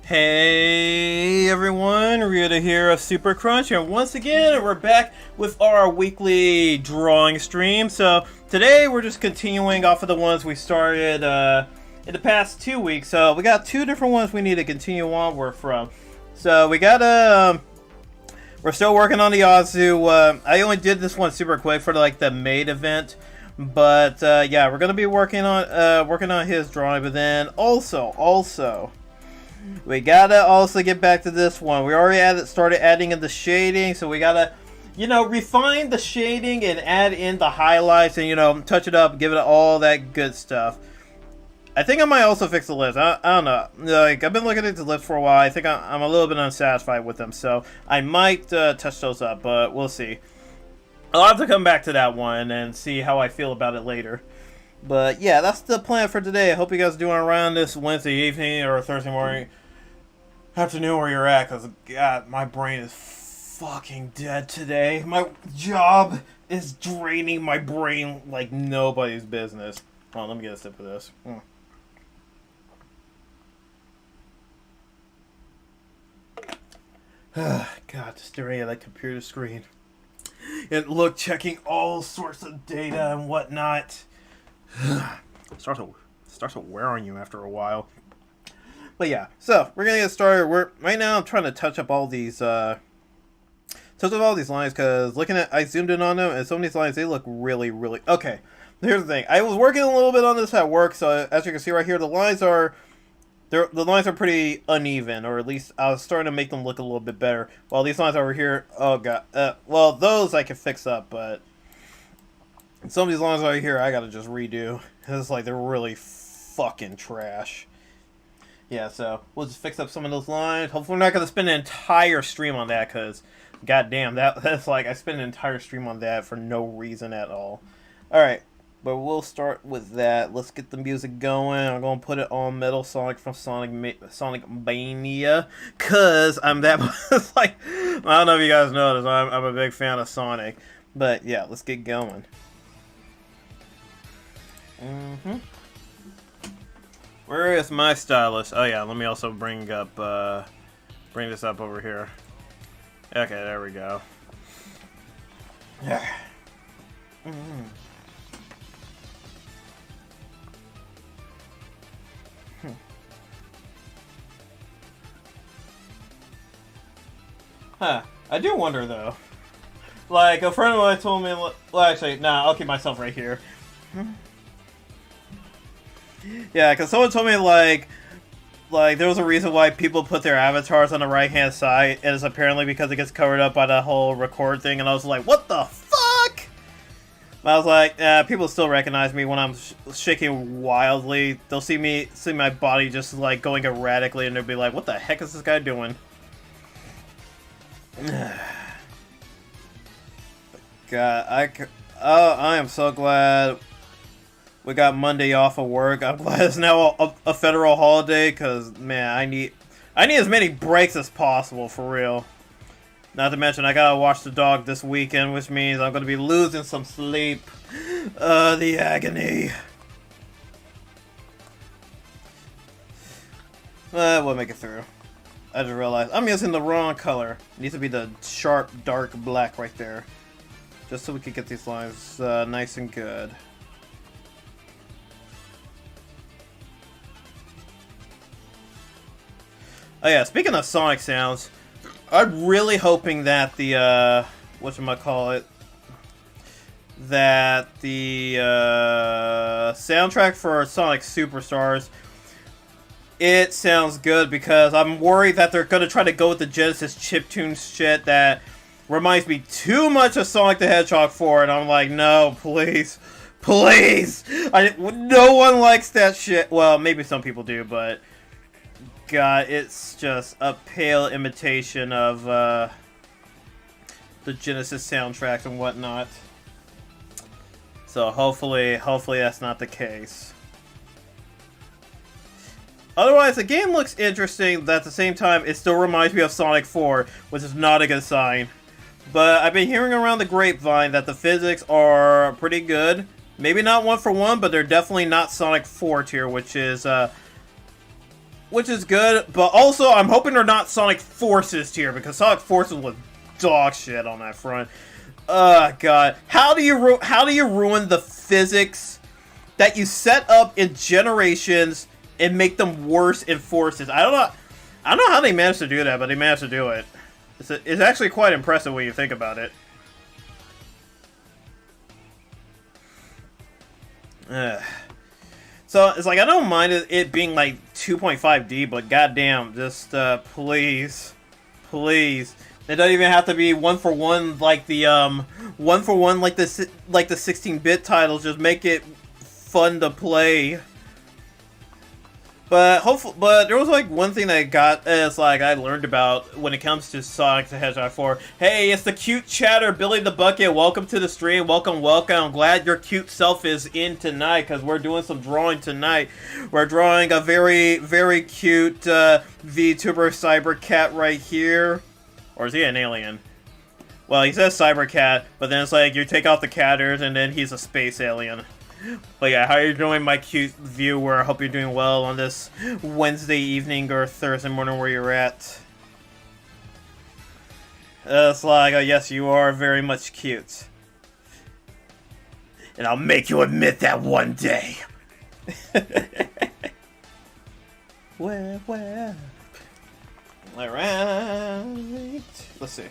Hey everyone, Ryuuta here of Super Krunch, and once again we're back with our weekly drawing stream. So today we're just continuing off of the ones we started in the past 2 weeks. So we got two different ones we need to continue onward from. So we got we're still working on the Azu. I only did this one super quick for the maid event, but yeah, we're gonna be working on his drawing. But then also. We gotta also get back to this one. We already started adding in the shading, so we gotta, refine the shading and add in the highlights and, touch it up, give it all that good stuff. I think I might also fix the lips. I don't know. I've been looking at the lips for a while. I think I'm a little bit unsatisfied with them, so I might touch those up, but we'll see. I'll have to come back to that one and see how I feel about it later. But yeah, that's the plan for today. I hope you guys are doing around this Wednesday evening or Thursday morning, afternoon where you're at, because God, my brain is fucking dead today. My job is draining my brain like nobody's business. Hold on, let me get a sip of this. God, just staring at that computer screen and checking all sorts of data and whatnot. starts to wear on you after a while. But yeah, so we're gonna get started. Right now I'm trying to touch up all these lines, because I zoomed in on them, and some of these lines, they look really okay. Here's the thing. I was working a little bit on this at work, so as you can see right here, the lines are pretty uneven, or at least I was starting to make them look a little bit better. While these lines over here, oh god, well, those I can fix up, but some of these lines right here I gotta just redo. It's like they're really fucking trash. Yeah, so we'll just fix up some of those lines. Hopefully we're not gonna spend an entire stream on that, because goddamn, that's like I spent an entire stream on that for no reason at all. Alright, but we'll start with that. Let's get the music going. I'm gonna put it on Metal Sonic from Sonic Mania, cause I'm that like, I don't know if you guys noticed, I'm a big fan of Sonic. But yeah, let's get going. Where is my stylus? Oh yeah, let me also bring this up over here. Okay, there we go. Yeah. I do wonder though. Like, a friend of mine told me, well actually, nah, I'll keep myself right here. Yeah, because someone told me, like there was a reason why people put their avatars on the right-hand side, and it's apparently because it gets covered up by the whole record thing, and I was like, what the fuck? And I was like, people still recognize me when I'm shaking wildly. They'll see my body just, like, going erratically, and they'll be like, what the heck is this guy doing? God, I am so glad we got Monday off of work. I'm glad it's now a federal holiday, because, man, I need as many breaks as possible, for real. Not to mention, I gotta watch the dog this weekend, which means I'm gonna be losing some sleep. The agony. We'll make it through. I just realized I'm using the wrong color. It needs to be the sharp, dark black right there. Just so we can get these lines nice and good. Oh yeah, speaking of Sonic sounds, I'm really hoping that the, whatchamacallit, that the, soundtrack for Sonic Superstars, it sounds good, because I'm worried that they're gonna try to go with the Genesis chiptune shit that reminds me too much of Sonic the Hedgehog 4, and I'm like, no, please, please! No one likes that shit. Well, maybe some people do, but God, it's just a pale imitation of the Genesis soundtracks and whatnot. So hopefully that's not the case. Otherwise, the game looks interesting, but at the same time, it still reminds me of Sonic 4, which is not a good sign. But I've been hearing around the grapevine that the physics are pretty good. Maybe not one for one, but they're definitely not Sonic 4 tier, which is which is good. But also, I'm hoping they're not Sonic Forces tier, because Sonic Forces was dog shit on that front. God, how do you ruin the physics that you set up in Generations and make them worse in Forces? I don't know how they managed to do that, but they managed to do it. It's actually quite impressive when you think about it. So it's like, I don't mind it being like 2.5D, but goddamn, just please. It doesn't even have to be 1-for-1 like the 1-for-1 like the 16-bit titles. Just make it fun to play. But there was like one thing that I learned about when it comes to Sonic the Hedgehog 4. Hey, it's the cute chatter, Billy the Bucket. Welcome to the stream. Welcome. I'm glad your cute self is in tonight, because we're doing some drawing tonight. We're drawing a very, very cute VTuber Cyber Cat right here. Or is he an alien? Well, he says Cyber Cat, but then it's like you take out the catters and then he's a space alien. But yeah, how are you doing, my cute viewer? I hope you're doing well on this Wednesday evening or Thursday morning where you're at. It's like, yes, you are very much cute. And I'll make you admit that one day. Where? Alright. Let's see.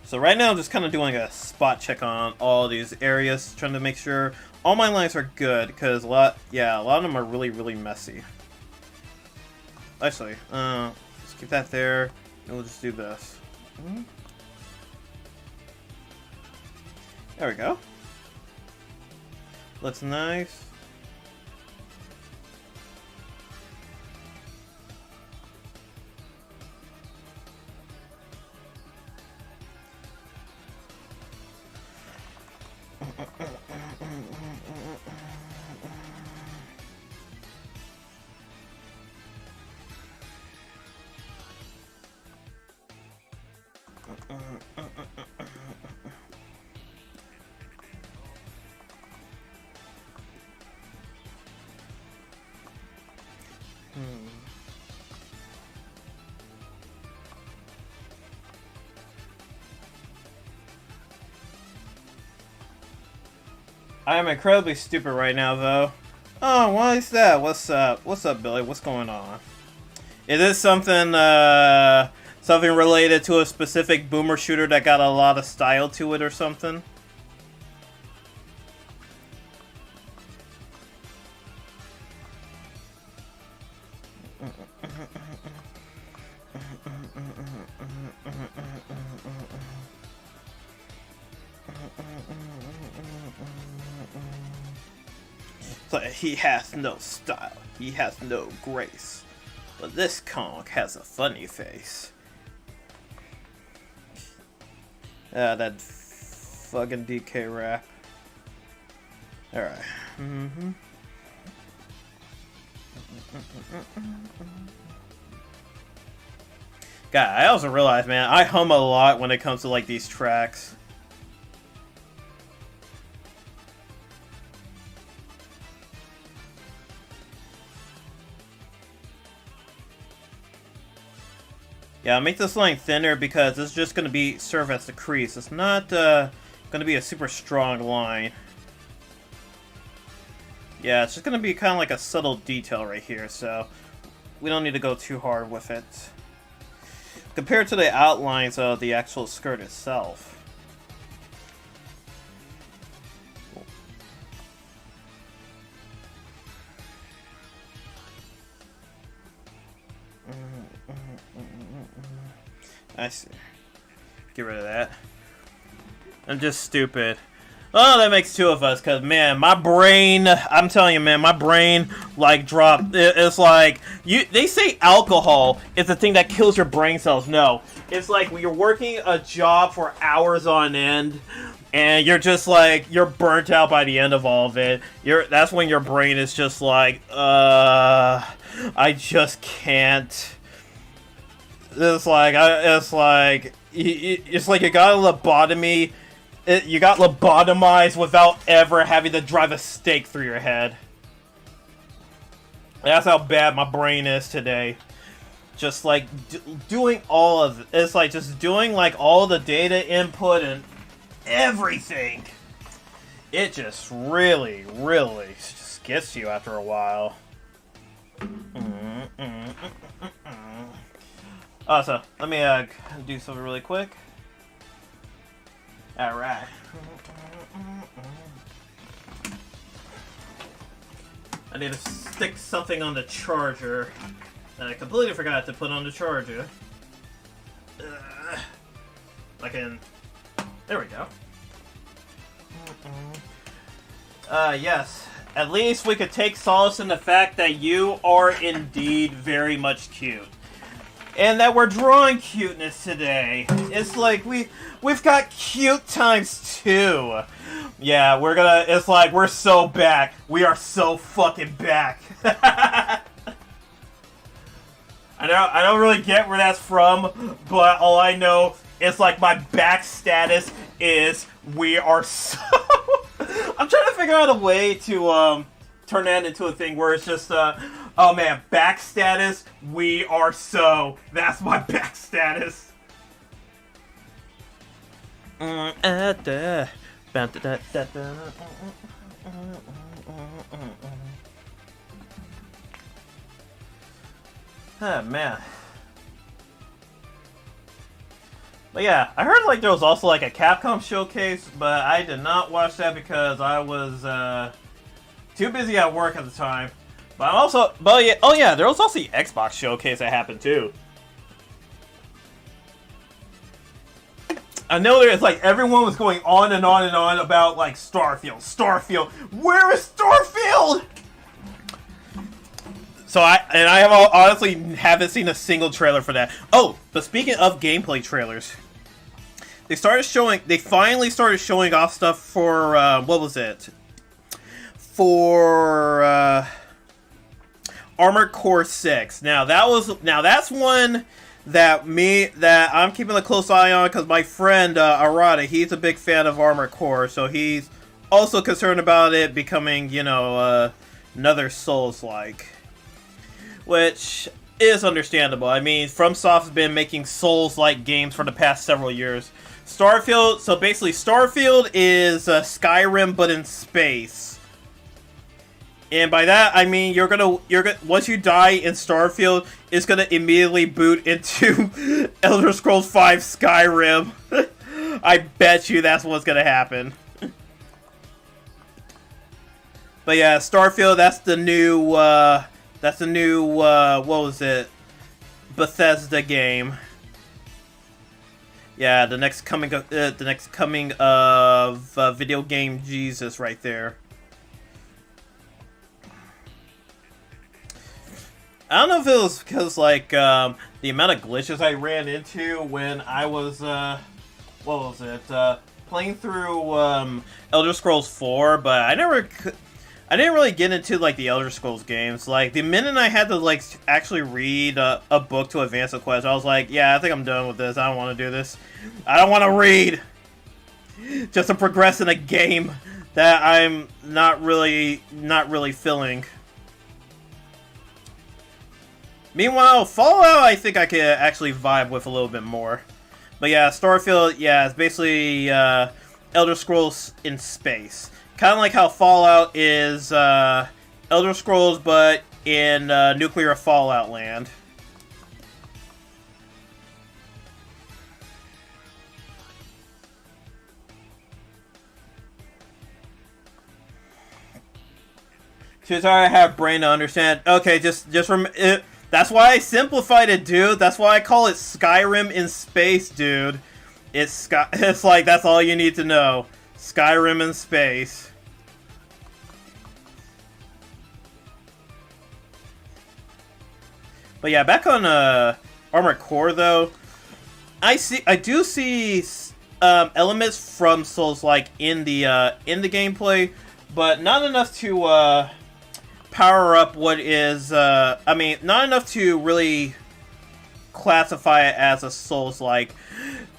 So right now I'm just kind of doing a spot check on all these areas, trying to make sure all my lines are good, because a lot of them are really, really messy. Actually, let's keep that there, and we'll just do this. There we go. Looks nice. I am incredibly stupid right now, though. Oh, why is that? What's up? What's up, Billy? What's going on? Is this something, something related to a specific boomer shooter that got a lot of style to it or something? So he has no style, he has no grace, but this conk has a funny face. That fucking DK rap. Alright. God, I also realized, man, I hum a lot when it comes to like these tracks. Yeah, I'll make this line thinner because it's just going to serve as the crease. It's not going to be a super strong line. Yeah, it's just going to be kind of like a subtle detail right here, so we don't need to go too hard with it. Compared to the outlines of the actual skirt itself. I see. Get rid of that. I'm just stupid. Oh, that makes two of us, because, man, my brain, I'm telling you, man, my brain, like, dropped. It's like, they say alcohol is the thing that kills your brain cells. No. It's like when you're working a job for hours on end, and you're just like, you're burnt out by the end of all of it. That's when your brain is just like, I just can't. It's like you got a lobotomy. You got lobotomized without ever having to drive a stake through your head. That's how bad my brain is today. Just like doing all of it. It's like just doing like all the data input and everything. It just really, really just gets you after a while. Also, let me do something really quick. Alright. I need to stick something on the charger that I completely forgot to put on the charger. There we go. Yes. At least we could take solace in the fact that you are indeed very much cute. And that we're drawing cuteness today. It's like we've got cute times 2. Yeah, it's like we're so back. We are so fucking back. I don't really get where that's from, but all I know is like my back status is we are so I'm trying to figure out a way to turn that into a thing where it's just oh man, back status, we are so. That's my back status. Oh man. But yeah, I heard like there was also like a Capcom showcase, but I did not watch that because I was too busy at work at the time. But yeah, there was also the Xbox showcase that happened too. I know there's like everyone was going on and on and on about like Starfield. Where is Starfield? So I honestly haven't seen a single trailer for that. Oh, but speaking of gameplay trailers, they finally started showing off stuff for what was it? For Armored Core 6. Now that's one that I'm keeping a close eye on because my friend Arata, he's a big fan of Armored Core, so he's also concerned about it becoming, you know, another Souls-like. Which is understandable. I mean, FromSoft's been making Souls-like games for the past several years. So basically Starfield is Skyrim but in space. And by that I mean you're gonna once you die in Starfield, it's gonna immediately boot into Elder Scrolls V Skyrim. I bet you that's what's gonna happen. But yeah, Starfield, that's the new what was it? Bethesda game. Yeah, the next coming of video game Jesus right there. I don't know if it was because like the amount of glitches I ran into when I was playing through Elder Scrolls 4, but I didn't really get into like the Elder Scrolls games. Like the minute I had to like actually read a book to advance a quest, I was like, yeah, I think I'm done with this. I don't want to do this. I don't want to read just to progress in a game that I'm not really feeling. Meanwhile, Fallout, I think I could actually vibe with a little bit more. But yeah, Starfield, yeah, it's basically Elder Scrolls in space. Kind of like how Fallout is Elder Scrolls, but in nuclear Fallout land. Too tired to have brain to understand. Okay, just that's why I simplified it, dude. That's why I call it Skyrim in space, dude. It's like that's all you need to know. Skyrim in space. But yeah, back on Armored Core though, I do see elements from Souls-like in the gameplay, but not enough to power up what is I mean, not enough to really classify it as a Souls-like.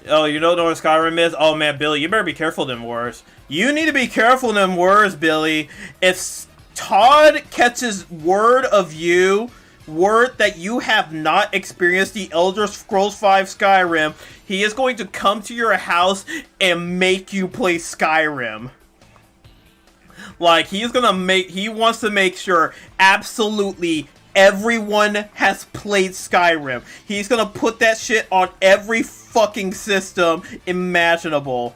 Oh, you don't know what Skyrim is? Oh man, Billy, you better be careful of them words. You need to be careful of them words, Billy. If Todd catches word that you have not experienced the Elder Scrolls V Skyrim, he is going to come to your house and make you play Skyrim. Like, he wants to make sure absolutely everyone has played Skyrim. He's gonna put that shit on every fucking system imaginable.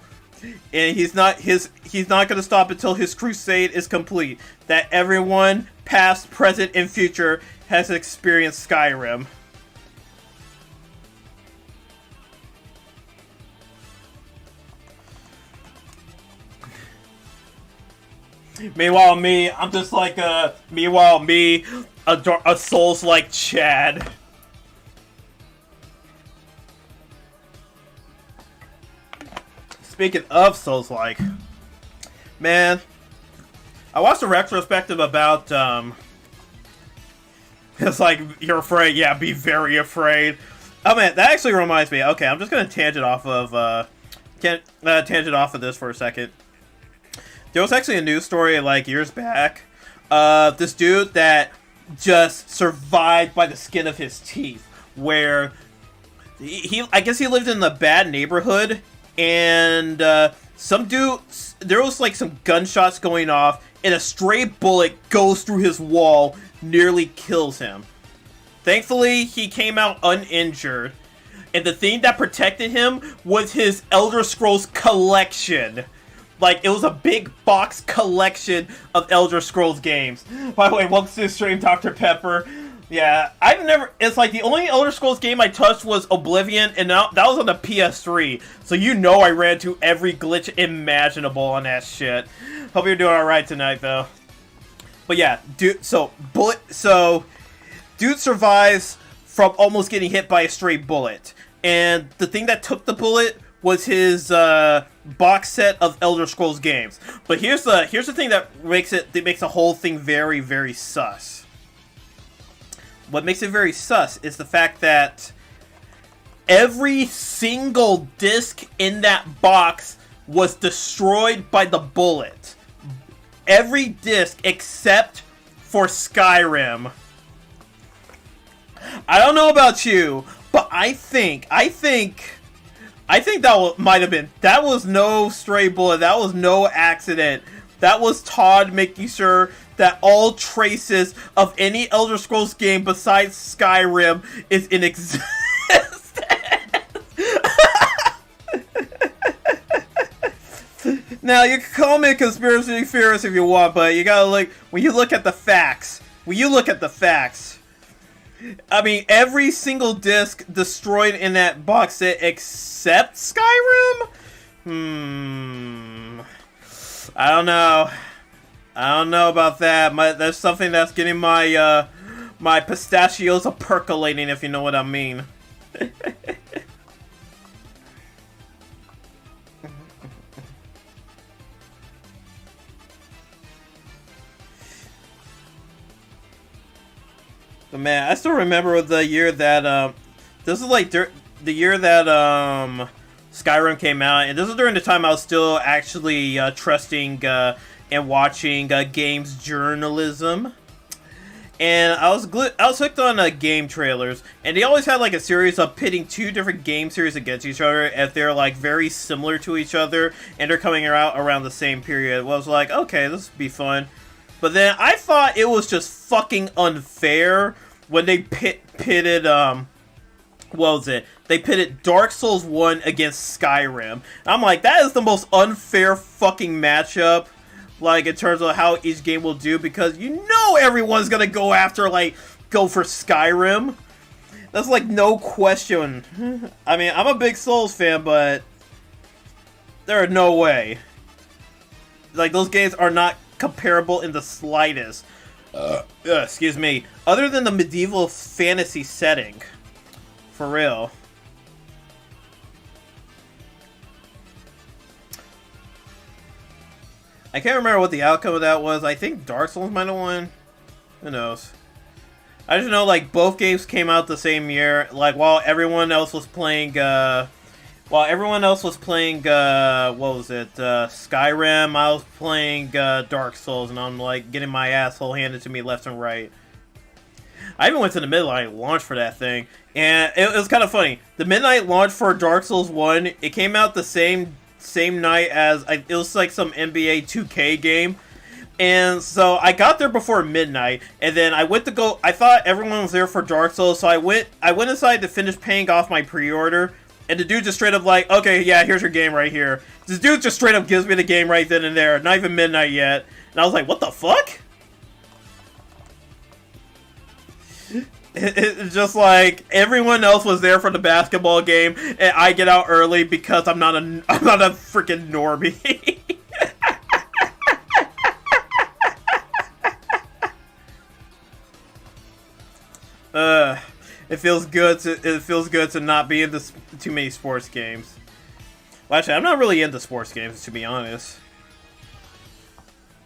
And he's not gonna stop until his crusade is complete. That everyone, past, present, and future, has experienced Skyrim. Meanwhile, I'm just like a Souls-like Chad. Speaking of Souls-like, man, I watched a retrospective about, it's like, you're afraid, yeah, be very afraid. Oh man, that actually reminds me, okay, I'm just gonna tangent off of this for a second. There was actually a news story, like, years back, this dude that just survived by the skin of his teeth, where I guess he lived in a bad neighborhood, and there was like some gunshots going off, and a stray bullet goes through his wall, nearly kills him. Thankfully, he came out uninjured, and the thing that protected him was his Elder Scrolls collection. Like, it was a big box collection of Elder Scrolls games. By the way, welcome to the stream, Dr. Pepper. Yeah, it's like the only Elder Scrolls game I touched was Oblivion, and that was on the PS3. So you know I ran to every glitch imaginable on that shit. Hope you're doing alright tonight, though. But yeah, dude survives from almost getting hit by a stray bullet. And the thing that took the bullet was his box set of Elder Scrolls games. But here's the thing that makes the whole thing very, very sus. What makes it very sus is the fact that every single disc in that box was destroyed by the bullet. Every disc except for Skyrim. I don't know about you, but I think that might have been. That was no stray bullet. That was no accident. That was Todd making sure that all traces of any Elder Scrolls game besides Skyrim is in existence. Now, you can call me a conspiracy theorist if you want, but you gotta look, when you look at the facts, I mean, every single disc destroyed in that box set except Skyrim? I don't know. I don't know about that. There's something that's getting my my pistachios a percolating, if you know what I mean. But man, I still remember the year that this is like the year that Skyrim came out, and this is during the time I was still actually trusting and watching games journalism. And I was hooked on game trailers, and they always had like a series of pitting two different game series against each other if they're like very similar to each other and they're coming out around the same period. Well, I was like, okay, this would be fun. But then I thought it was just fucking unfair when they pitted what was it? They pitted Dark Souls 1 against Skyrim. And I'm like, that is the most unfair fucking matchup, like, in terms of how each game will do, because you know everyone's gonna go for Skyrim. That's like no question. I mean, I'm a big Souls fan, but there are no way. Like, those games are not comparable in the slightest. Excuse me. Other than the medieval fantasy setting. For real. I can't remember what the outcome of that was. I think Dark Souls might have won. Who knows? I just know, like, both games came out the same year. Like, while everyone else was playing while everyone else was playing, what was it, Skyrim, I was playing, Dark Souls, and I'm, like, getting my asshole handed to me left and right. I even went to the midnight launch for that thing, and it was kind of funny. The midnight launch for Dark Souls 1, it came out the same night as, it was like some NBA 2K game. And so I got there before midnight, and then I went to go, I thought everyone was there for Dark Souls, so I went inside to finish paying off my pre-order, and the dude just straight up like, okay, yeah, here's your game right here. This dude just straight up gives me the game right then and there, not even midnight yet. And I was like, what the fuck? It's just like everyone else was there for the basketball game, and I get out early because I'm not a freaking normie. It feels good to not be into too many sports games. Well, actually, I'm not really into sports games, to be honest.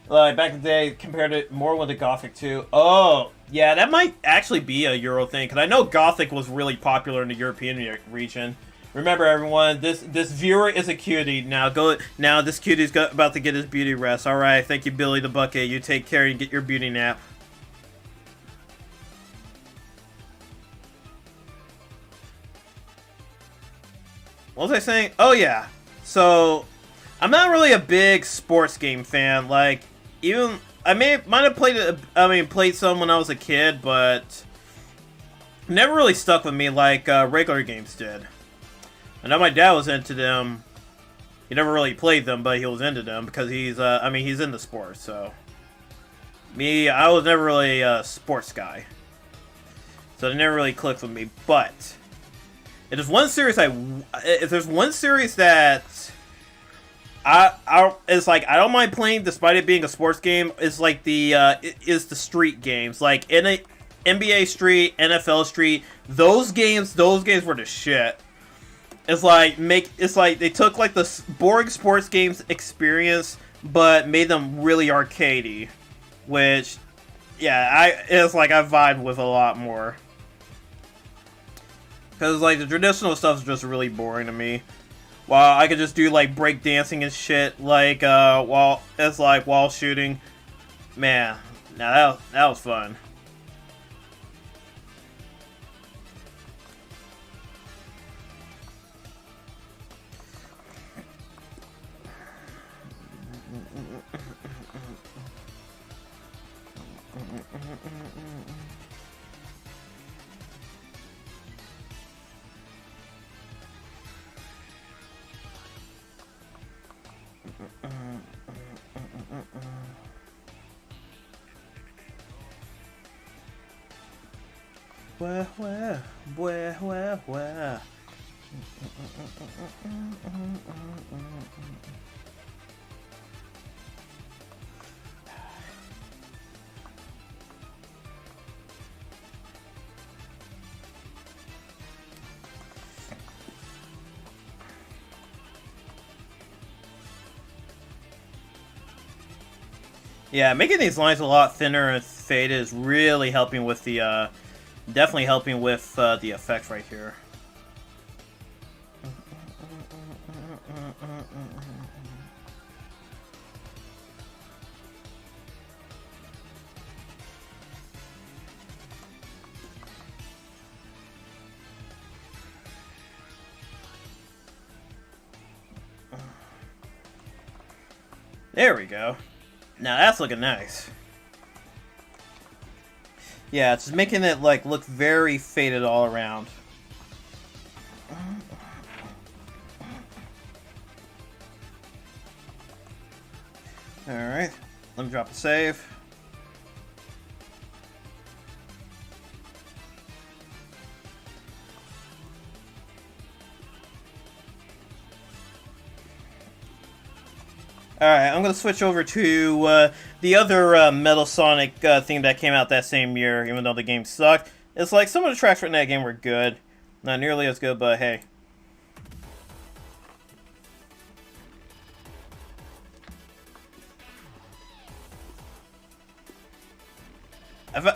Like back in the day, compared it more with the Gothic 2. Oh, yeah, that might actually be a Euro thing, because I know Gothic was really popular in the European region. Remember, everyone, this viewer is a cutie. Now this cutie's about to get his beauty rest. All right, thank you, Billy the Bucket. You take care and get your beauty nap. What was I saying? Oh, yeah. So, I'm not really a big sports game fan. Like, even I might have played some when I was a kid, but never really stuck with me like regular games did. I know my dad was into them. He never really played them, but he was into them because he's he's into sports. So, me, I was never really a sports guy, so they never really clicked with me. But if there's one series that it's like I don't mind playing despite it being a sports game, is like the street games, like NBA Street, NFL Street. Those games were the shit. It's like they took like the boring sports games experience but made them really arcadey, which it's like I vibe with a lot more. Because, like, the traditional stuff is just really boring to me. While I could just do, like, break dancing and shit, like, while shooting. Man, now that was fun. Where. Yeah, making these lines a lot thinner and faded is really helping with the, definitely helping with the effect right here. There we go. Now that's looking nice. Yeah, it's just making it like look very faded all around. Alright, let me drop a save. Alright, I'm going to switch over to the other Metal Sonic theme that came out that same year, even though the game sucked. It's like some of the tracks from that game were good. Not nearly as good, but hey.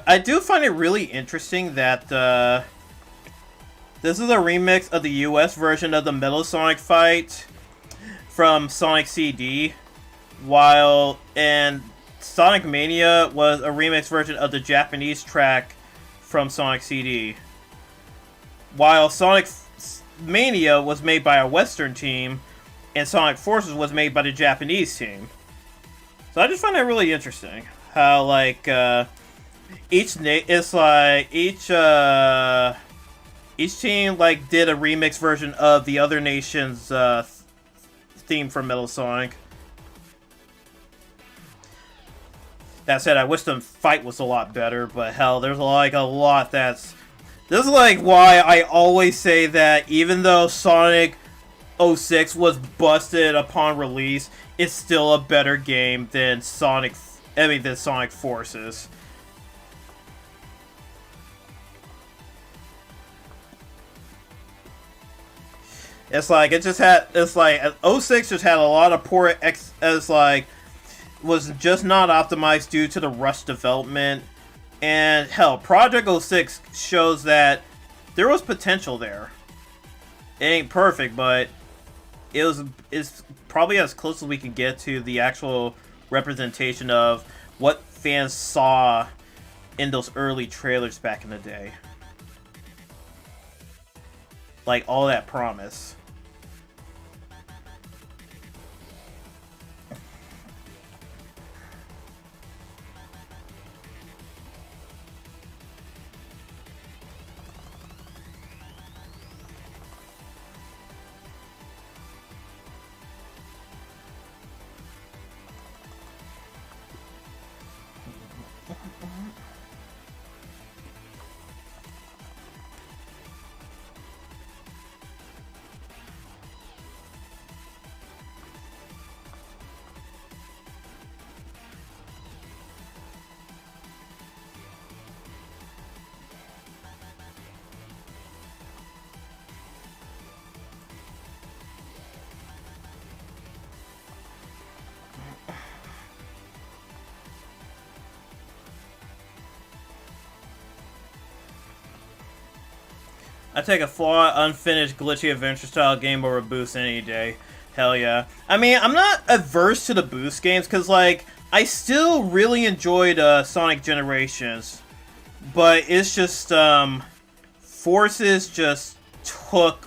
I do find it really interesting that This is a remix of the US version of the Metal Sonic fight from Sonic CD, and Sonic Mania was a remix version of the Japanese track from Sonic CD. While Sonic Mania was made by a Western team, and Sonic Forces was made by the Japanese team. So I just find that really interesting. How, like, each team, like, did a remix version of the other nation's, theme from Metal Sonic. That said, I wish the fight was a lot better, but hell, there's, like, a lot that's... This is, like, why I always say that even though Sonic 06 was busted upon release, it's still a better game than Sonic Forces. It's like, 06 just had a lot of poor was just not optimized due to the rushed development. And hell, Project 06 shows that there was potential there. It ain't perfect, but it's probably as close as we can get to the actual representation of what fans saw in those early trailers back in the day. Like, all that promise. I take a flawed, unfinished, glitchy adventure-style game over Boost any day. Hell yeah. I mean, I'm not averse to the Boost games, because, like, I still really enjoyed Sonic Generations. But it's just, Forces just took...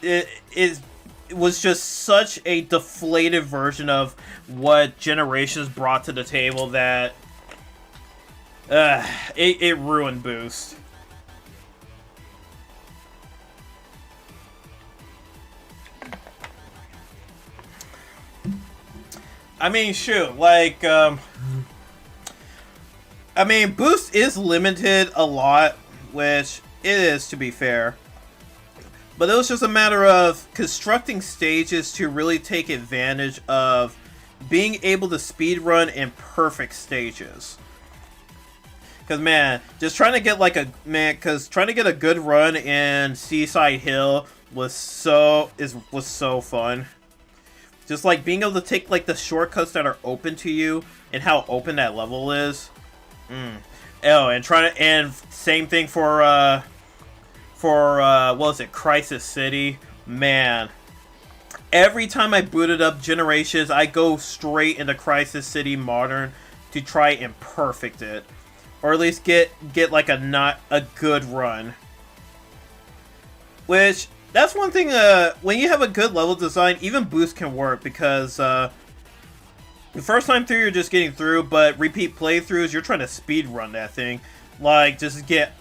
It was just such a deflated version of what Generations brought to the table that... it ruined Boost. I mean, shoot, like, I mean, Boost is limited a lot, which it is, to be fair. But it was just a matter of constructing stages to really take advantage of being able to speedrun in perfect stages. Because, man, just trying to get, like, trying to get a good run in Seaside Hill was so fun. Just, like, being able to take, like, the shortcuts that are open to you and how open that level is. Oh, and same thing for what was it, Crisis City? Man. Every time I booted up Generations, I go straight into Crisis City Modern to try and perfect it. Or at least get like a good run. Which... That's one thing, when you have a good level design, even Boost can work, because, the first time through, you're just getting through, but repeat playthroughs, you're trying to speedrun that thing. Like, just get...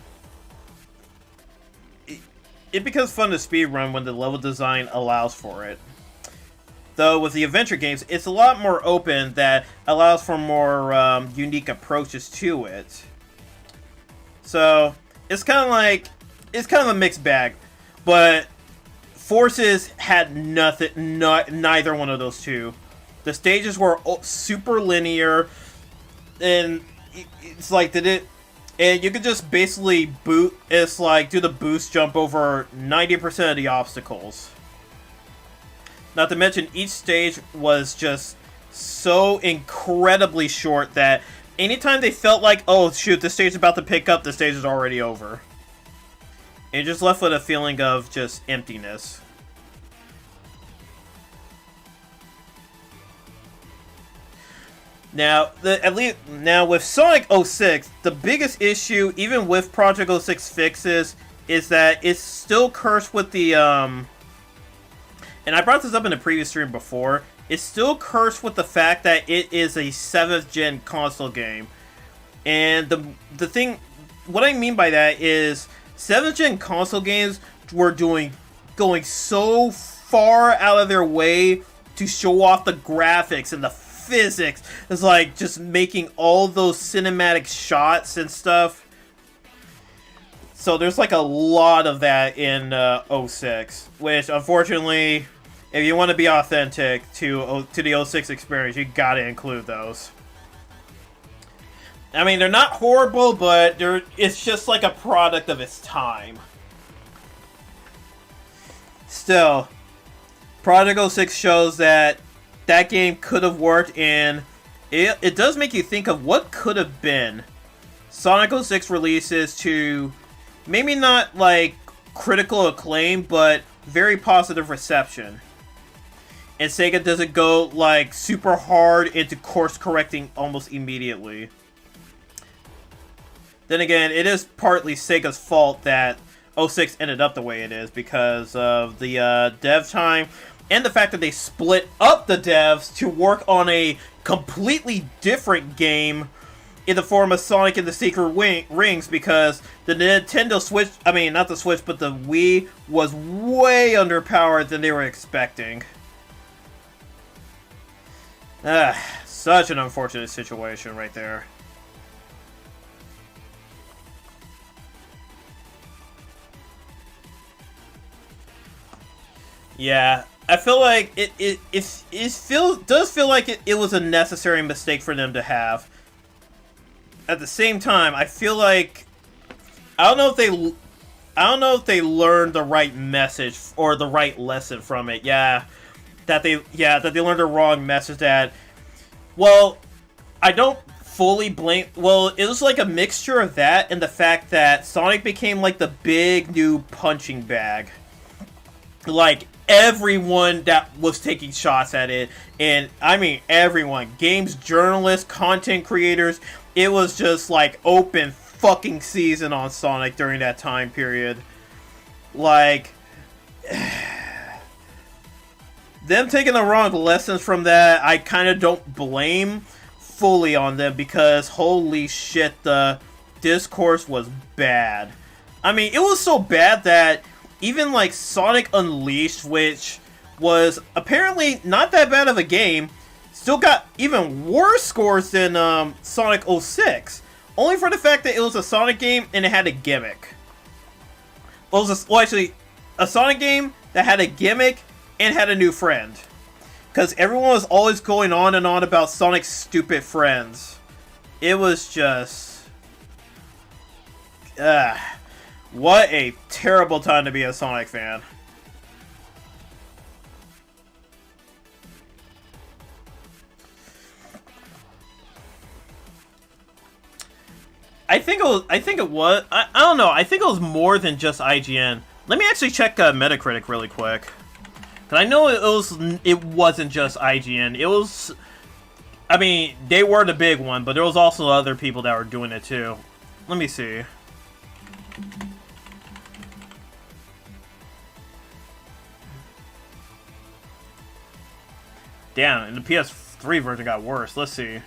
It becomes fun to speedrun when the level design allows for it. Though, with the adventure games, it's a lot more open that allows for more, unique approaches to it. So, it's kind of like... It's kind of a mixed bag, but... Forces had neither one of those two. The stages were super linear, and it's like, and you could just basically do the boost jump over 90% of the obstacles. Not to mention, each stage was just so incredibly short that anytime they felt like, oh shoot, this stage is about to pick up, the stage is already over. And you're just left with a feeling of just emptiness. Now, with Sonic 06, the biggest issue, even with Project 06 fixes, is that it's still cursed with the, and I brought this up in the previous stream before, it's still cursed with the fact that it is a 7th gen console game. And the thing, what I mean by that is, 7th gen console games were going so far out of their way to show off the graphics and the physics. It's like just making all those cinematic shots and stuff. So there's like a lot of that in 06, which unfortunately, if you want to be authentic to the 06 experience, you gotta include those. I mean, they're not horrible, but it's just like a product of its time. Still, Project 06 shows that game could have worked, and it does make you think of what could have been. Sonic 06 releases to maybe not like critical acclaim, but very positive reception. And Sega doesn't go like super hard into course correcting almost immediately. Then again, it is partly Sega's fault that 06 ended up the way it is because of the dev time and the fact that they split up the devs to work on a completely different game in the form of Sonic and the Secret Rings, because the Nintendo Switch, I mean, not the Switch, but the Wii was way underpowered than they were expecting. Such an unfortunate situation right there. Yeah, I feel like it does feel like it was a necessary mistake for them to have. At the same time, I feel like I don't know if they learned the right message or the right lesson from it. That they learned the wrong message. That, well, I don't fully blame. Well, it was like a mixture of that and the fact that Sonic became like the big new punching bag. Like, everyone that was taking shots at it, and I mean everyone, games journalists, content creators, it was just like open fucking season on Sonic during that time period. Like, them taking the wrong lessons from that, I kind of don't blame fully on them, because holy shit, the discourse was bad. I mean, it was so bad that even like Sonic Unleashed, which was apparently not that bad of a game, still got even worse scores than Sonic 06. Only for the fact that it was a Sonic game and it had a gimmick. Well, actually, a Sonic game that had a gimmick and had a new friend. Because everyone was always going on and on about Sonic's stupid friends. It was just... what a terrible time to be a Sonic fan. I think it was. I don't know. I think it was more than just IGN. Let me actually check Metacritic really quick. Cause I know it wasn't just IGN. It was. I mean, they were the big one, but there was also other people that were doing it too. Let me see. Damn, and the PS3 version got worse. Let's see.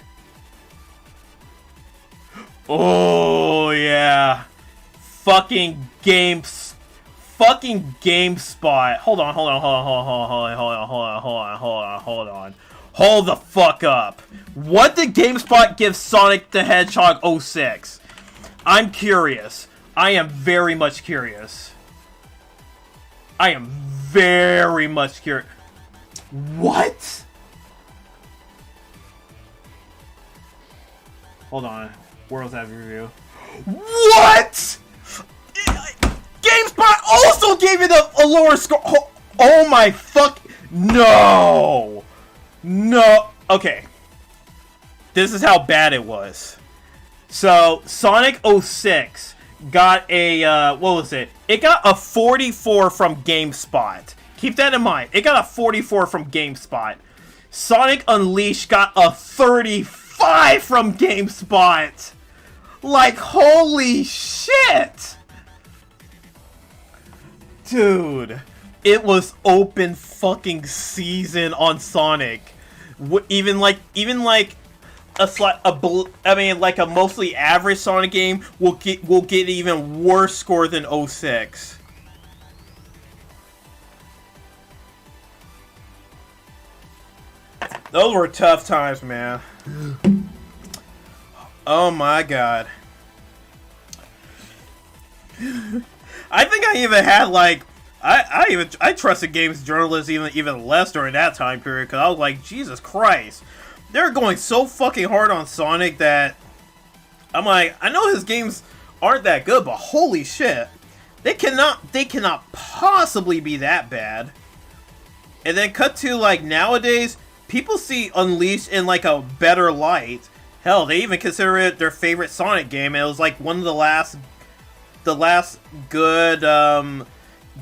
Oh, yeah. Fucking GameSpot. Hold on. Hold the fuck up. What did GameSpot give Sonic the Hedgehog 06? I'm curious. I am very much curious. What? Hold on. World's Average Review. What? GameSpot also gave it a lower score. Oh my fuck. No. No. Okay. This is how bad it was. So, Sonic 06 got a, what was it? It got a 44 from GameSpot. Keep that in mind. It got a 44 from GameSpot. Sonic Unleashed got a 35 from GameSpot. Like, holy shit! Dude, it was open fucking season on Sonic. Even like a mostly average Sonic game will get even worse score than 06. Those were tough times, man. Oh my god. I think I even had like I trusted games journalists even less during that time period, because I was like, Jesus Christ. They're going so fucking hard on Sonic that I'm like, I know his games aren't that good, but holy shit. They cannot possibly be that bad. And then cut to like nowadays, people see Unleashed in like a better light. Hell, they even consider it their favorite Sonic game, and it was like one of the last good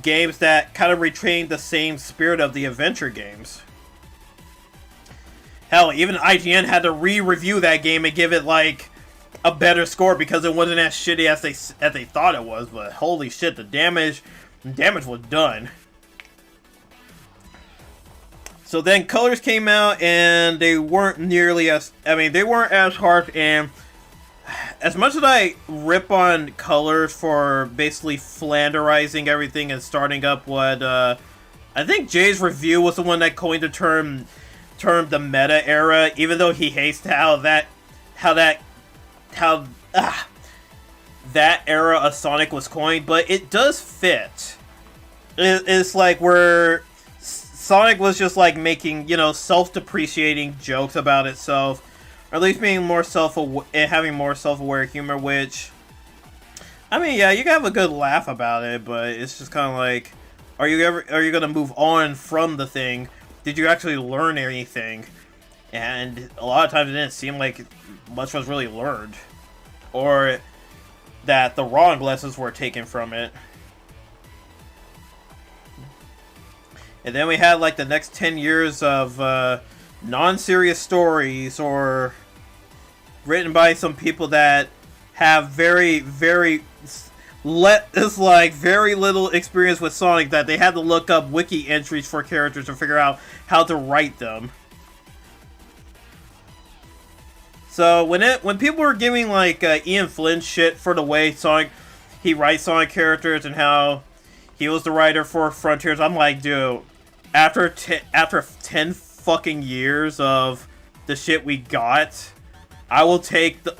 games that kind of retained the same spirit of the adventure games. Hell, even IGN had to re-review that game and give it like a better score because it wasn't as shitty as they thought it was. But holy shit, the damage was done. So then Colors came out, and they weren't nearly as, they weren't as harsh. And as much as I rip on Colors for basically flanderizing everything and starting up what I think Jay's review was the one that coined the term the meta era, even though he hates how that era of Sonic was coined, but it does fit. It's like where Sonic was just like making, self-depreciating jokes about itself, or at least being more having more self-aware humor, which, yeah, you can have a good laugh about it, but it's just kind of like, are you gonna move on from the thing? Did you actually learn anything? And a lot of times it didn't seem like much was really learned, or that the wrong lessons were taken from it. And then we had like the next 10 years of non-serious stories, or written by some people that have very little experience with Sonic, that they had to look up wiki entries for characters to figure out how to write them. So when people were giving like Ian Flynn shit for the way he writes Sonic characters and how he was the writer for Frontiers, I'm like, dude, after 10 fucking years of the shit we got, I will take the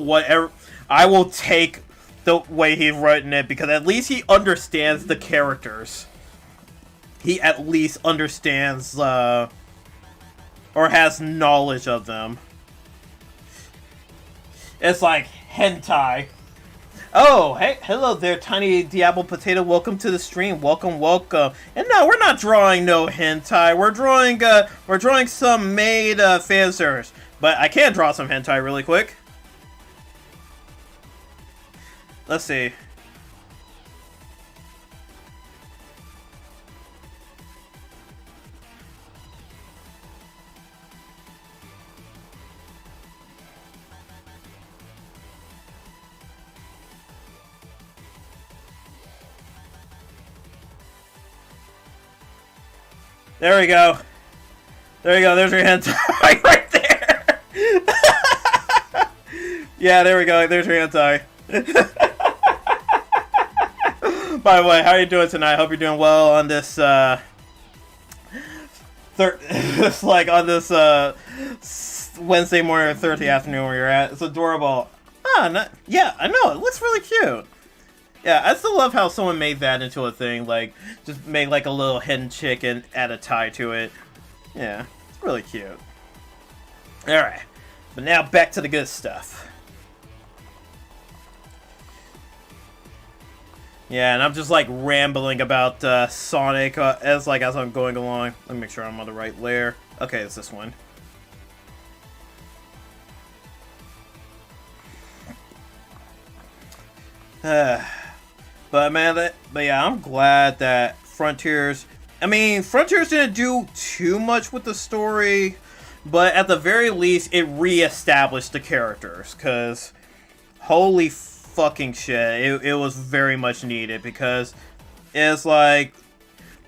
way he's written it, because at least he understands the characters. He at least understands, or has knowledge of them. It's like hentai. Oh, hey, hello there, Tiny Diablo Potato. Welcome to the stream. Welcome. And no, we're not drawing no hentai. We're drawing some made fan service. But I can draw some hentai really quick. Let's see. There we go. There's your hentai right there. Yeah, there we go. There's your hentai. By the way, how are you doing tonight? I hope you're doing well on this Wednesday morning or Thursday afternoon where you're at. It's adorable. Yeah, I know. It looks really cute. Yeah, I still love how someone made that into a thing. Like, just made like a little hen chick and add a tie to it. Yeah, it's really cute. Alright, but now back to the good stuff. Yeah, and I'm just like rambling about Sonic as I'm going along. Let me make sure I'm on the right layer. Okay, it's this one. But man, but yeah, I'm glad that Frontiers. I mean, Frontiers didn't do too much with the story, but at the very least, it re-established the characters. Cause holy fucking shit, it was very much needed. Because it's like,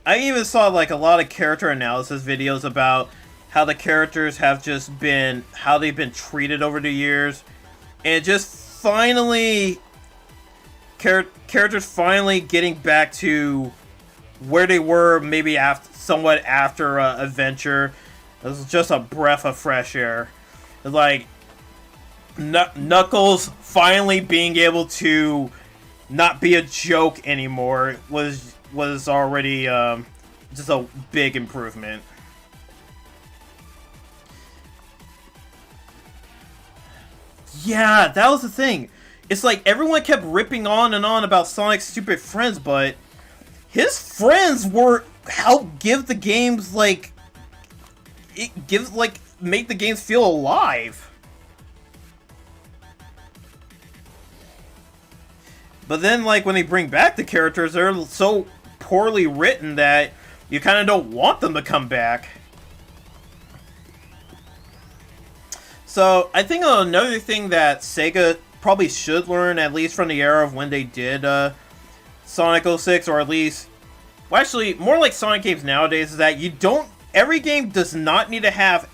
I even saw like a lot of character analysis videos about how the characters have just been, how they've been treated over the years, and just finally, characters finally getting back to where they were maybe somewhat after Adventure. It was just a breath of fresh air. It's like Knuckles finally being able to not be a joke anymore was already just a big improvement. Yeah, that was the thing. It's like everyone kept ripping on and on about Sonic's stupid friends, but his friends help give the games make the games feel alive. But then like when they bring back the characters, they're so poorly written that you kind of don't want them to come back. So, I think another thing that Sega probably should learn, at least from the era of when they did Sonic 06, or at least, well, actually, more like Sonic games nowadays, is that every game does not need to have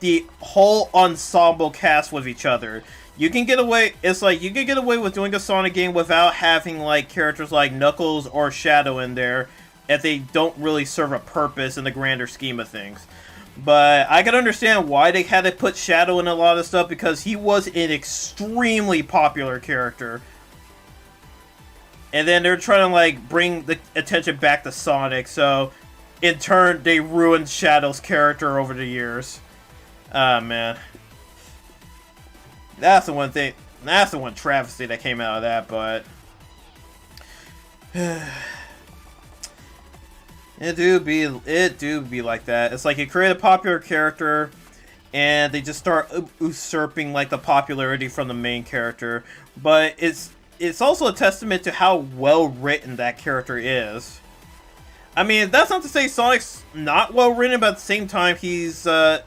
the whole ensemble cast with each other. You can get away, you can get away with doing a Sonic game without having, like, characters like Knuckles or Shadow in there, if they don't really serve a purpose in the grander scheme of things. But I can understand why they had to put Shadow in a lot of stuff, because he was an extremely popular character. And then they're trying to, like, bring the attention back to Sonic, so in turn, they ruined Shadow's character over the years. Ah, man. That's the one thing, that's the one travesty that came out of that, but It do be like that. It's like you create a popular character, and they just start usurping like the popularity from the main character. But it's also a testament to how well written that character is. I mean, that's not to say Sonic's not well written, but at the same time, he's your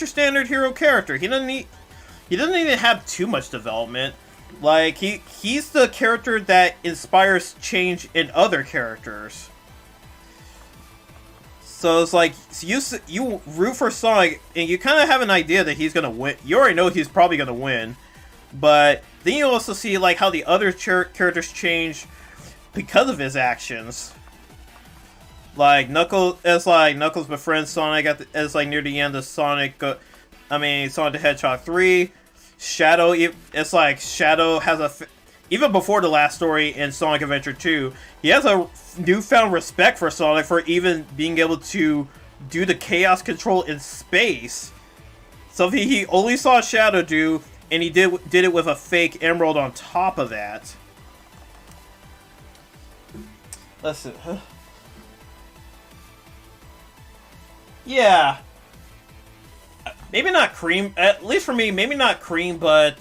standard hero character. He doesn't even have too much development. Like, he's the character that inspires change in other characters. So it's like, you root for Sonic, and you kind of have an idea that he's going to win. You already know he's probably going to win. But then you also see, like, how the other characters change because of his actions. Like, Knuckles befriends Sonic near the end of Sonic the Hedgehog 3. Shadow, it's like Shadow has even before the last story in Sonic Adventure 2, he has a newfound respect for Sonic for even being able to do the chaos control in space. Something he only saw Shadow do, and he did it with a fake emerald on top of that. Listen. Yeah. Maybe not Cream, at least for me, maybe not Cream, but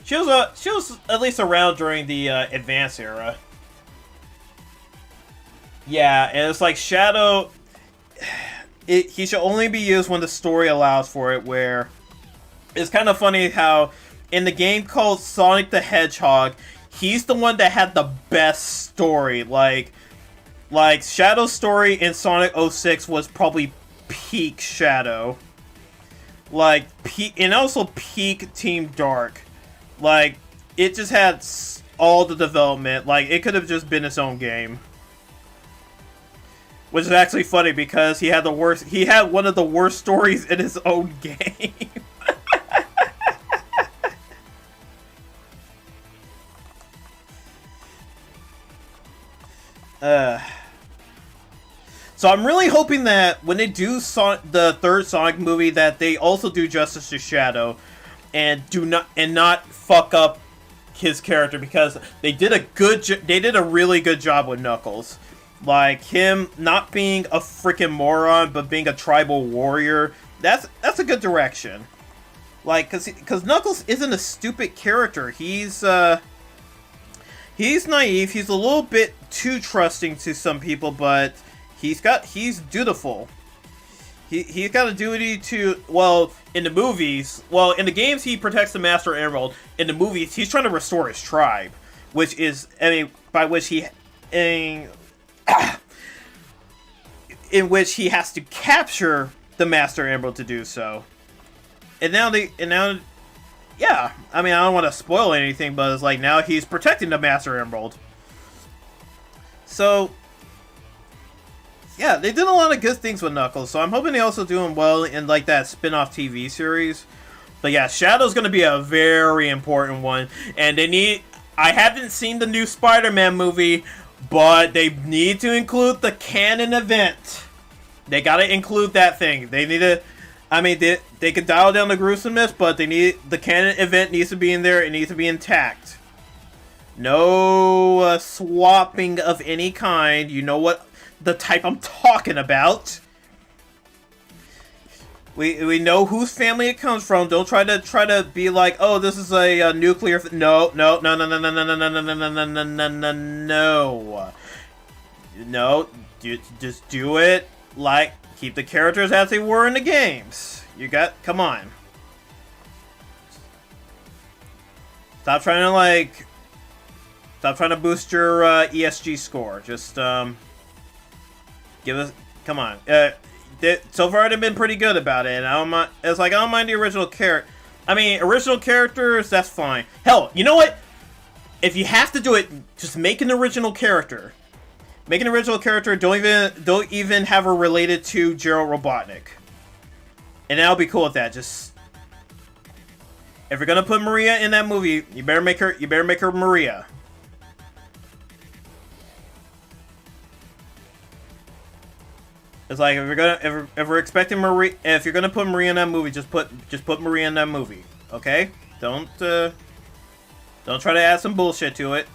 she was at least around during the Advance era. Yeah, and it's like Shadow, he should only be used when the story allows for it, where it's kind of funny how in the game called Sonic the Hedgehog, he's the one that had the best story. Like Shadow's story in Sonic 06 was probably peak Shadow. Like, and also peak Team Dark. Like, it just had all the development. Like, it could have just been its own game. Which is actually funny, because he had one of the worst stories in his own game. So I'm really hoping that when they do the third Sonic movie, that they also do justice to Shadow, and not fuck up his character, because they did a really good job with Knuckles, like him not being a freaking moron but being a tribal warrior. That's a good direction. Like, cause Knuckles isn't a stupid character. He's he's naive. He's a little bit too trusting to some people, but he's dutiful. He's got a duty to, well, in the movies, well, in the games he protects the Master Emerald. In the movies, he's trying to restore his tribe, which is, I mean, by which he, in which he has to capture the Master Emerald to do so. And now yeah, I mean, I don't want to spoil anything, but it's like now he's protecting the Master Emerald. So, yeah, they did a lot of good things with Knuckles, so I'm hoping they also do him well in, like, that spin-off TV series. But yeah, Shadow's going to be a very important one, and I haven't seen the new Spider-Man movie, but they need to include the canon event. They got to include that thing. They need to, I mean, they could dial down the gruesomeness, but the canon event needs to be in there. It needs to be intact. No swapping of any kind. You know what the type I'm talking about. We know whose family it comes from. Don't try to be like, oh, this is a nuclear. No. Just do it like keep the characters as they were in the games. Come on. Stop trying to boost your ESG score. Just give us. Come on. So far they've been pretty good about it. And I don't mind. It's like I don't mind the original character. I mean, original characters. That's fine. Hell, you know what? If you have to do it, just make an original character. Make an original character. Don't even have her related to Gerald Robotnik. And I'll be cool with that. Just if you're gonna put Maria in that movie, you better make her Maria. It's like if we're expecting Maria, if you're gonna put Maria in that movie, just put Maria in that movie, okay? Don't try to add some bullshit to it,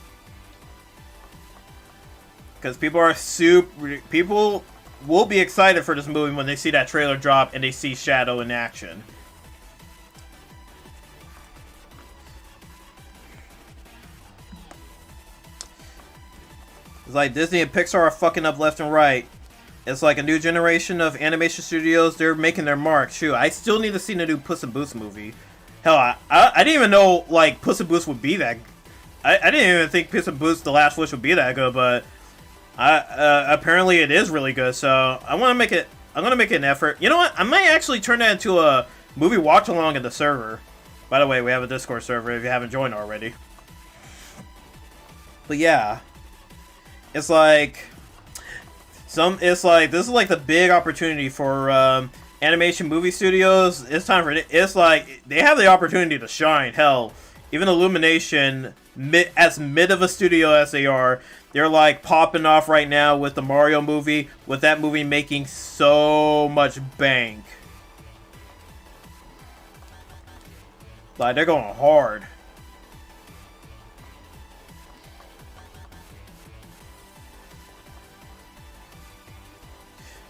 because people will be excited for this movie when they see that trailer drop and they see Shadow in action. It's like Disney and Pixar are fucking up left and right. It's like a new generation of animation studios. They're making their mark. Shoot, I still need to see the new Puss in Boots movie. Hell, I didn't even know, like, Puss in Boots would be that. I didn't even think Puss in Boots: The Last Wish would be that good, but apparently it is really good. So I'm gonna make it an effort. You know what? I might actually turn that into a movie watch along in the server. By the way, we have a Discord server if you haven't joined already. But yeah, it's like. This is like the big opportunity for animation movie studios. It's time for it. It's like they have the opportunity to shine. Hell, even Illumination, as mid of a studio as they are, they're like popping off right now with the Mario movie. With that movie making so much bank, like they're going hard.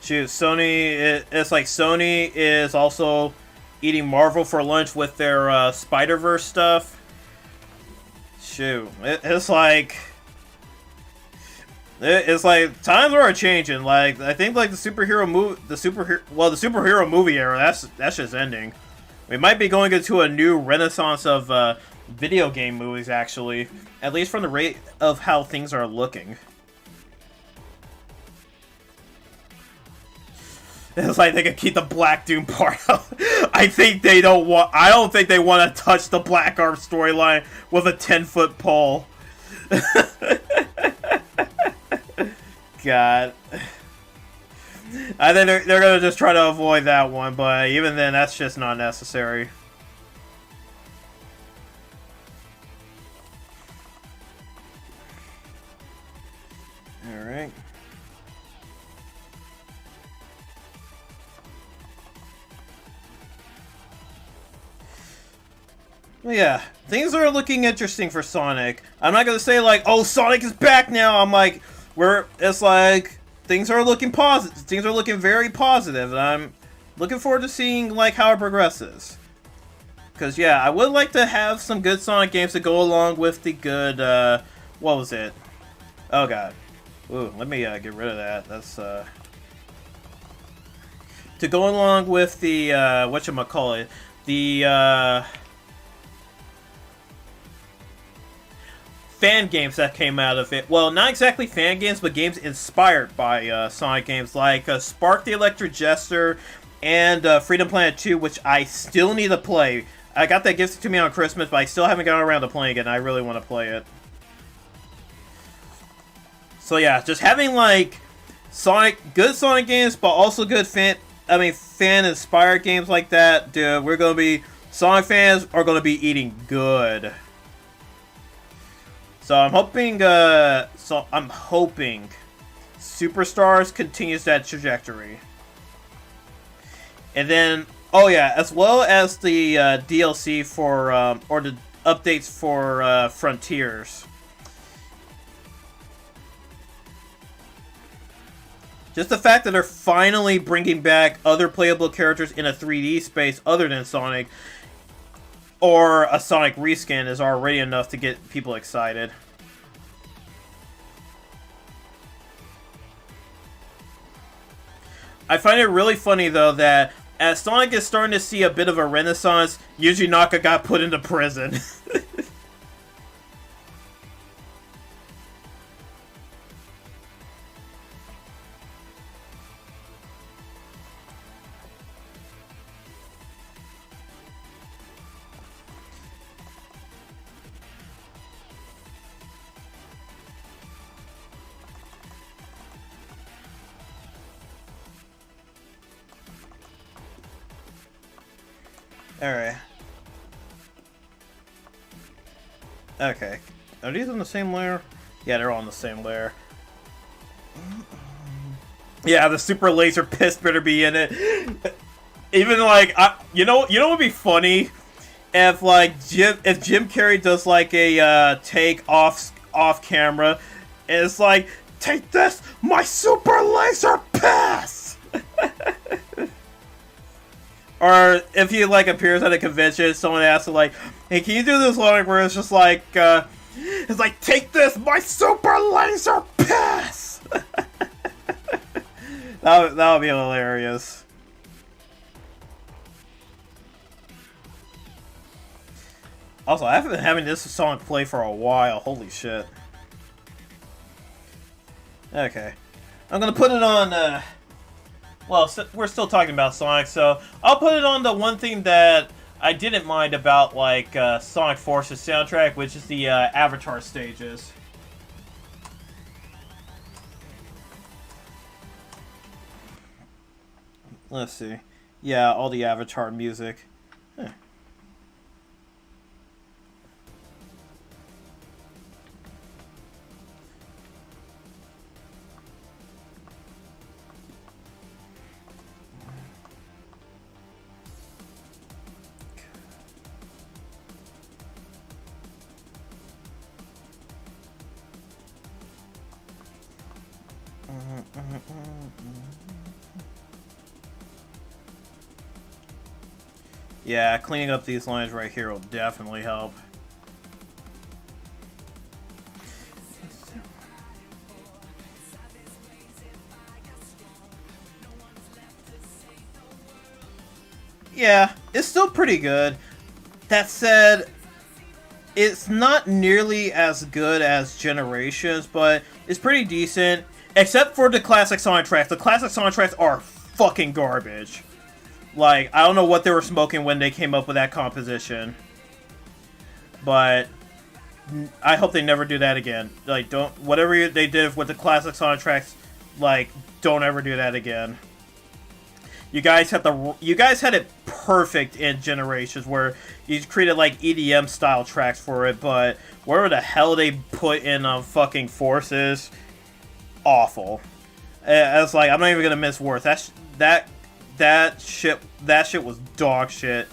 Shoot, Sony, it's like Sony is also eating Marvel for lunch with their Spider-Verse stuff. Shoot, it's like times are changing. Like I think like the superhero movie era, that's just ending. We might be going into a new renaissance of video game movies, actually, at least from the rate of how things are looking. It's like they can keep the Black Doom part out. I don't think they want to touch the Black Arm storyline with a 10-foot pole. God. I think they're going to just try to avoid that one, but even then, that's just not necessary. Alright. Yeah, things are looking interesting for Sonic. I'm not gonna say like, oh, Sonic is back now. I'm like, it's like things are looking positive. Things are looking very positive, and I'm looking forward to seeing like how it progresses. Cause yeah, I would like to have some good Sonic games to go along with the good what was it? Oh god. Ooh, let me get rid of that. That's to go along with the whatchamacallit, the fan games that came out of it. Well, not exactly fan games, but games inspired by Sonic games, like Spark the Electric Jester and Freedom Planet 2, which I still need to play. I got that gifted to me on Christmas, but I still haven't gotten around to playing it, and I really want to play it. So yeah, just having like good Sonic games, but also good fan-inspired games like that, dude, Sonic fans are gonna be eating good. So I'm hoping Superstars continues that trajectory. And then, oh yeah, as well as the DLC for, or the updates for Frontiers. Just the fact that they're finally bringing back other playable characters in a 3D space other than Sonic, or a Sonic reskin, is already enough to get people excited. I find it really funny, though, that as Sonic is starting to see a bit of a renaissance, Yuji Naka got put into prison. Alright. Okay. Are these on the same layer? Yeah, they're all on the same layer. Yeah, the super laser piss better be in it. Even like, you know what would be funny? If like Jim Carrey does like a take off camera, and it's like, take this, my super laser piss. Or if he like appears at a convention, someone asks him like, "Hey, can you do this line where it's just like, it's like, take this, my super laser piss." that would be hilarious. Also, I haven't been having this song play for a while. Holy shit. Okay, I'm gonna put it on. Well, we're still talking about Sonic, so I'll put it on the one thing that I didn't mind about, like, Sonic Forces soundtrack, which is the Avatar stages. Let's see. Yeah, all the Avatar music. Huh. Yeah, cleaning up these lines right here will definitely help. Yeah, it's still pretty good. That said, it's not nearly as good as Generations, but it's pretty decent. Except for the classic soundtracks. The classic soundtracks are fucking garbage. Like, I don't know what they were smoking when they came up with that composition. But I hope they never do that again. Like, whatever they did with the classic soundtracks, like, don't ever do that again. You guys had it perfect in Generations, where you created like EDM style tracks for it, but whatever the hell they put in fucking Forces, awful. It's like, I'm not even gonna miss words. That shit was dog shit.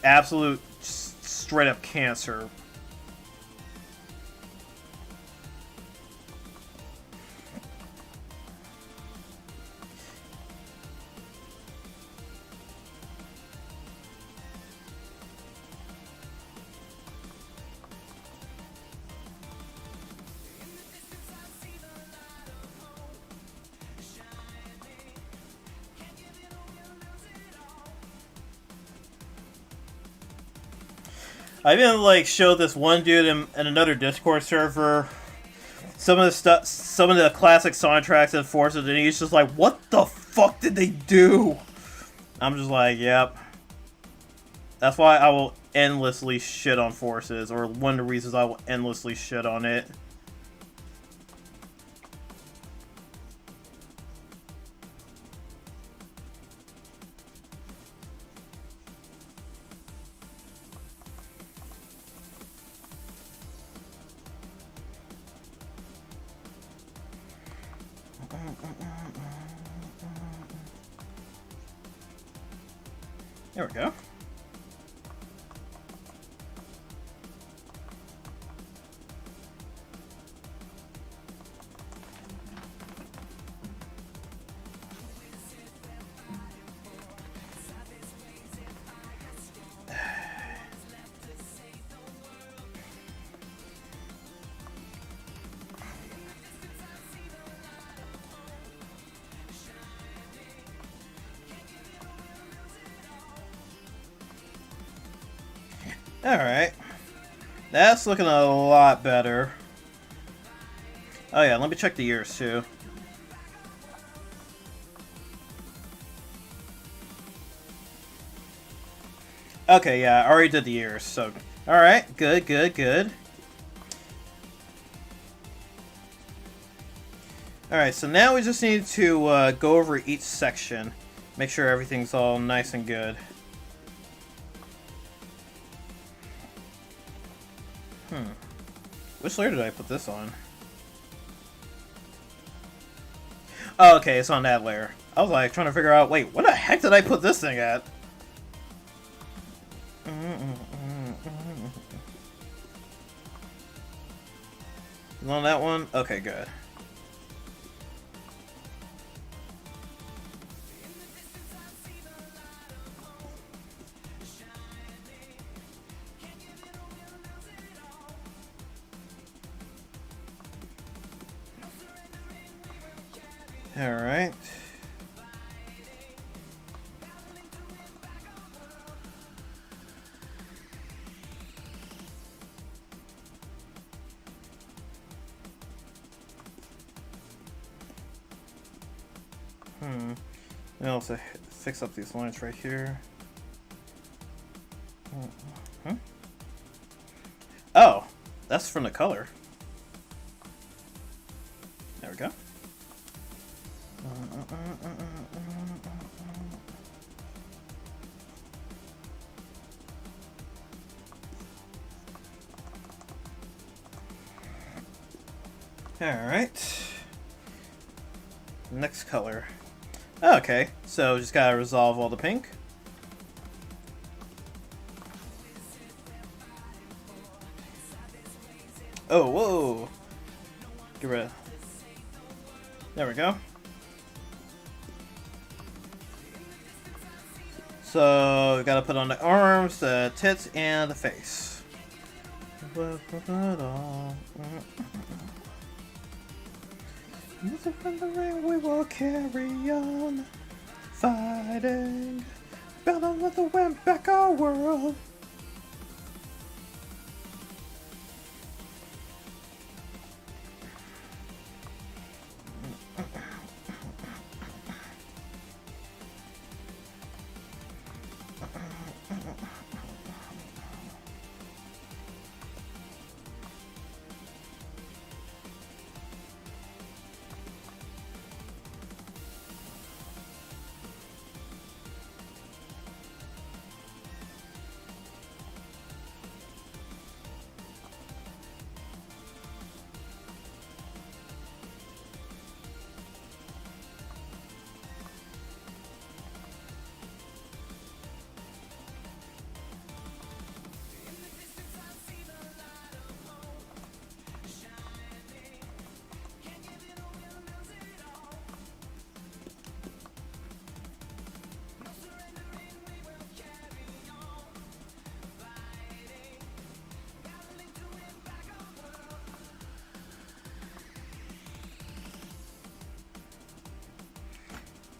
Absolute straight up cancer. I even like showed this one dude in another Discord server some of the stuff, some of the classic soundtracks and Forces, and he's just like, "What the fuck did they do?" I'm just like, "Yep." That's why I will endlessly shit on Forces, or one of the reasons I will endlessly shit on it. There we go. Alright. That's looking a lot better. Oh yeah, let me check the ears too. Okay, yeah, I already did the ears, so... Alright, good, good, good. Alright, so now we just need to go over each section. Make sure everything's all nice and good. Which layer did I put this on? Oh, okay, it's on that layer. I was like trying to figure out, wait, what the heck did I put this thing at? On that one? Okay, good. Alright. And also fix up these lines right here. Oh, that's from the color. There we go. Alright. Next color. Okay, so just gotta resolve all the pink. Oh, whoa! Get rid of... There we go. So, we gotta put on the arms, the tits, and the face. From the ring, we will carry on, fighting, battling with the wind back our world.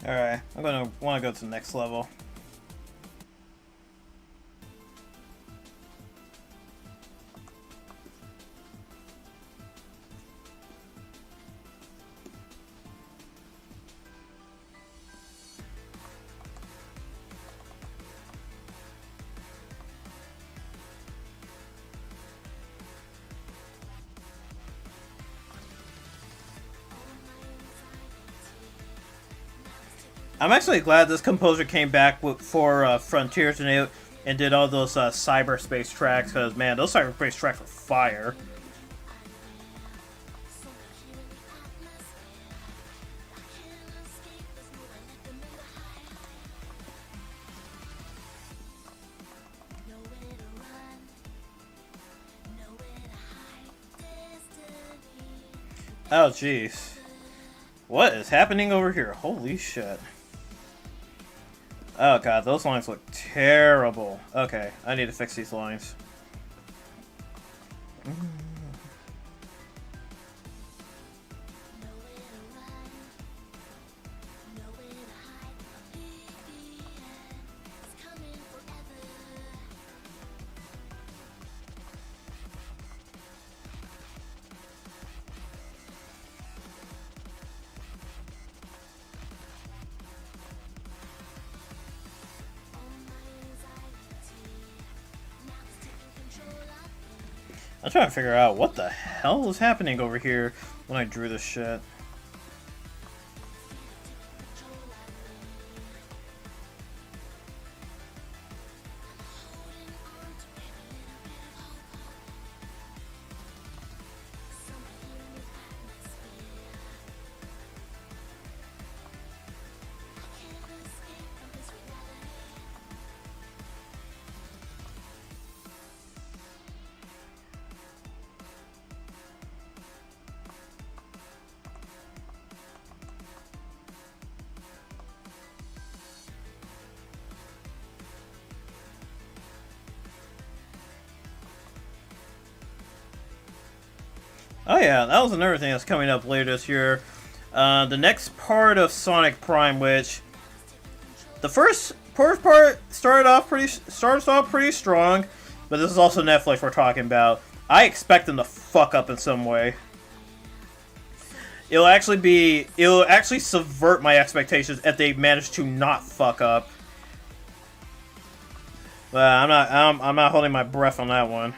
Alright, I'm gonna want to go to the next level. I'm actually glad this composer came back for Frontiers and did all those cyberspace tracks, because man, those cyberspace tracks were fire. Oh jeez. What is happening over here? Holy shit. Oh god, those lines look terrible. Okay, I need to fix these lines. I'm trying to figure out what the hell is happening over here when I drew this shit. Oh yeah, that was another thing that's coming up later this year. The next part of Sonic Prime, which the first part started off pretty strong, but this is also Netflix we're talking about. I expect them to fuck up in some way. It'll actually subvert my expectations if they manage to not fuck up. But I'm not holding my breath on that one.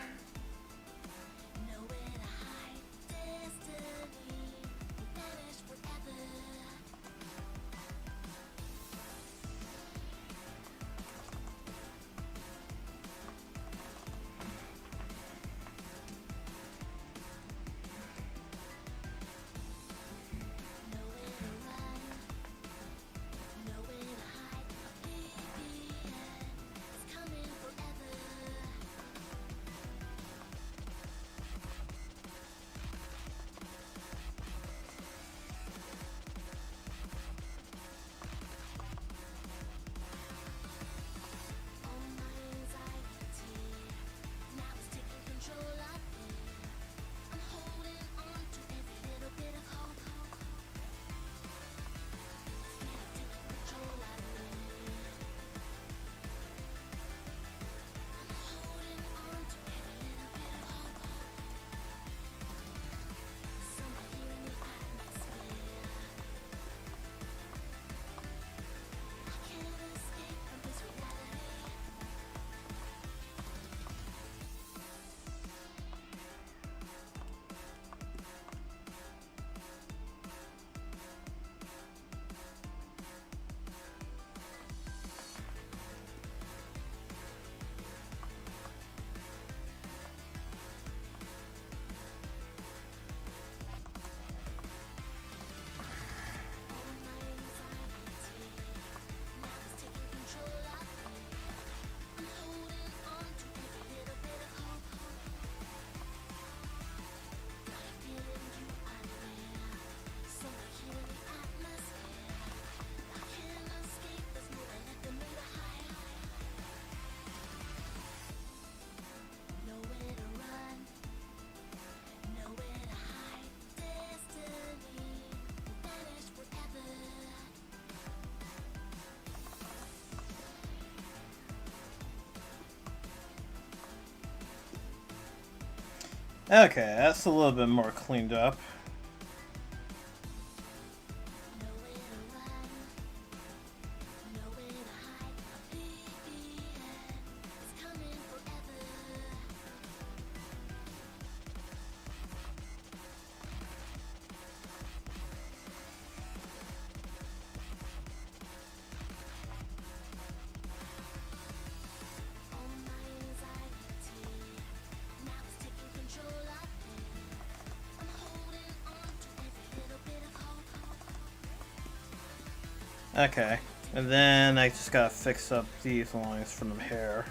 Okay, that's a little bit more cleaned up. Okay. And then I just gotta fix up these lines from the hair.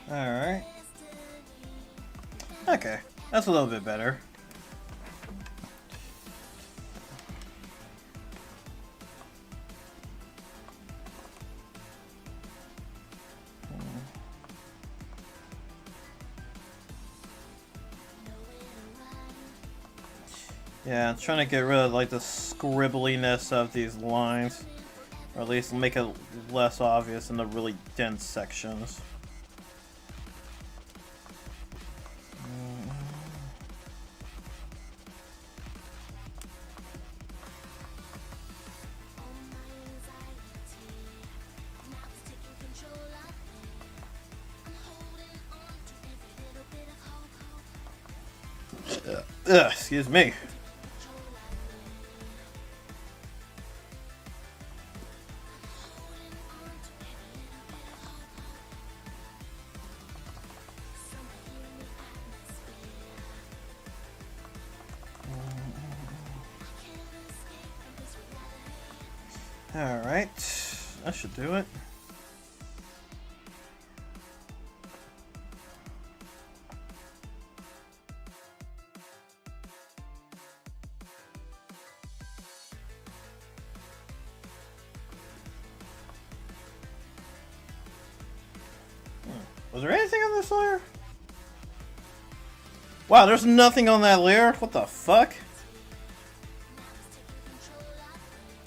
Alright. Okay, that's a little bit better. Yeah, I'm trying to get rid of like the scribbliness of these lines, or at least make it less obvious in the really dense sections. Excuse me. Alright, that should do it. Was there anything on this layer? Wow, there's nothing on that layer? What the fuck?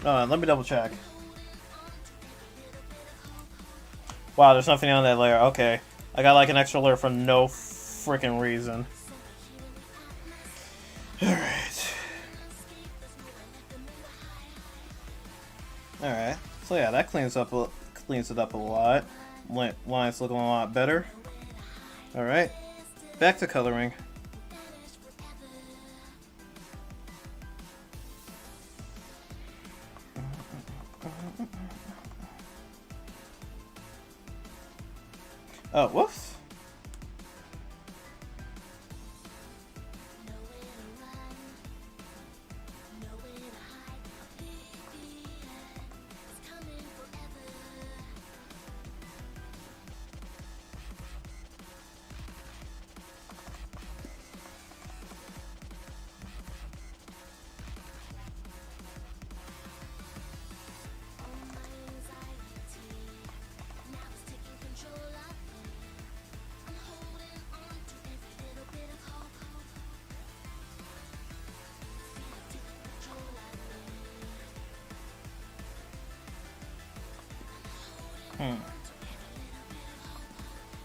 Let me double check. Wow, there's nothing on that layer. Okay. I got like an extra layer for no freaking reason. Alright. Alright. So yeah, that cleans it up a lot. Lines looking a lot better. Alright. Back to coloring. Oh, whoops.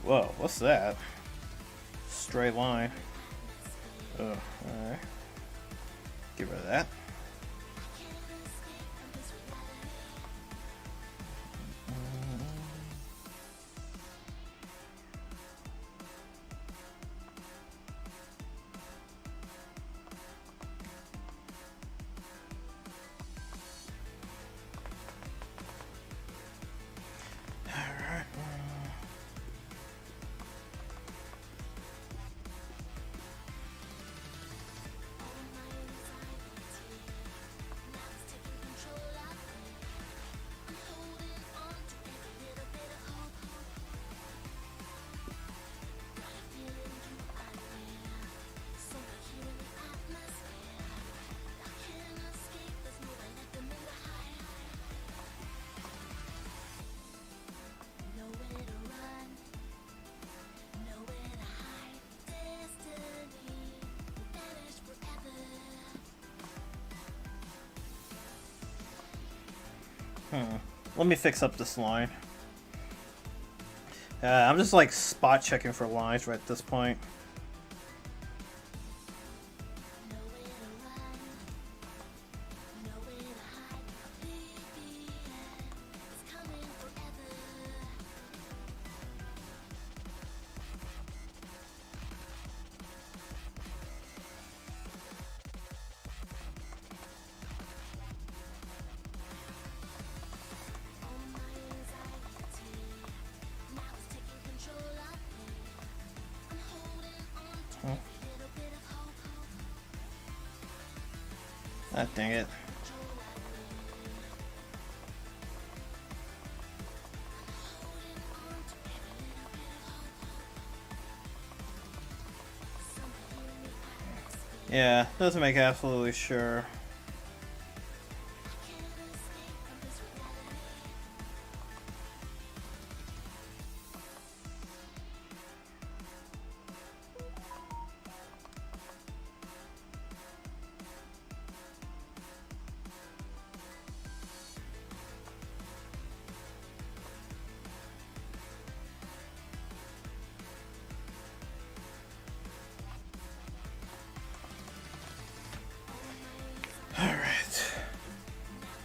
Whoa, what's that? Straight line. Oh, alright. Get rid of that. Let me fix up this line. I'm just like spot checking for lines right at this point. Ah, dang it. Yeah, doesn't make absolutely sure.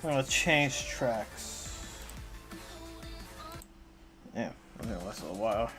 I'm gonna change tracks. Yeah, I'm gonna last a little while.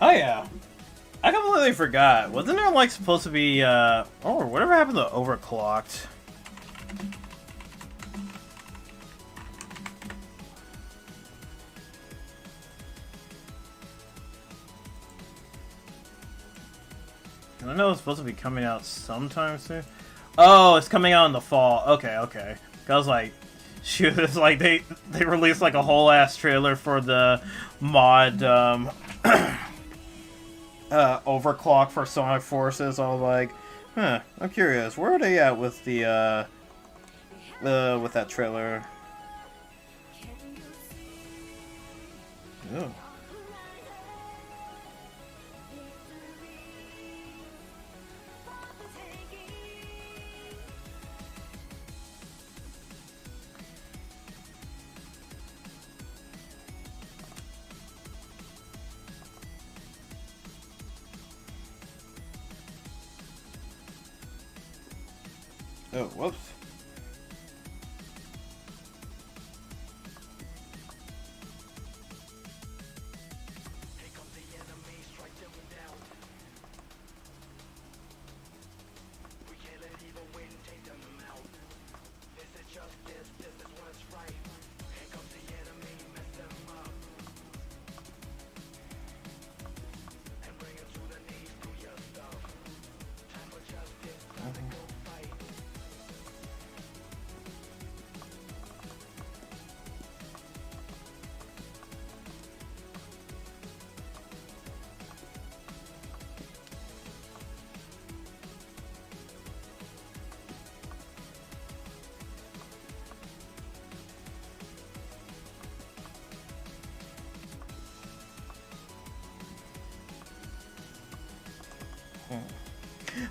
Oh yeah. I completely forgot. Wasn't there like supposed to be oh, whatever happened to overclocked? I know it's supposed to be coming out sometime soon. Oh, it's coming out in the fall. Okay, okay. I was like, shoot, it's like they released like a whole ass trailer for the mod overclock for Sonic Forces. I was like, huh, I'm curious, where are they at with the with that trailer? Ew. Oh, whoops.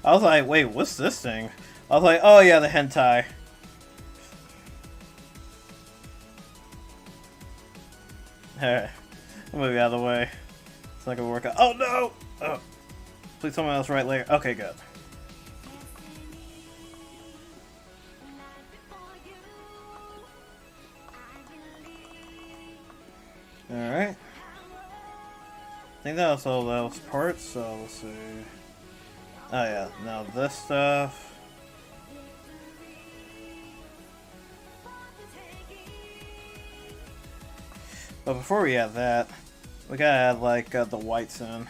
I was like, wait, what's this thing? I was like, oh yeah, the hentai. Alright, move out of the way. It's not gonna work out. Oh no! Oh, please someone else right later. Okay, good. Alright. I think that was all those parts, so let's see. Oh yeah, now this stuff. But before we add that, we gotta add like the whites in.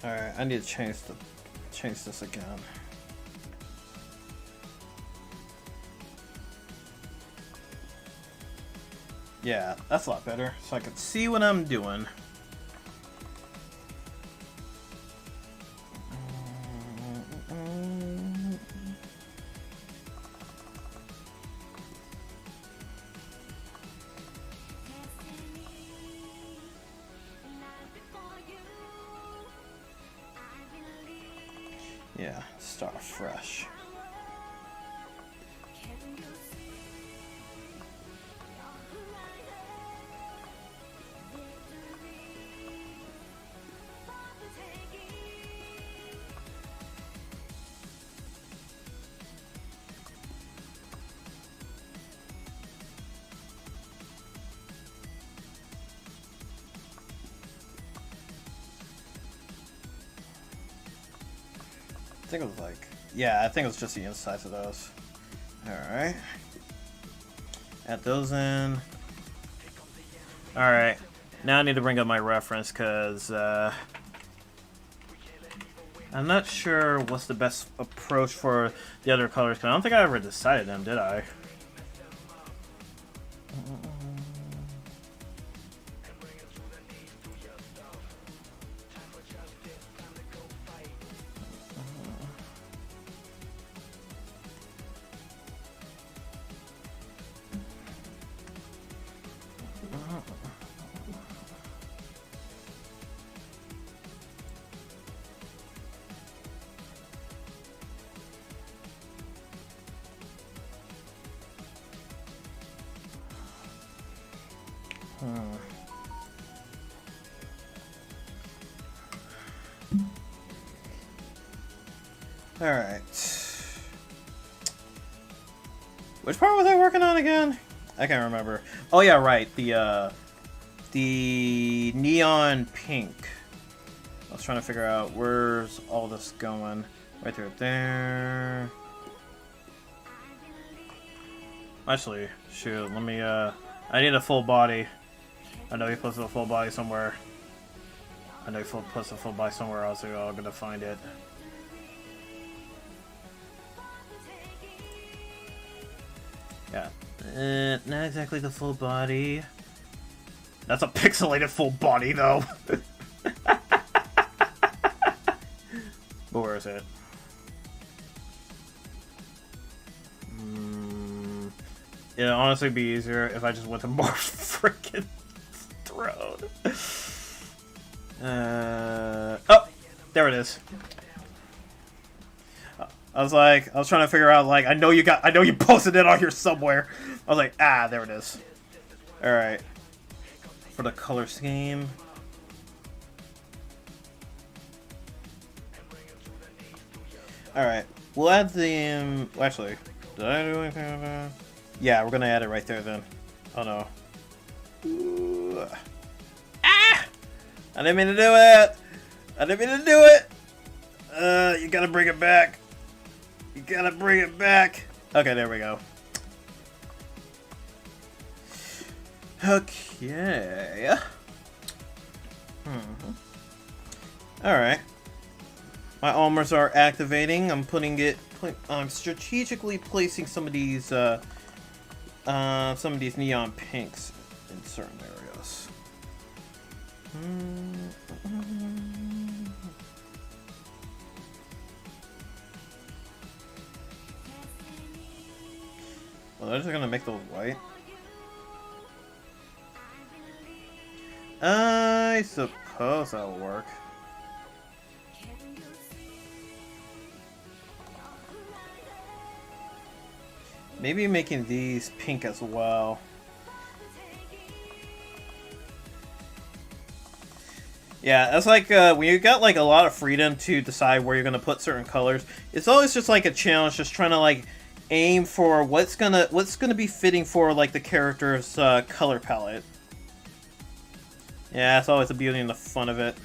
Alright, I need to change this again. Yeah, that's a lot better, so I can see what I'm doing. Yeah, start fresh. I think it was like, yeah, I think it was just the insides of those. Alright. Add those in. Alright. Now I need to bring up my reference because, I'm not sure what's the best approach for the other colors, because I don't think I ever decided them, did I? Alright. Which part was I working on again? I can't remember. Oh yeah, right. The neon pink. I was trying to figure out where's all this going. Right there. Actually, shoot, let me, I need a full body. I know he puts a full body somewhere. I know he puts a full body somewhere else, so I'm gonna find it. Yeah. Not exactly the full body. That's a pixelated full body, though. But where is it? It'd honestly be easier if I just went to more freaking throne. Oh, there it is. I was trying to figure out, like, I know you posted it on here somewhere. I was like, ah, there it is. All right. For the color scheme. All right. We'll add the. Actually, did I do anything with that? Yeah, we're gonna add it right there then. Oh no. Ooh. Ah! I didn't mean to do it. I didn't mean to do it. You gotta bring it back. You gotta bring it back. Okay, there we go. Okay. Alright. My armors are activating. I'm I'm strategically placing some of these neon pinks in certain areas. Well, they're just gonna make those white. I suppose that'll work. Maybe making these pink as well. Yeah, that's like when you got like a lot of freedom to decide where you're gonna put certain colors. It's always just like a challenge, just trying to like aim for what's gonna be fitting for like the character's color palette. Yeah, it's always the beauty and the fun of it.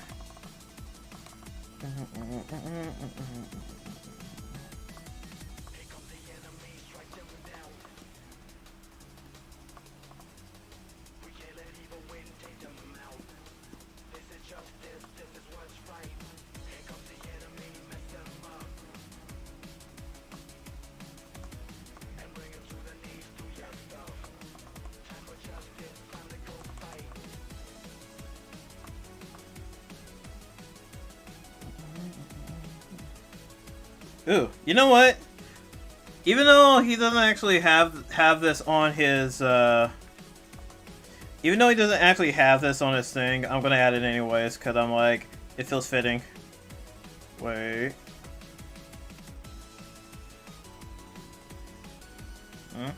Ooh, you know what? Even though he doesn't actually have this on his, even though he doesn't actually have this on his thing, I'm gonna add it anyways, because I'm like, it feels fitting. Wait. Huh?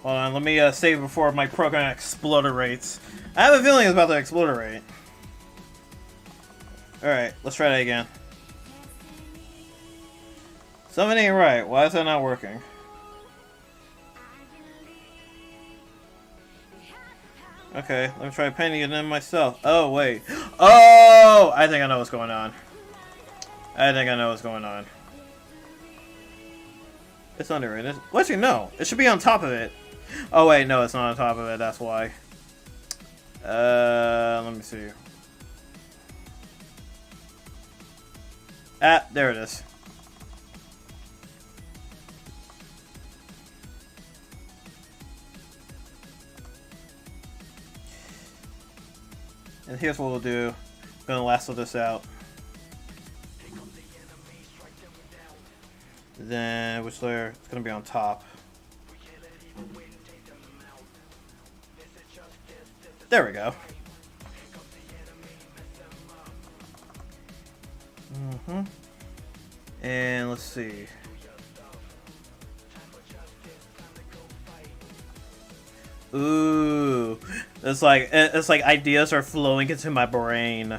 Hold on, let me save before my program exploderates. I have a feeling it's about to explodorate. Alright, let's try that again. Something ain't right. Why is that not working? Okay, let me try painting it in myself. Oh, wait. Oh! I think I know what's going on. It's under it. Well, actually, no. It should be on top of it. Oh wait, no, it's not on top of it. That's why. Let me see. Ah, there it is. And here's what we'll do. I'm gonna lasso this out. Then, which layer? It's gonna be on top. There we go. And let's see. Ooh, it's like ideas are flowing into my brain.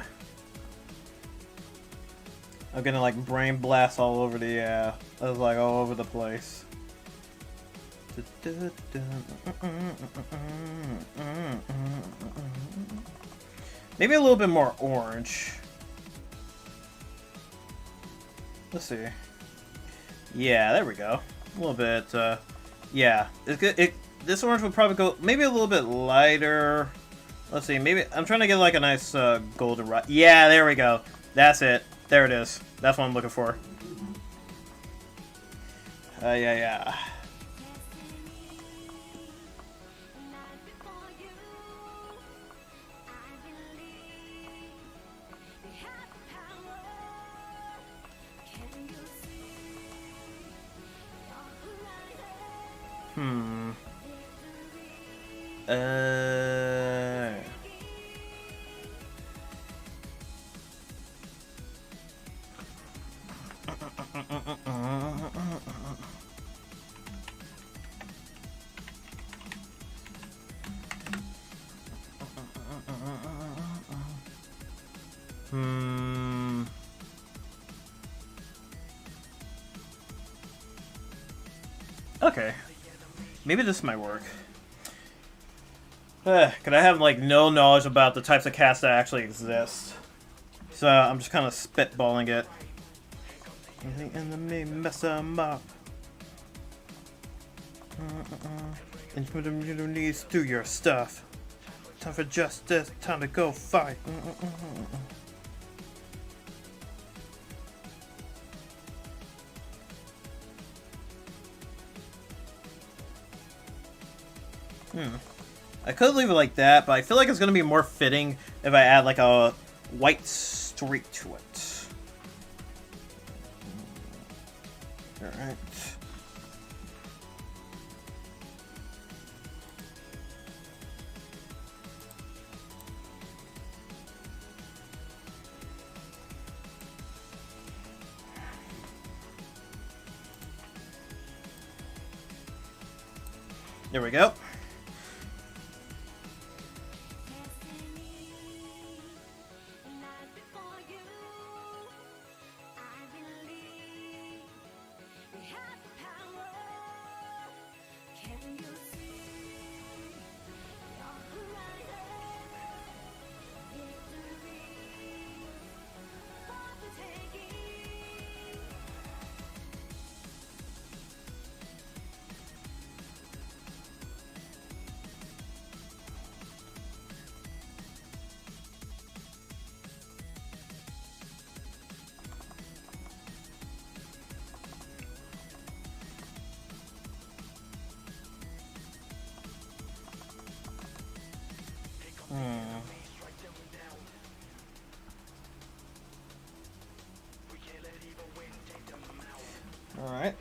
I'm getting like brain blasts all over the it's like all over the place. Maybe a little bit more orange. Let's see. Yeah, there we go. A little bit. Yeah, it's good. This orange would probably go maybe a little bit lighter. Let's see. Maybe I'm trying to get like a nice golden. Yeah, there we go. That's it. There it is. That's what I'm looking for. Yeah. Okay. Maybe this might work. Could I have, like, no knowledge about the types of cats that actually exist? So, I'm just kind of spitballing it. The enemy mess them up. And you put them on your knees, do your stuff. Time for justice, time to go fight. I could leave it like that, but I feel like it's going to be more fitting if I add like a white streak to it. Alright. There we go. Alright.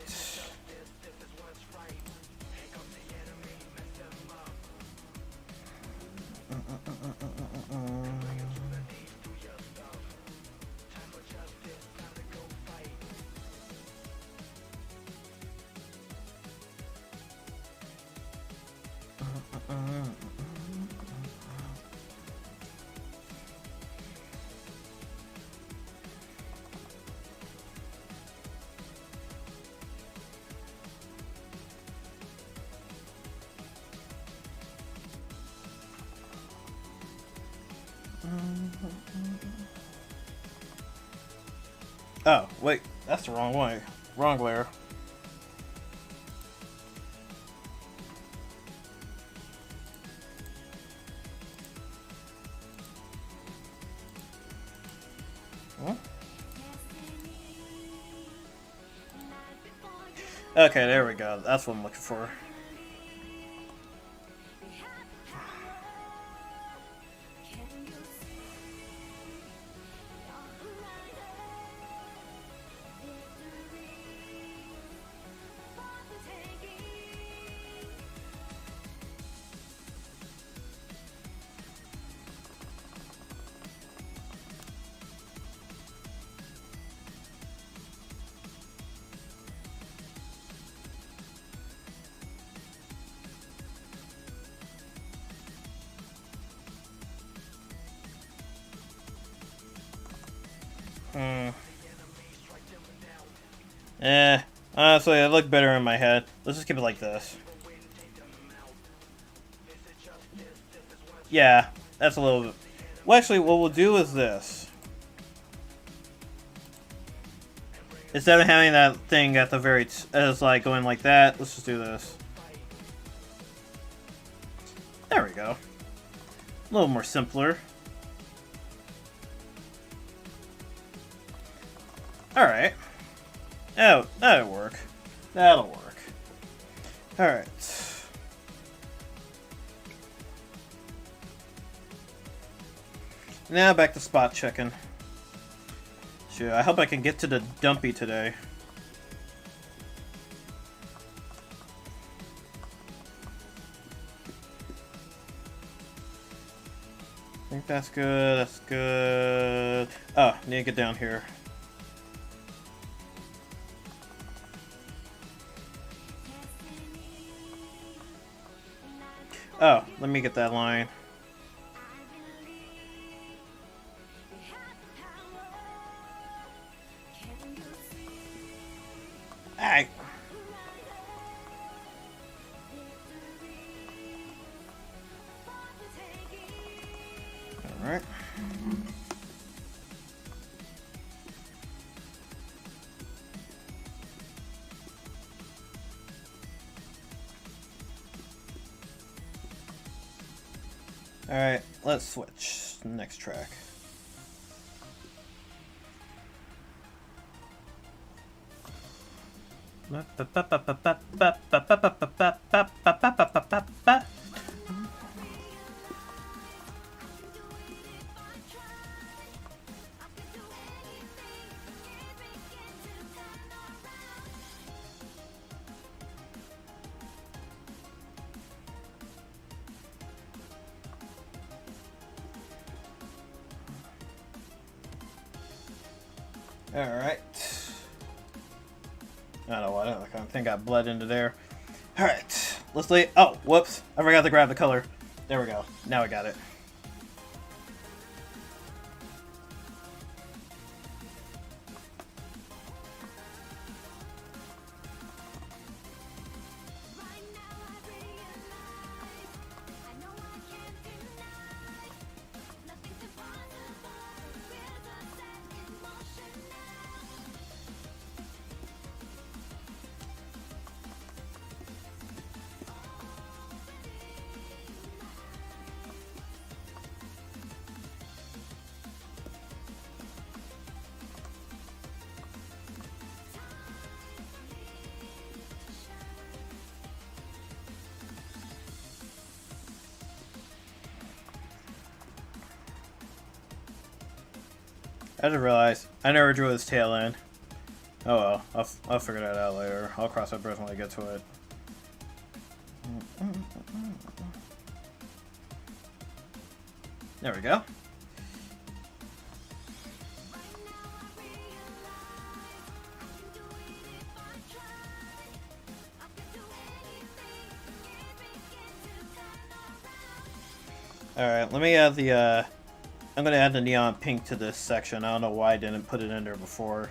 Oh, wait, that's the wrong way. Wrong layer. Okay, there we go. That's what I'm looking for. Honestly, it looked better in my head. Let's just keep it like this. Yeah, that's a little bit... Well, actually, what we'll do is this. Instead of having that thing at the very... as like going like that, let's just do this. There we go. A little more simpler. Alright. Oh, that'll work. That'll work. Alright. Now back to spot checking. Shit, I hope I can get to the dumpy today. I think that's good, that's good. Oh, need to get down here. Oh, let me get that line. Alright. Alright. Alright, let's switch to the next track. Alright. I don't know why that kind of thing got bled into there. Alright. Let's lay. Oh, whoops. I forgot to grab the color. There we go. Now I got it. I just realized I never drew his tail end. Oh well, I'll figure that out later. I'll cross that bridge when I get to it. There we go. Alright, let me add the I'm gonna add the neon pink to this section. I don't know why I didn't put it in there before.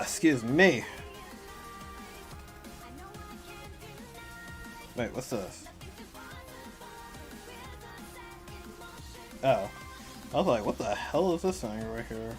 Excuse me. Wait, what's this? Oh. I was like, what the hell is this thing right here?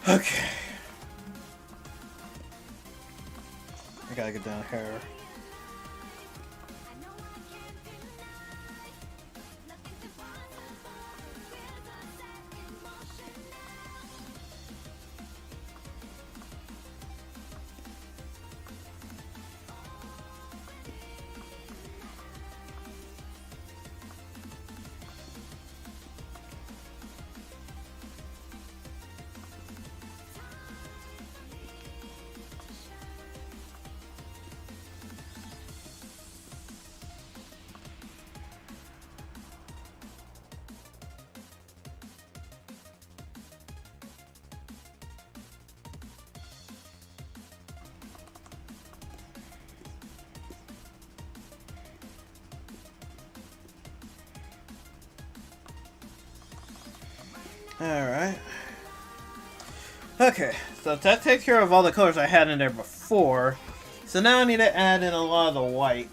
Okay. I gotta get down here. Alright. Okay, so that takes care of all the colors I had in there before. So now I need to add in a lot of the white.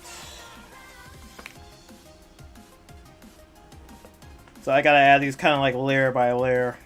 So I gotta add these kind of like layer by layer.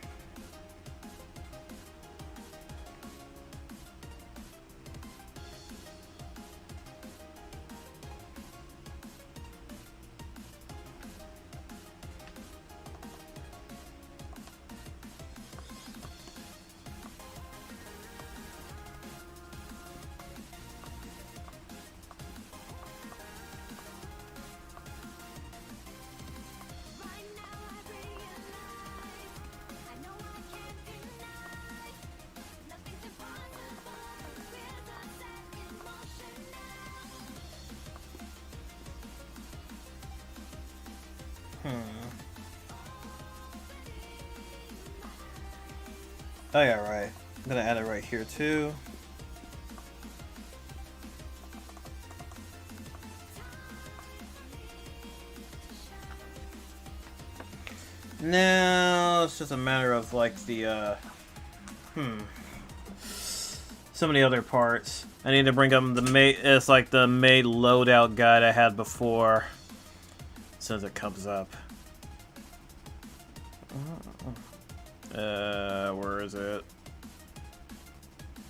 Oh yeah, right. I'm gonna add it right here too. Now it's just a matter of like the some of the other parts. I need to bring up the mate. It's like the mate loadout guide I had before, since it comes up. Where is it?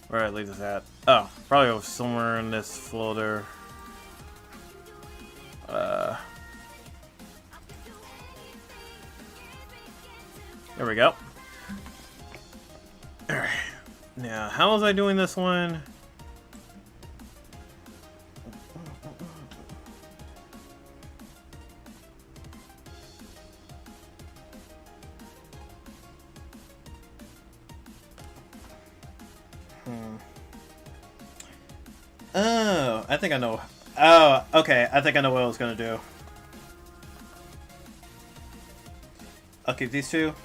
Where did I leave this at? Oh, probably somewhere in this folder. There we go. Alright. Now, how was I doing this one? Oh, I think I know. Oh, okay. I think I know what I was gonna do. I'll keep these two,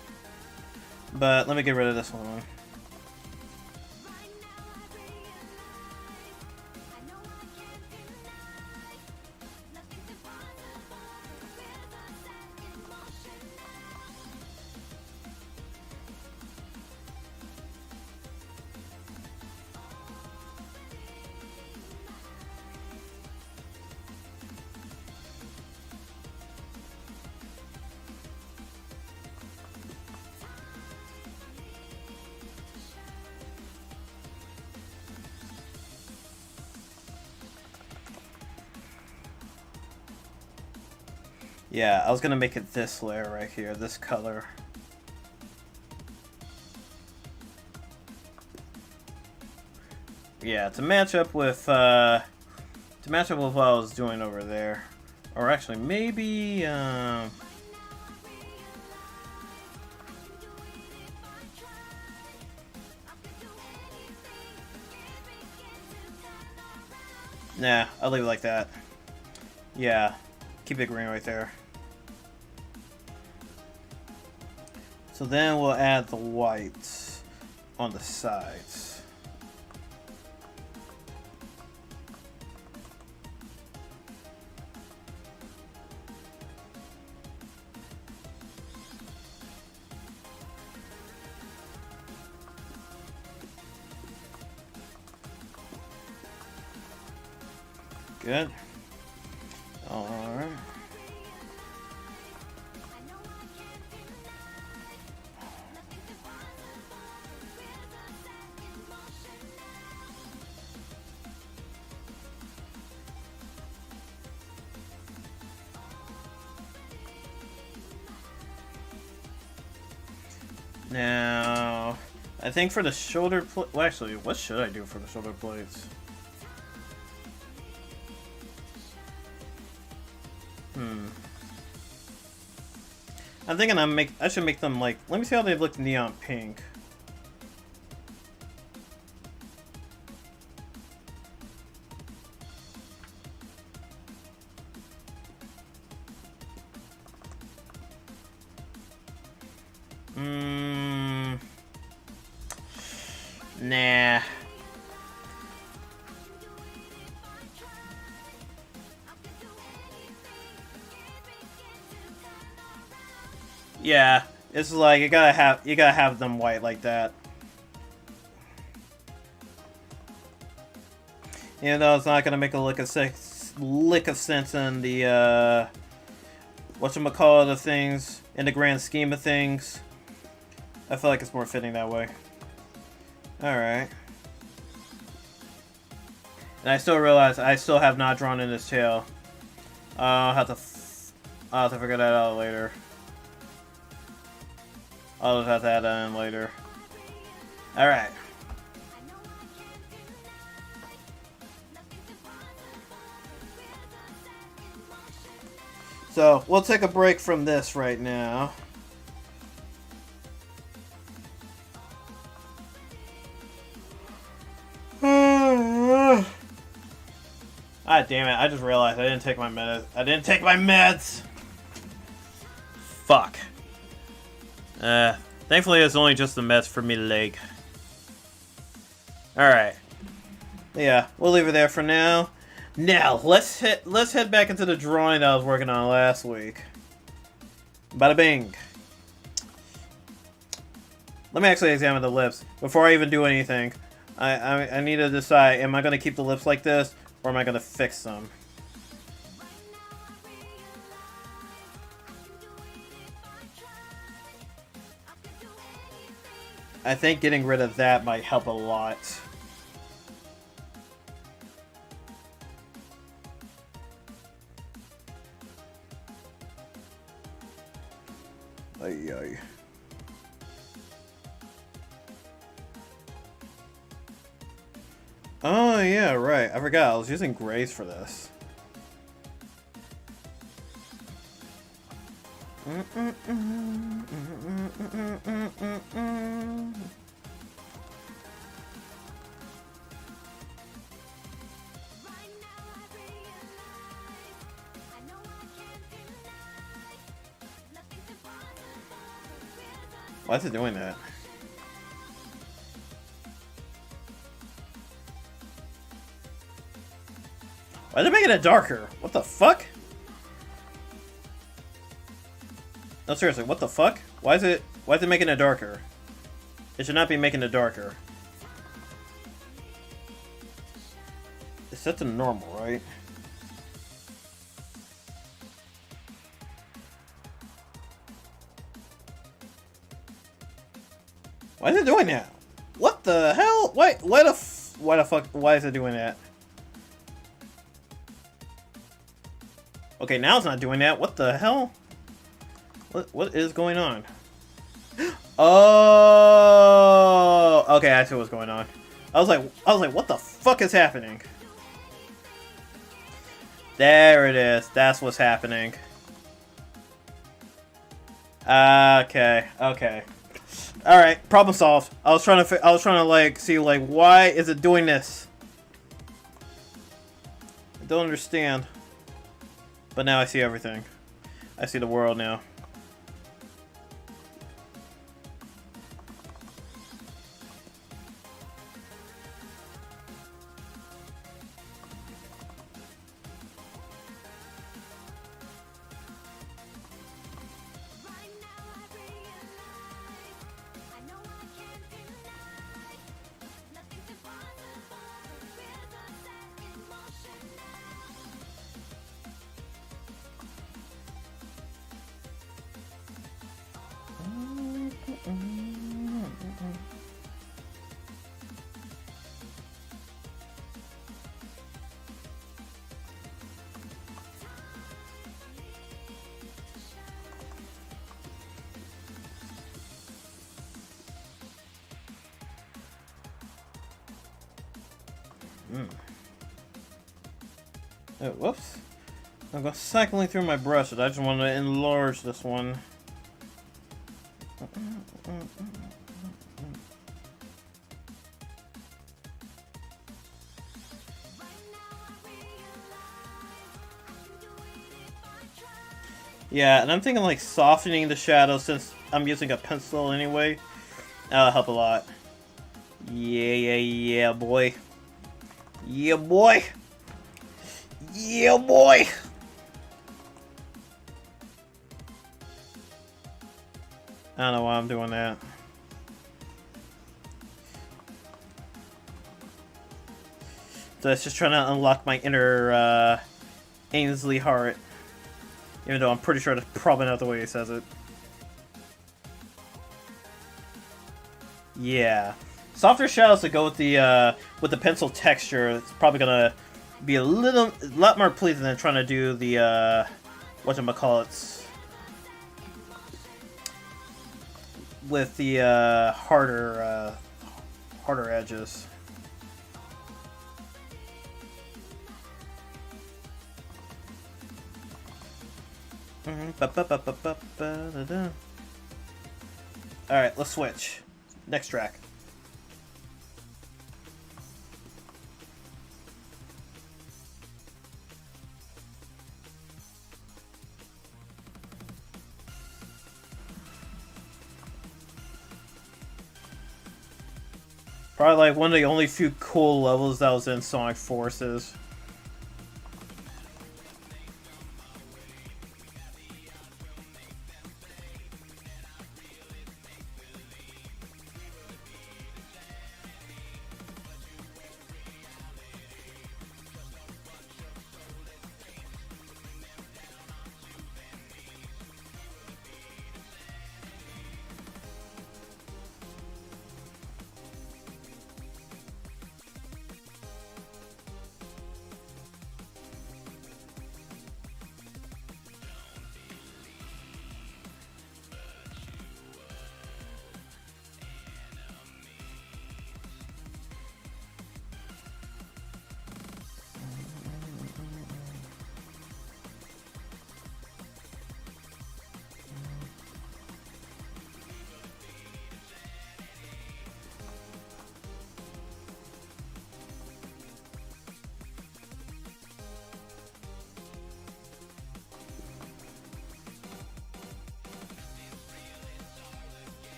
but let me get rid of this one. Yeah, I was gonna make it this layer right here, this color. Yeah, to match up with what I was doing over there, or actually maybe nah, I'll leave it like that. Yeah, keep it green right there. So then we'll add the whites on the sides. Good. All right. Now, I think for the shoulder plate, well, actually, what should I do for the shoulder plates? I'm thinking I should make them like, let me see how they look neon pink. Nah. Yeah, it's like you gotta have them white like that. Even though it's not gonna make a lick of sense in the whatchamacallit of things, in the grand scheme of things. I feel like it's more fitting that way. Alright. And I still realize I still have not drawn in this tail. I'll have to figure that out later. I'll just have to add that in later. Alright. So, we'll take a break from this right now. Ah, damn it. I just realized I didn't take my meds. Fuck. Thankfully it's only just the meds for me leg. Alright. Yeah, we'll leave it there for now. Now, let's head back into the drawing that I was working on last week. Bada bing. Let me actually examine the lips before I even do anything. I need to decide, am I going to keep the lips like this, or am I going to fix them? I think getting rid of that might help a lot. Ay, ay. Oh, yeah, right. I forgot. I was using grays for this. Why is it doing that? Why is it making it darker? What the fuck? No, seriously, what the fuck? Why is it making it darker? It should not be making it darker. It's set to normal, right? Why is it doing that? What the hell? Why the fuck? Why is it doing that? Okay, now it's not doing that. What the hell? What is going on? Oh, okay, I see what's going on. I was like, what the fuck is happening? There it is. That's what's happening. Okay. All right, problem solved. I was trying to like see like why is it doing this? I don't understand. But now I see everything. I see the world now. Oh, whoops. I'm going cycling through my brushes. I just want to enlarge this one. Yeah, and I'm thinking like softening the shadows since I'm using a pencil anyway. That'll help a lot. Yeah, boy. Yeah, boy. Yeah, boy. I don't know why I'm doing that. So it's just trying to unlock my inner Ainsley heart. Even though I'm pretty sure that's probably not the way he says it. Yeah. Softer shadows to go with the pencil texture. It's probably gonna be a lot more pleasing than trying to do the whatchamacallits with the harder edges. Alright, let's switch. Next track. Probably like one of the only few cool levels that was in Sonic Forces.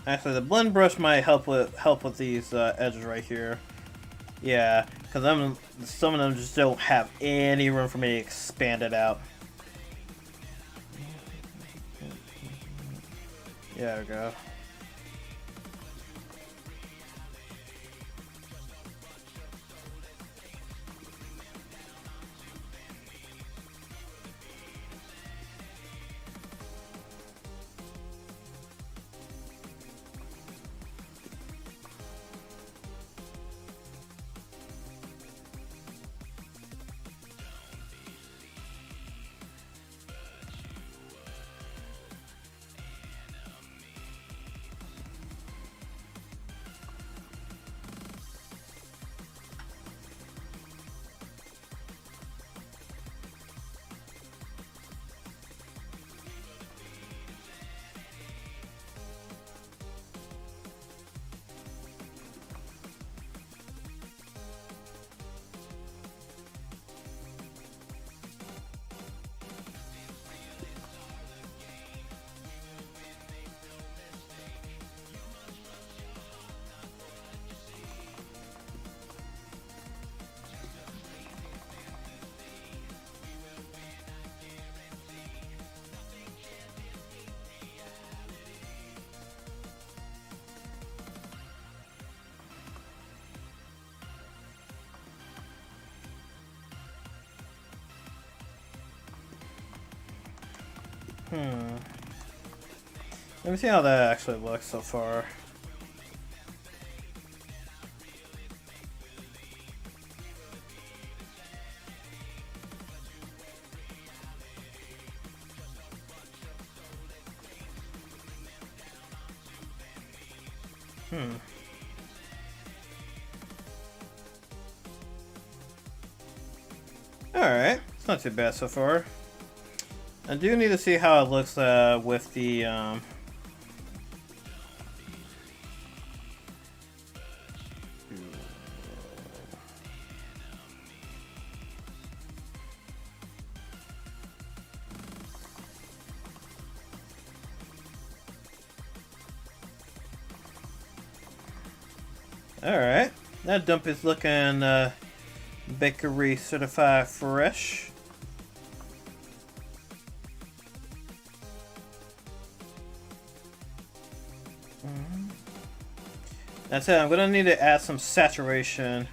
Actually, the blend brush might help with these edges right here. Yeah, because some of them just don't have any room for me to expand it out. There we go. Let me see how that actually looks so far. Alright, it's not too bad so far. I do need to see how it looks with the Alright, that dump is looking bakery certified fresh. That's it, I'm gonna need to add some saturation.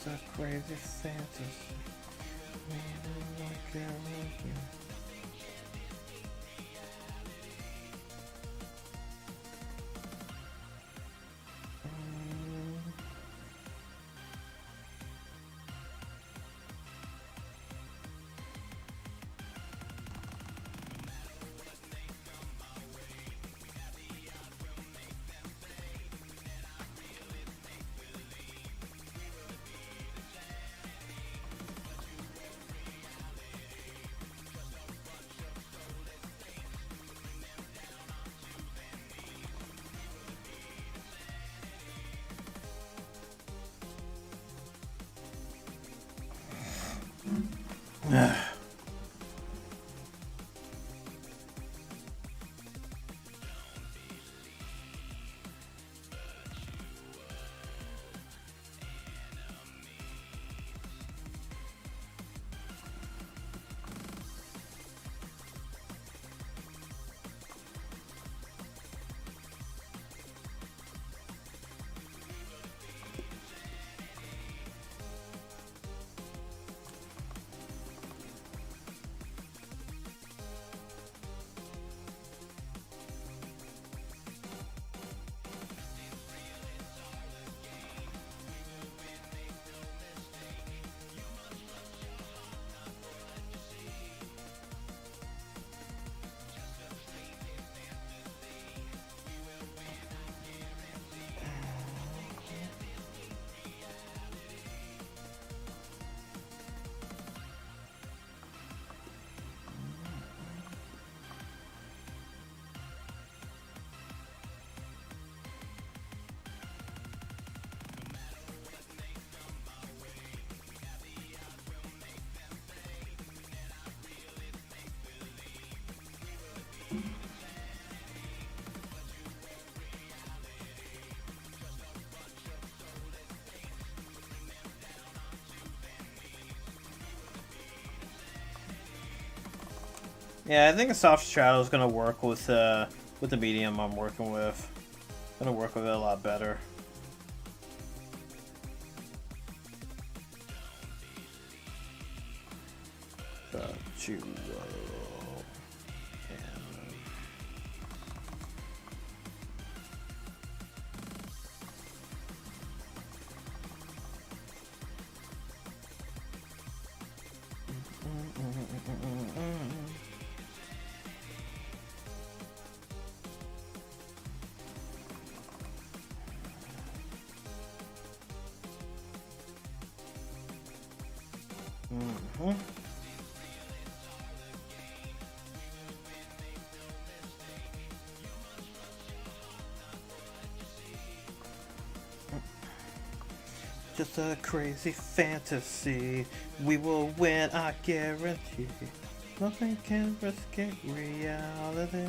So crazy Santa's. Yeah, I think a soft shadow is gonna work with the medium I'm working with. Gonna work with it a lot better. Just a crazy fantasy. We will win, I guarantee. Nothing can escape reality.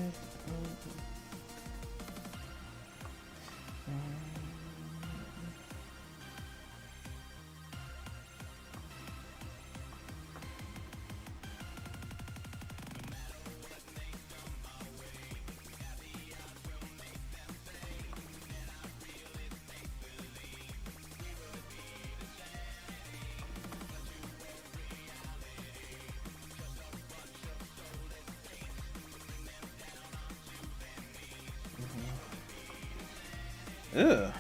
Ugh,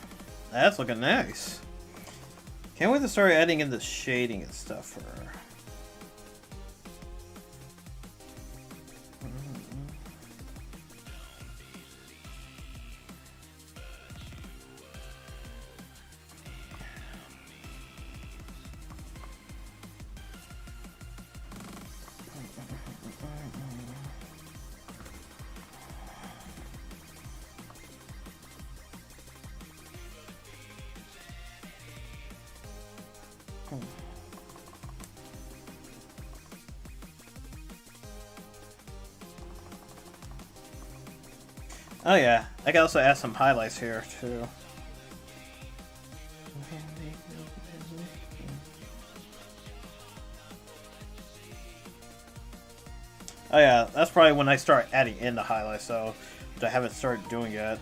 that's looking nice. Can't wait to start adding in the shading and stuff for her. Oh yeah, I can also add some highlights here too. Oh yeah, that's probably when I start adding in the highlights, so I haven't started doing yet.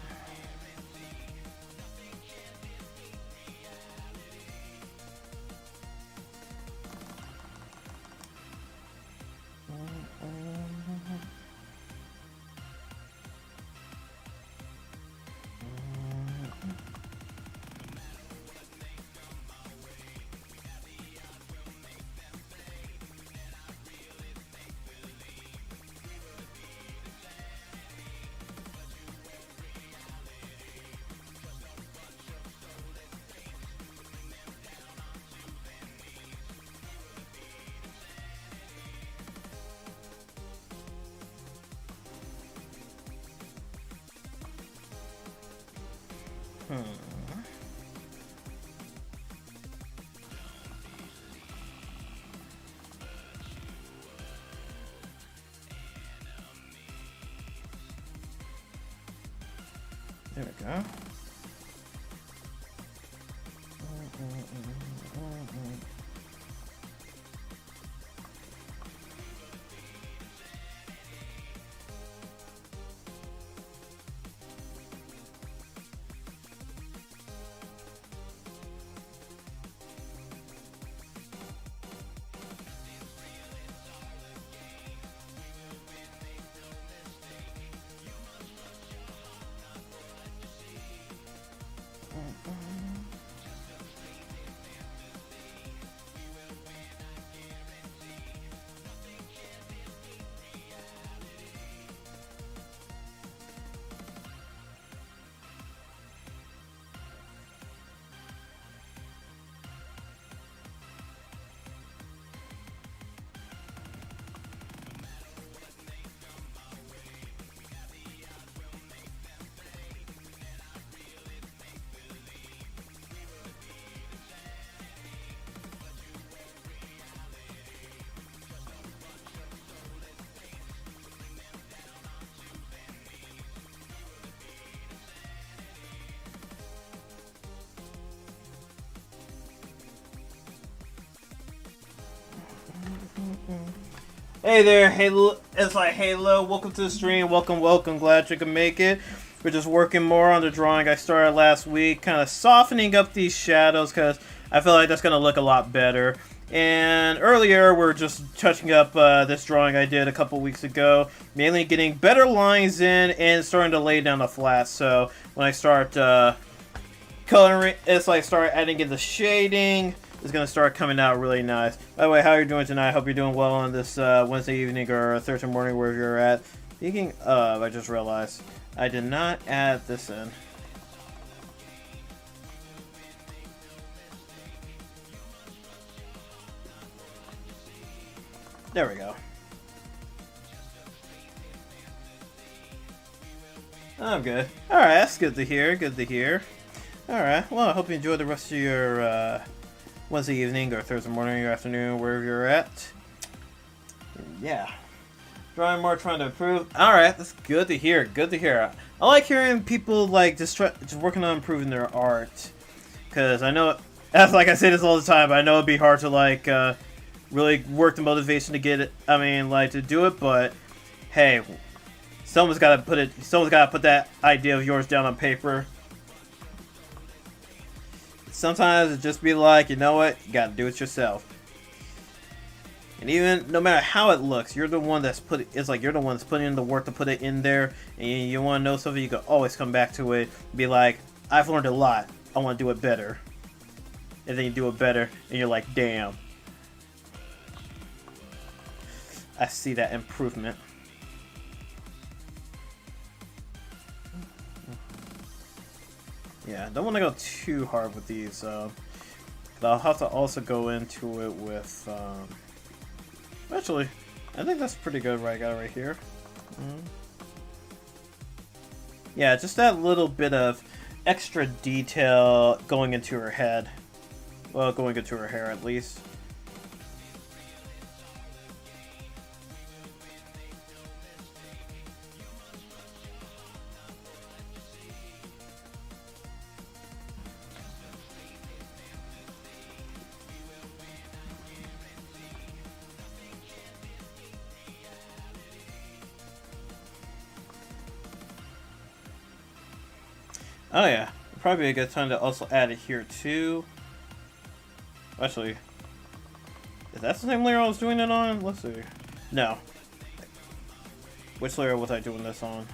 There we go. Hey there, hey it's like, hey, hello, welcome to the stream, welcome, glad you can make it. We're just working more on the drawing I started last week, kind of softening up these shadows because I feel like that's going to look a lot better. And earlier, we're just touching up this drawing I did a couple weeks ago, mainly getting better lines in and starting to lay down the flats. So when I start coloring, it's like start adding in the shading. It's going to start coming out really nice. By the way, how are you doing tonight? I hope you're doing well on this Wednesday evening or Thursday morning, wherever you're at. Speaking of, I just realized I did not add this in. There we go. I'm good. Alright, that's good to hear, Alright, well, I hope you enjoy the rest of your Wednesday evening or Thursday morning or afternoon, wherever you're at. Yeah. Drawing more, trying to improve. Alright, that's good to hear, I like hearing people like just working on improving their art. Because I know, as like I say this all the time, I know it'd be hard to like really work the motivation to get it, to do it, but hey, someone's gotta put that idea of yours down on paper. Sometimes it just be like, you know what, you gotta do it yourself. And even no matter how it looks, you're the one that's putting in the work to put it in there, and you want to know something, you can always come back to it, be like, I've learned a lot, I want to do it better. And then you do it better, and you're like, damn, I see that improvement. Yeah, don't want to go too hard with these. I'll have to also go into it with. Actually, I think that's pretty good. Right, I got it right here. Yeah, just that little bit of extra detail going into her head. Well, going into her hair at least. Oh yeah, probably a good time to also add it here too. Actually, is that the same layer I was doing it on? Let's see. No. Which layer was I doing this on?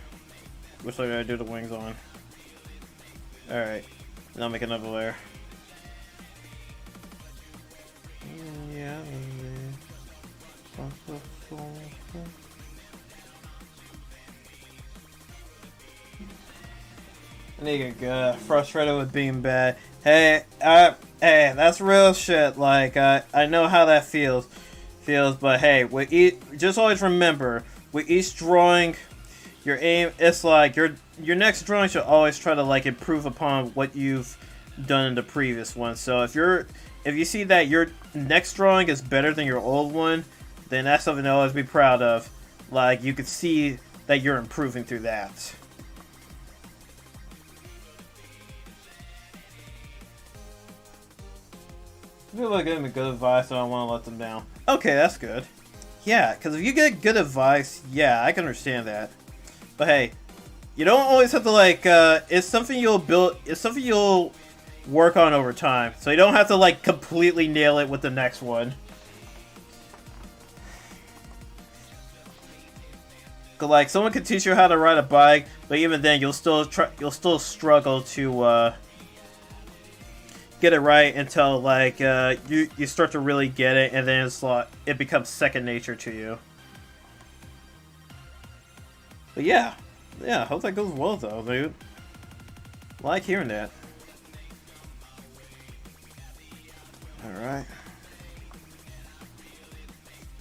Which layer did I do the wings on? Alright, now make another layer. Yeah. Nigga, frustrated with being bad. Hey, hey, that's real shit. Like, I know how that feels, but hey, just always remember, with each drawing, your aim, it's like your next drawing should always try to like improve upon what you've done in the previous one. So if you see that your next drawing is better than your old one, then that's something to always be proud of. Like, you could see that you're improving through that. People are giving me good advice, so I don't want to let them down. Okay, that's good. Yeah, because if you get good advice, yeah, I can understand that. But hey, you don't always have to like. It's something you'll build. It's something you'll work on over time. So you don't have to like completely nail it with the next one. Cause like someone can teach you how to ride a bike, but even then you'll still struggle to. Get it right until like you start to really get it, and then it's like it becomes second nature to you. But yeah, I hope that goes well though, dude. I like hearing that. All right.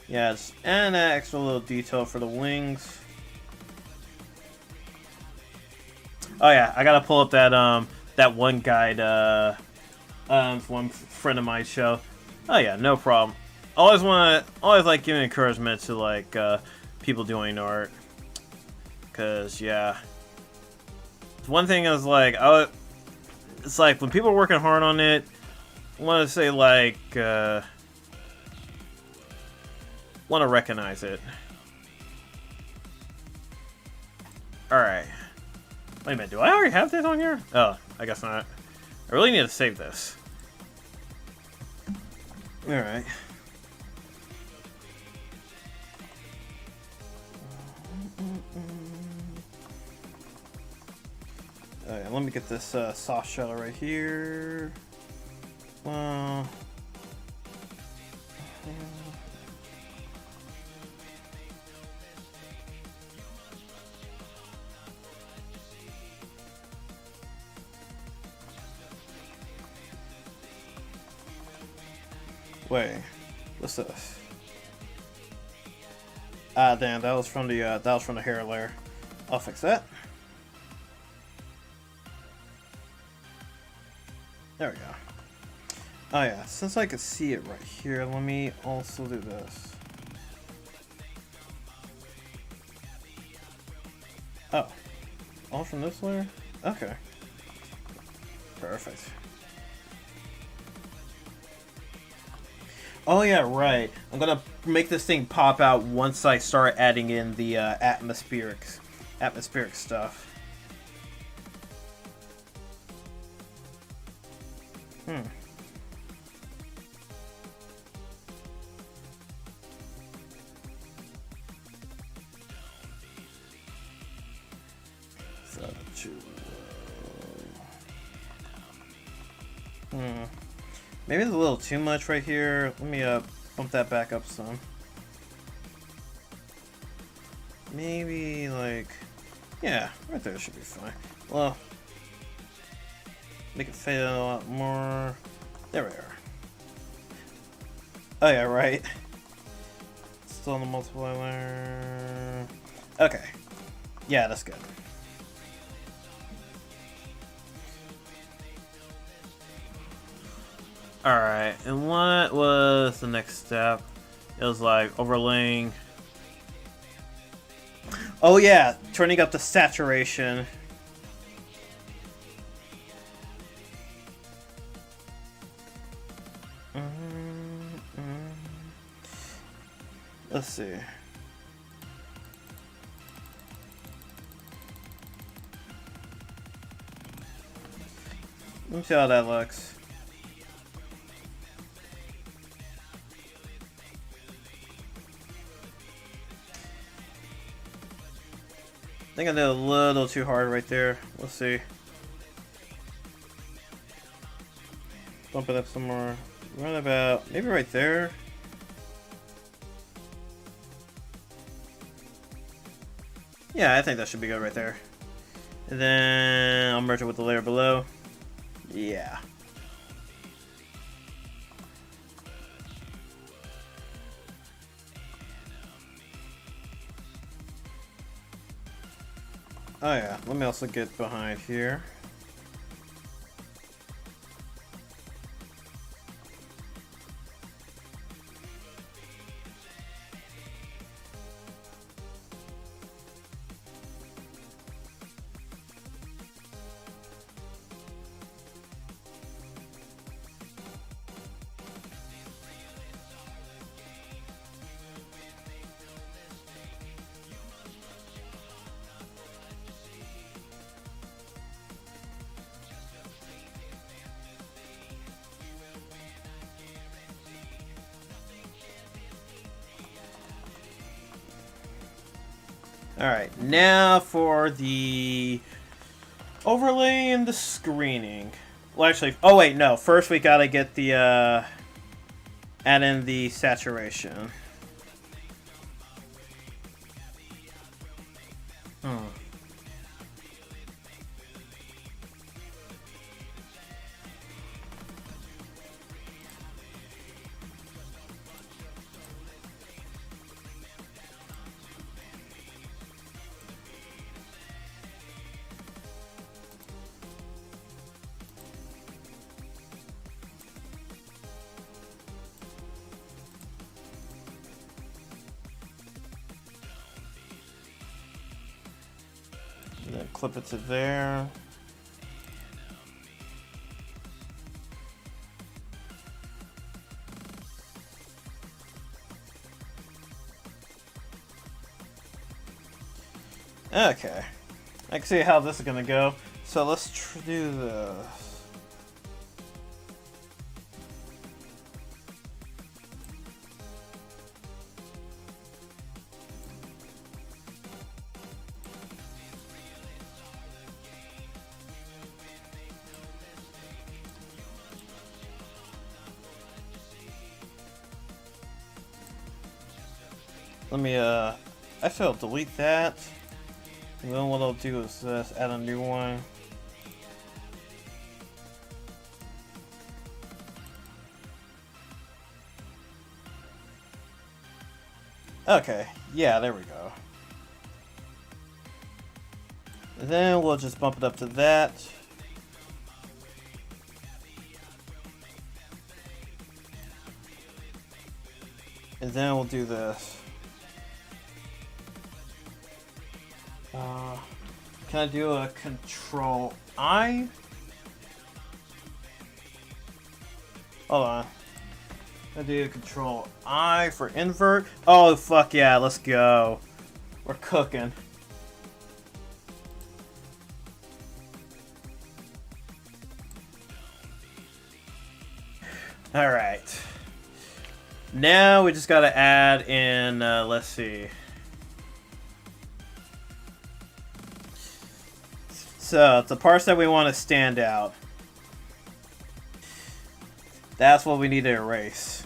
Yes, and that extra little detail for the wings. Oh yeah, I gotta pull up that one guide. One friend of my show. Oh yeah, no problem. Always like giving encouragement to like people doing art, cause yeah. One thing is like it's like when people are working hard on it, I want to say like want to recognize it. Alright. Wait a minute, do I already have this on here? Oh, I guess not. I really need to save this. Alright. Alright, let me get this soft shell right here. Well... Wait, what's this? Ah, damn, that was from the hair layer. I'll fix that. There we go. Oh yeah, since I could see it right here, let me also do this. Oh, all from this layer? Okay. Perfect. Oh yeah, right. I'm gonna make this thing pop out once I start adding in the atmospheric stuff. Maybe it's a little too much right here. Let me bump that back up some. Maybe like, yeah, right there should be fine. Well, make it fade out a lot more. There we are. Oh yeah, right. Still on the multiply layer. Okay. Yeah, that's good. Alright, and what was the next step? It was like overlaying. Oh yeah, turning up the saturation. Let's see. Let me see how that looks. I think I did a little too hard right there. Let's see. Bump it up some more. Right about, maybe right there. Yeah, I think that should be good right there. And then I'll merge it with the layer below. Yeah. Oh yeah, let me also get behind here. Alright, now for the overlay and the screening. Well, actually, oh wait, no. First we gotta get the, add in the saturation. And then clip it to there. Okay. I can see how this is gonna go. So let's do this. Let me, actually I'll delete that. And then what I'll do is this, add a new one. Okay, yeah, there we go. And then we'll just bump it up to that. And then we'll do this. Can I do a Control-I? Hold on. I do Control-I for invert. Oh, fuck yeah, let's go. We're cooking. Alright. Now we just gotta add in, let's see. So, the parts that we want to stand out. That's what we need to erase.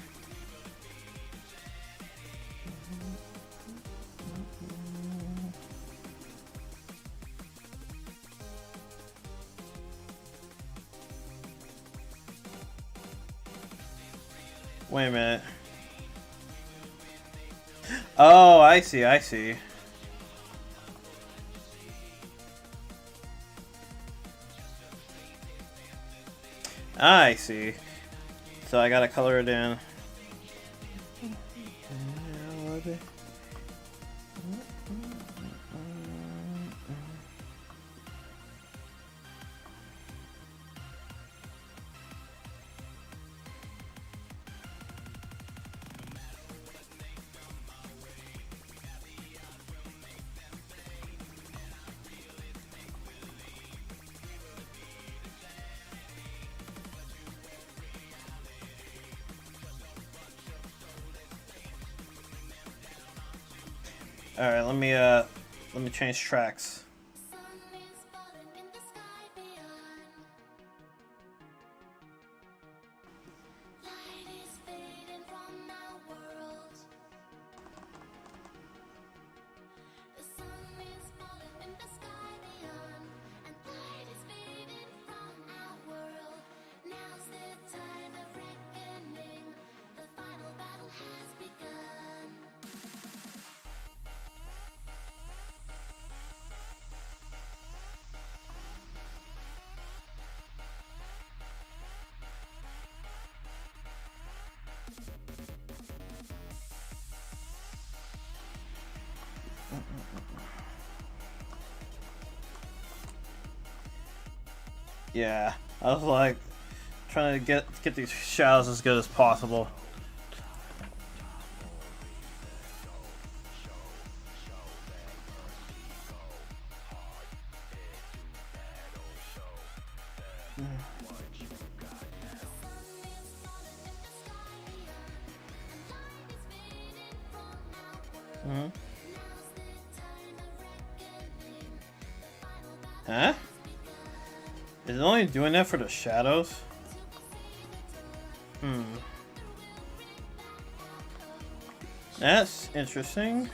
Wait a minute. Oh, I see, I see. I see. So I gotta color it in. Alright, let me change tracks. Yeah, I was like trying to get these shadows as good as possible. Huh? Is it only doing that for the shadows? That's interesting.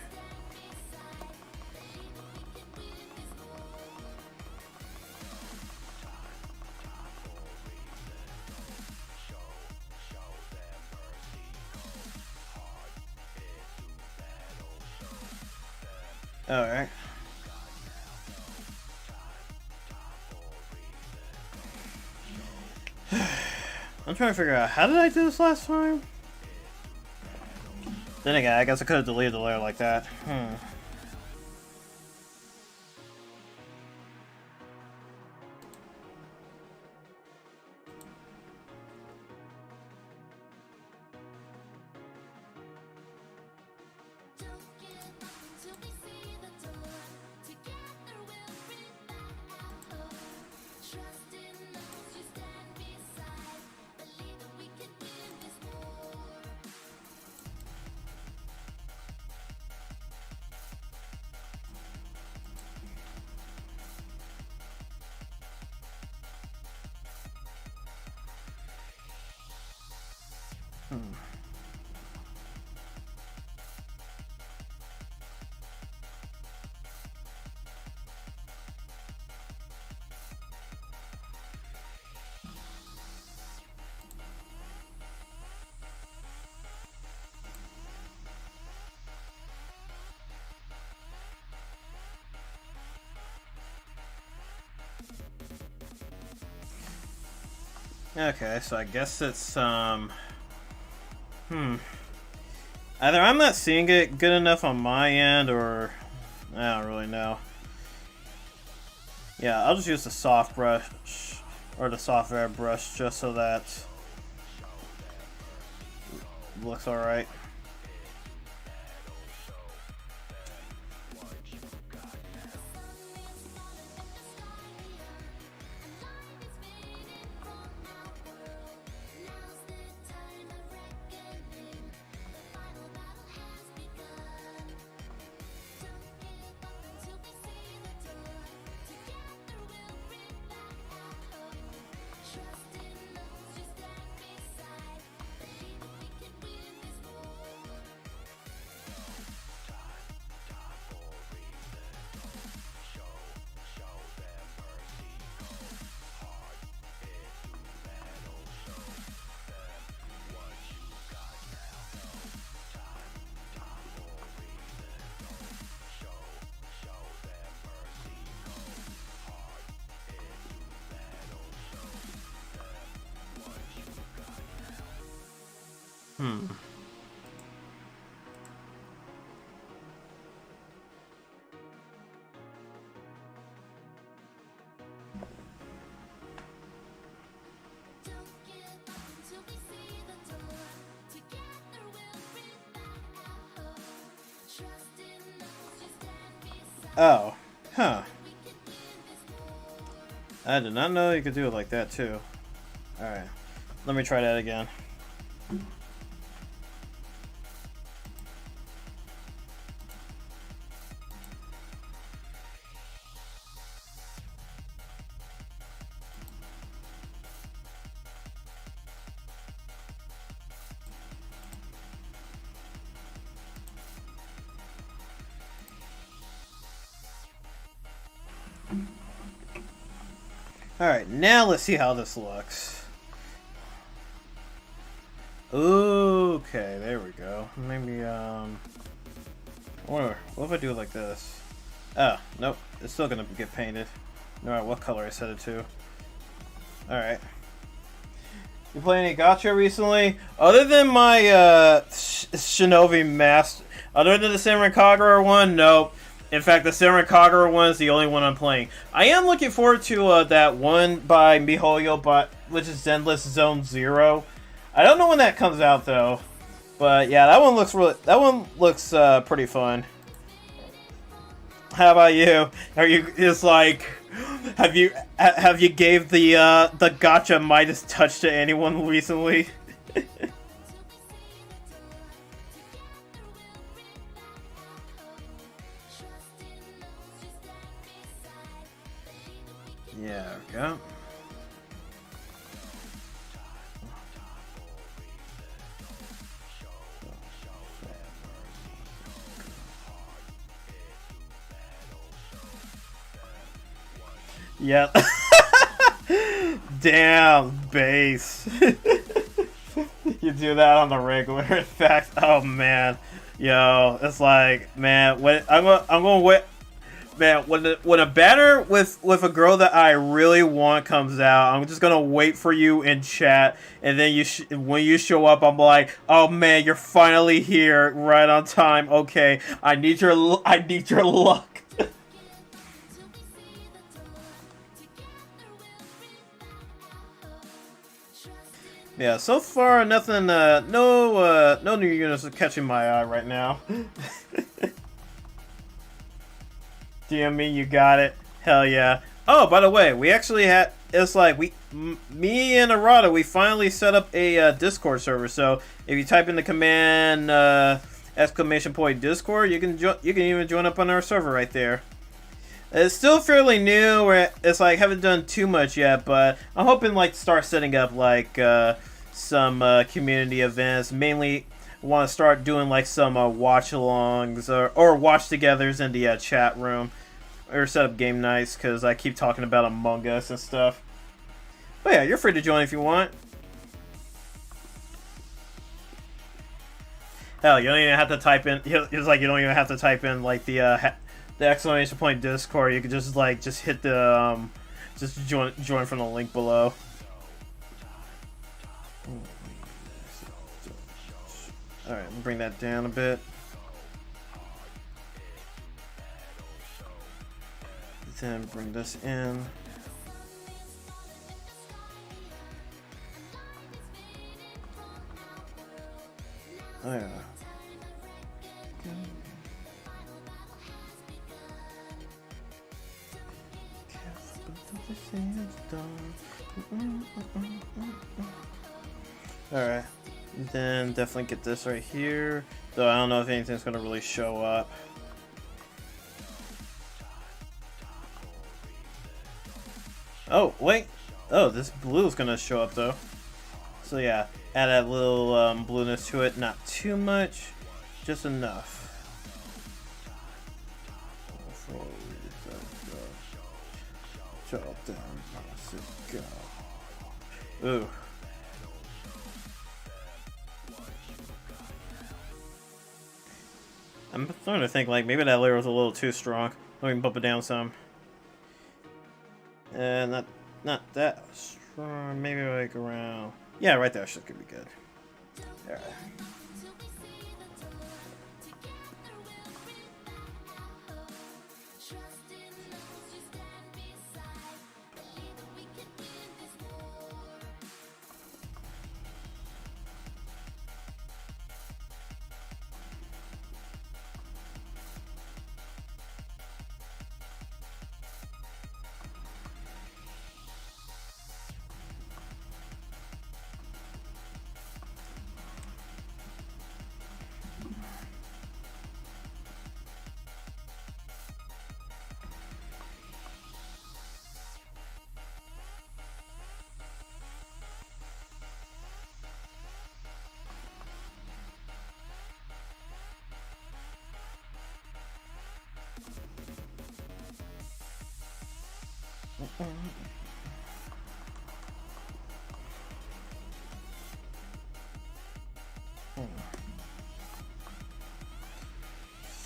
Alright. I'm trying to figure out, how did I do this last time? Then again, I guess I could have deleted the layer like that. Okay, so I guess it's either I'm not seeing it good enough on my end, or I don't really know. Yeah, I'll just use the soft brush or the soft airbrush just so that looks alright. Oh, huh. I did not know you could do it like that too. Alright, let me try that again. Alright, now let's see how this looks. Okay, there we go. Maybe, what if I do it like this? Oh, nope, it's still gonna get painted. No matter what color I set it to. Alright. You play any gacha recently? Other than my, Shinobi Master, other than the Samurai Kagura one, nope. In fact, the Samurai Kagura one is the only one I'm playing. I am looking forward to that one by MiHoYo, which is Zenless Zone Zero. I don't know when that comes out though, but yeah, that one looks pretty fun. How about you? Are you just like, have you gave the gacha Midas touch to anyone recently? Yeah, there we go. Yep. Damn, base. You do that on the regular. In fact, oh man, yo, it's like, man, when I'm gonna wait. Man, when a banner with a girl that I really want comes out, I'm just gonna wait for you in chat, and then when you show up, I'm like, oh man, you're finally here, right on time. Okay, I need your luck. Yeah, so far nothing. No new units are catching my eye right now. DM you got it. Hell yeah. Oh, by the way, we actually had, it's like, me and Arata, we finally set up a Discord server. So if you type in the command !Discord, you can even join up on our server right there. It's still fairly new, where it's like haven't done too much yet, but I'm hoping like to start setting up like some community events. Mainly want to start doing like some watch-alongs or watch-togethers in the chat room. Or set up game nights, because I keep talking about Among Us and stuff. But yeah, you're free to join if you want. Hell, you don't even have to type in. It's like you don't even have to type in like the exclamation point Discord. You can just hit the just join from the link below. All right, bring that down a bit. Then bring this in. Oh yeah. Alright. Then definitely get this right here. Though I don't know if anything's gonna really show up. Oh, wait. Oh, this blue is gonna show up though. So yeah, add that little blueness to it. Not too much, just enough. Ooh. I'm starting to think like maybe that layer was a little too strong. Let me bump it down some. Not that strong. Maybe like around. Yeah, right there should be good. Alright.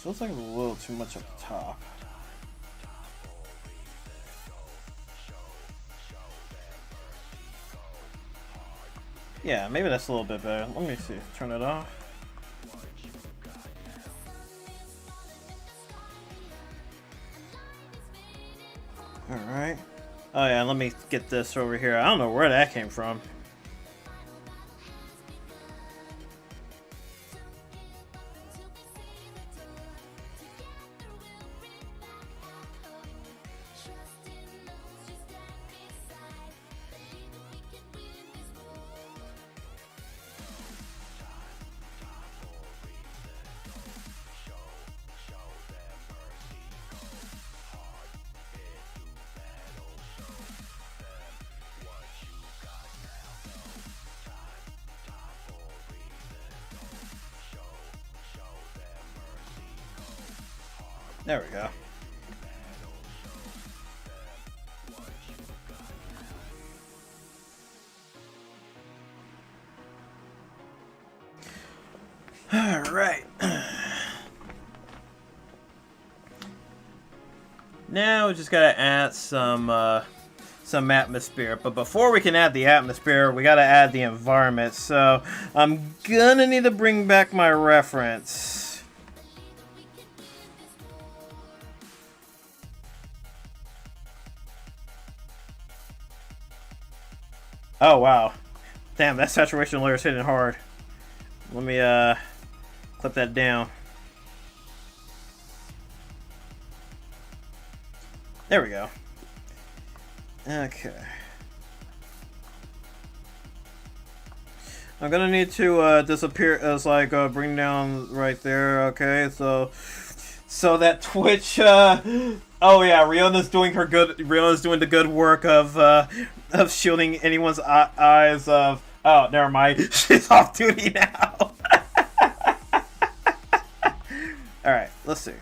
Feels like a little too much at the top. Yeah, maybe that's a little bit better. Let me see. Turn it off. Alright. Oh yeah, let me get this over here. I don't know where that came from. There we go. All right. Now we just gotta add some atmosphere. But before we can add the atmosphere, we gotta add the environment. So I'm gonna need to bring back my reference. Oh wow. Damn, that saturation layer is hitting hard. Let me clip that down. There we go. Okay. I'm gonna need to disappear as like bring down right there. Okay, so that Twitch. Oh yeah, Ryuuta's doing her good. Ryuuta's doing the good work of shielding anyone's eyes of Oh, never mind. She's off duty now. Alright, let's see.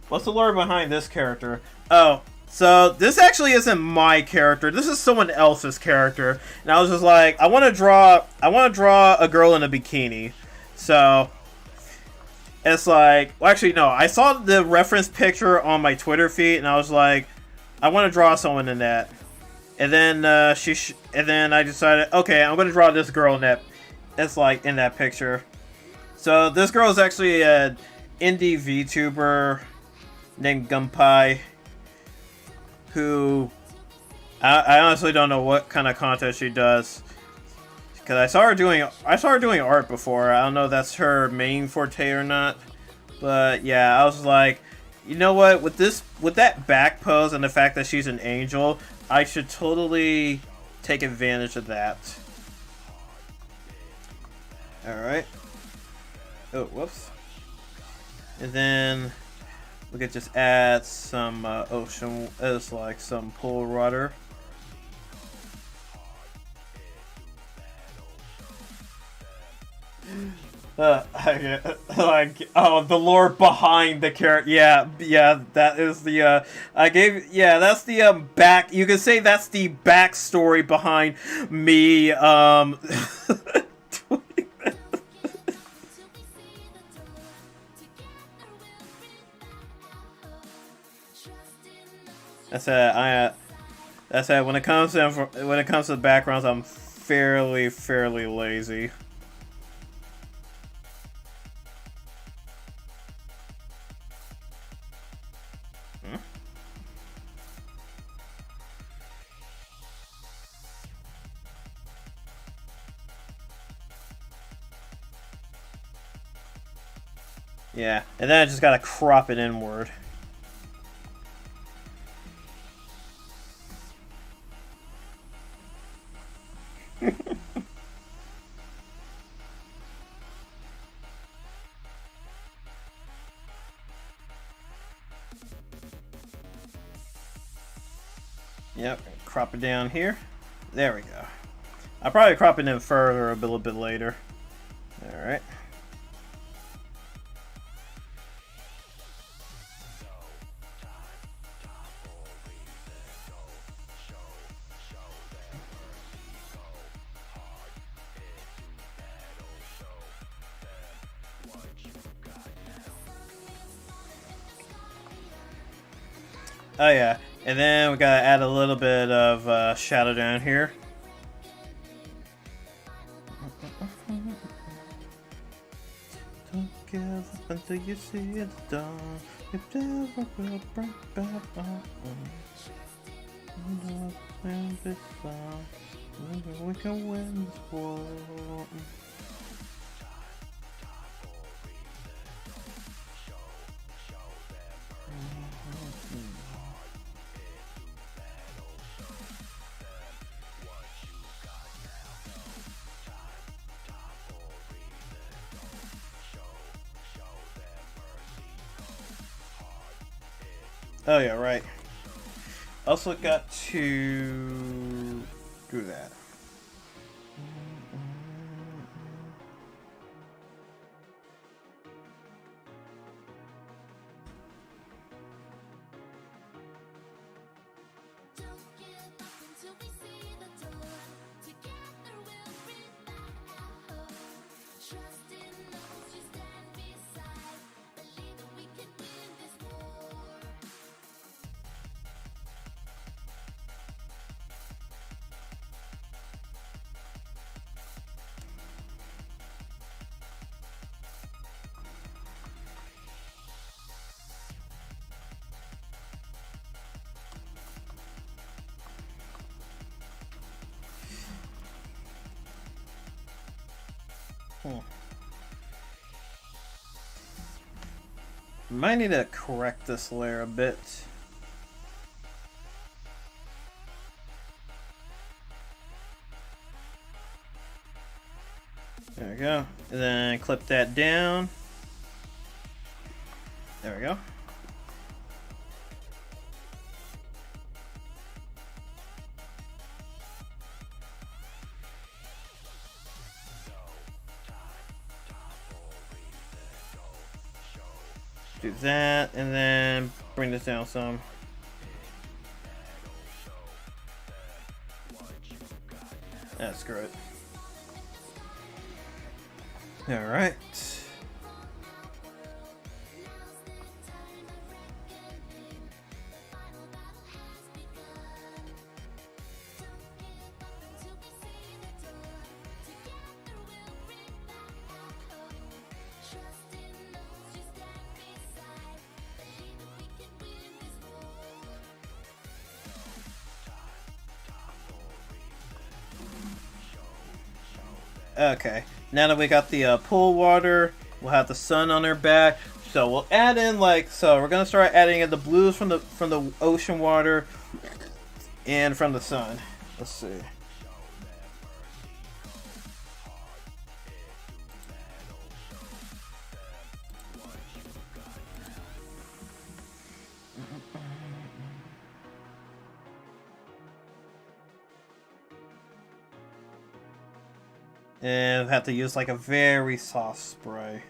What's the lore behind this character? Oh, so this actually isn't my character. This is someone else's character. And I was just like, I want to draw a girl in a bikini. So it's like, well, actually no, I saw the reference picture on my Twitter feed and I was like, I want to draw someone in that. And then and then I decided, okay, I'm going to draw this girl in that. It's like in that picture. So this girl is actually an indie VTuber named Gunpei, who I honestly don't know what kind of content she does, because I saw her doing art before. I don't know if that's her main forte or not, but yeah, I was like, you know what, with that back pose and the fact that she's an angel, I should totally take advantage of that. All right. Oh, whoops. And then we could just add some ocean, as like some pool water. Like, oh, the lore behind the character. Yeah, that is the that's the back. You could say that's the backstory behind me That's it. When it comes to backgrounds, I'm fairly lazy. Yeah, and then I just gotta crop it inward. Yep, crop it down here. There we go. I'll probably crop it in further a little bit later. Alright. Oh yeah, and then we gotta add a little bit of shadow down here. Don't give up until you see it done. If never will bring back on. We can win this war. Oh yeah, right. Also got to do that. Might need to correct this layer a bit. There we go. And then clip that down. There we go. Do that, and then bring this down some. That's great. Alright. Okay, now that we got the pool water, we'll have the sun on our back. So we'll add in we're gonna start adding in the blues from the ocean water and from the sun. Let's see. And have to use like a very soft spray.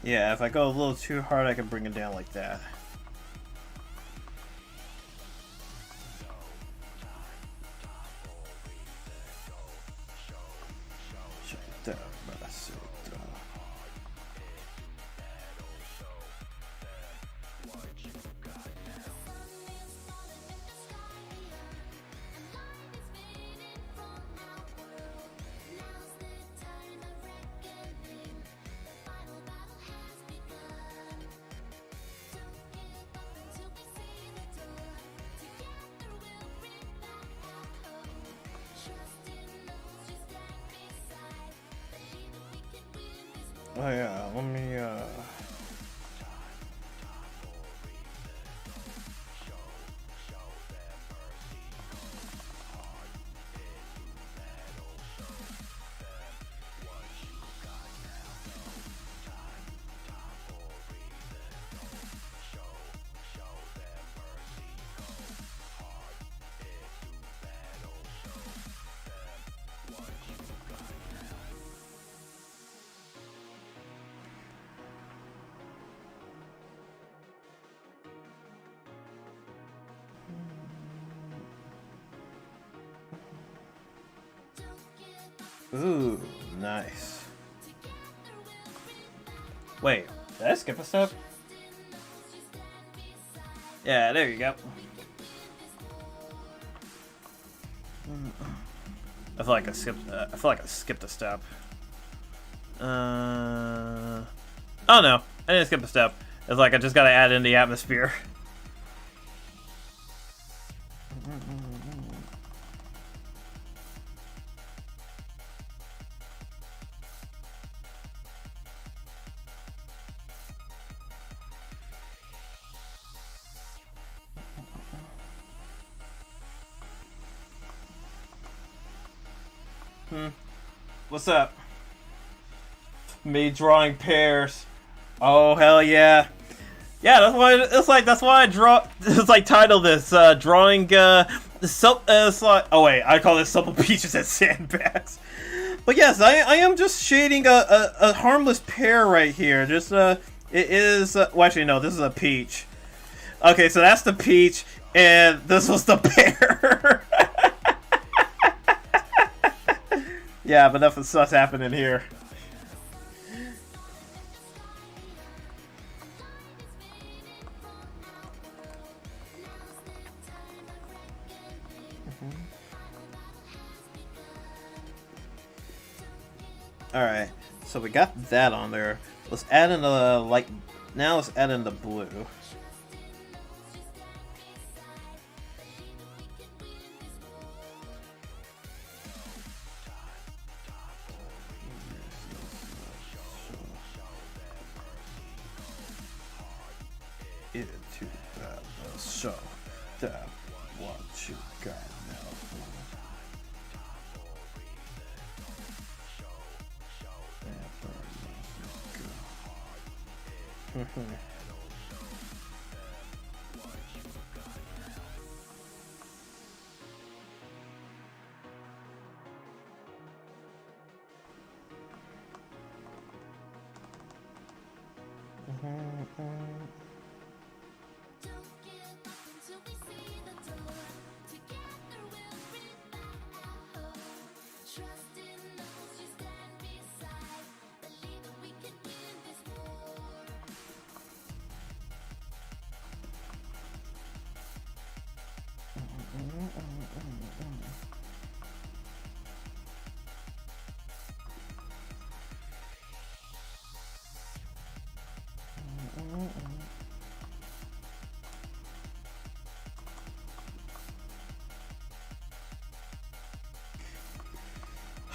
Yeah, if I go a little too hard, I can bring it down like that. Oh yeah, let me Ooh, nice. Wait, did I skip a step? Yeah, there you go. I feel like I skipped a step. Oh no, I didn't skip a step. It's like I just gotta add in the atmosphere. What's up? Me drawing pairs. Oh hell yeah. Yeah, that's why I draw. It's like title this drawing. It's like, oh wait, I call this Supple Peaches and Sandbags. But yes, I am just shading a harmless pear right here. Just it is. Well, actually no, this is a peach. Okay, so that's the peach, and this was the pear. Yeah, but nothing sus happening here. Alright, so we got that on there. Let's add in the light. Now let's add in the blue. Into that show that what you got now.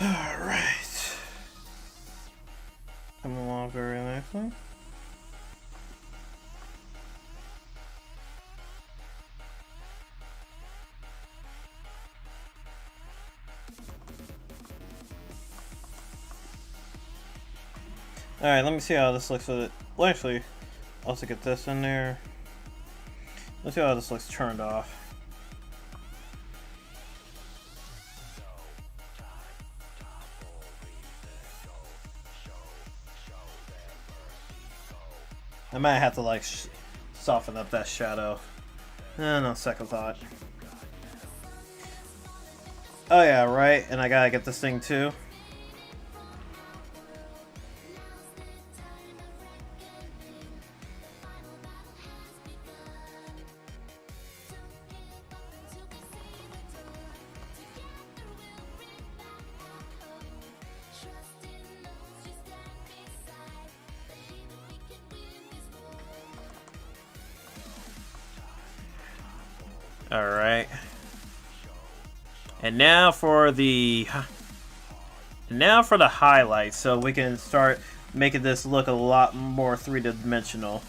Alright. Coming along very nicely. Alright, let me see how this looks with it. Well, actually, I'll also get this in there. Let's see how this looks turned off. I might have to like soften up that shadow. No, second thought. Oh yeah, right, and I gotta get this thing too. Alright. And now for the highlights, so we can start making this look a lot more three-dimensional.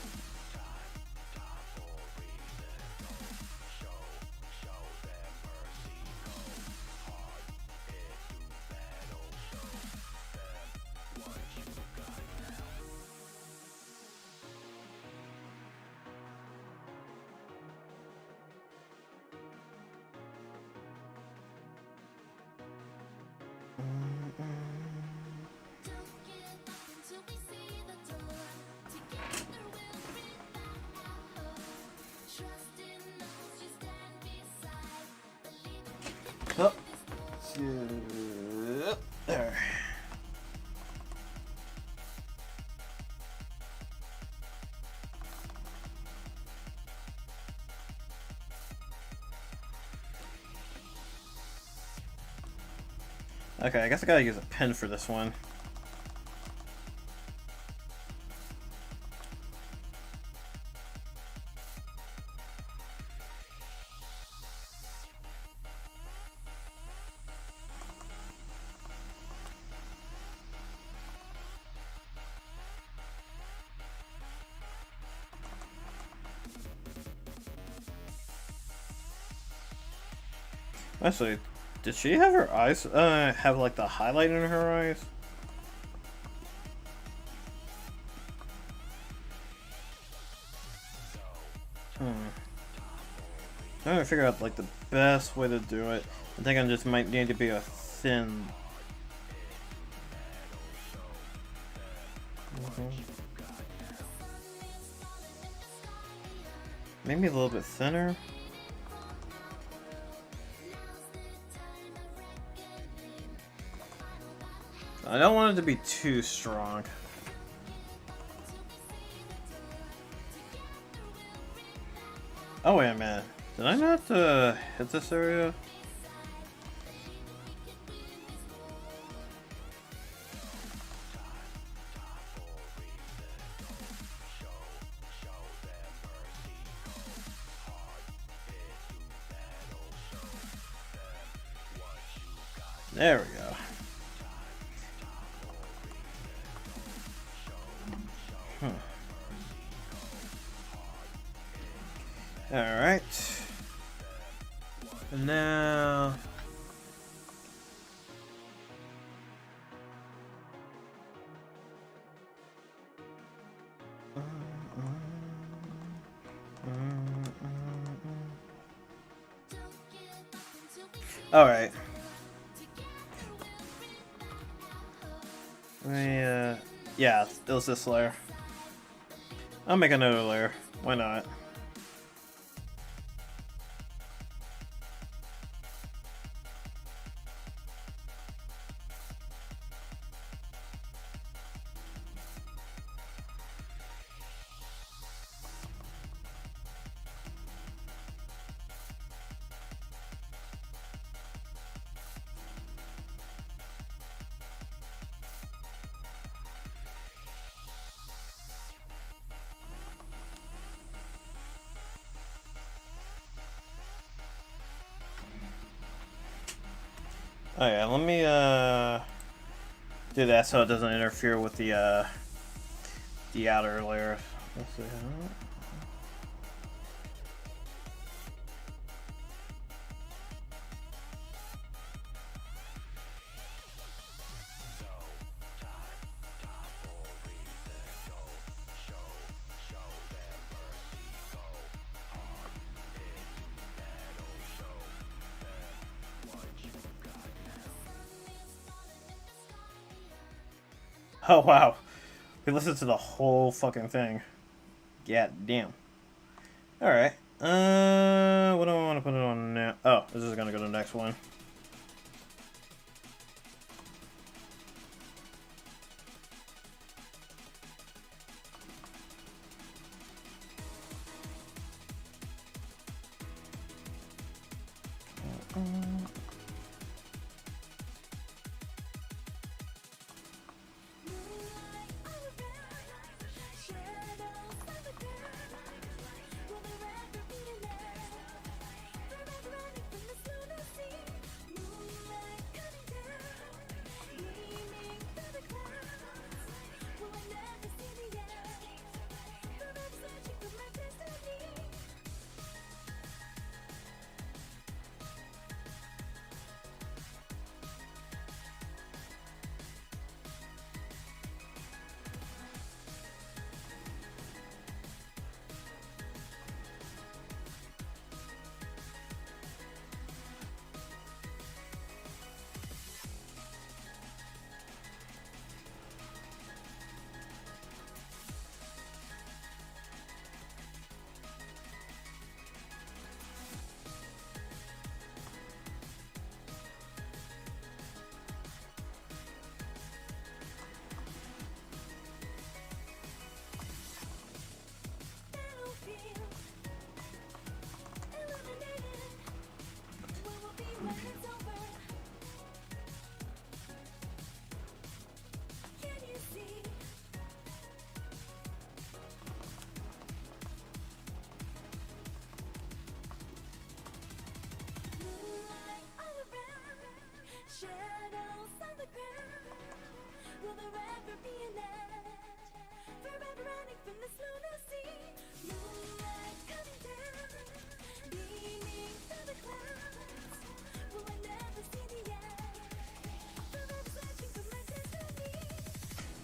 Oh, there. Okay, I guess I gotta use a pen for this one. Actually, did she have her eyes, have like the highlight in her eyes? I'm trying to figure out like the best way to do it. I think I just might need to be a thin. Maybe a little bit thinner. I don't want it to be too strong. Oh wait a minute. Did I not hit this area? There we go. Alright. And now... Alright. Yeah, it was this layer. I'll make another layer. Why not? Oh yeah, let me do that so it doesn't interfere with the outer layer. Let's see. Oh wow, we listened to the whole fucking thing. Yeah, damn. All right. What do I want to put it on now? Oh, this is gonna go to the next one.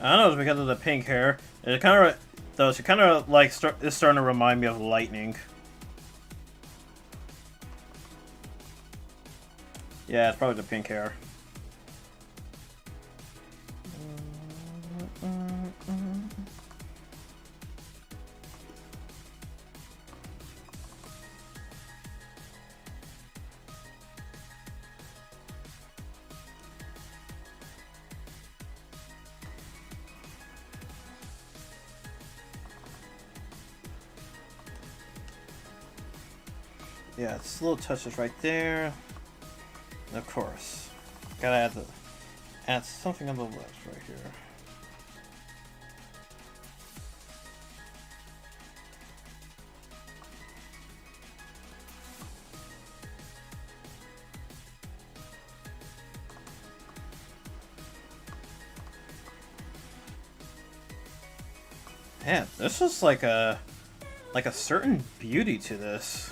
I don't know, it's because of the pink hair. It kind of, though, she kind of like is starting to remind me of lightning. Yeah, it's probably the pink hair. Yeah, it's little touches right there. Of course, gotta add something on the left right here. Man, this is like a certain beauty to this.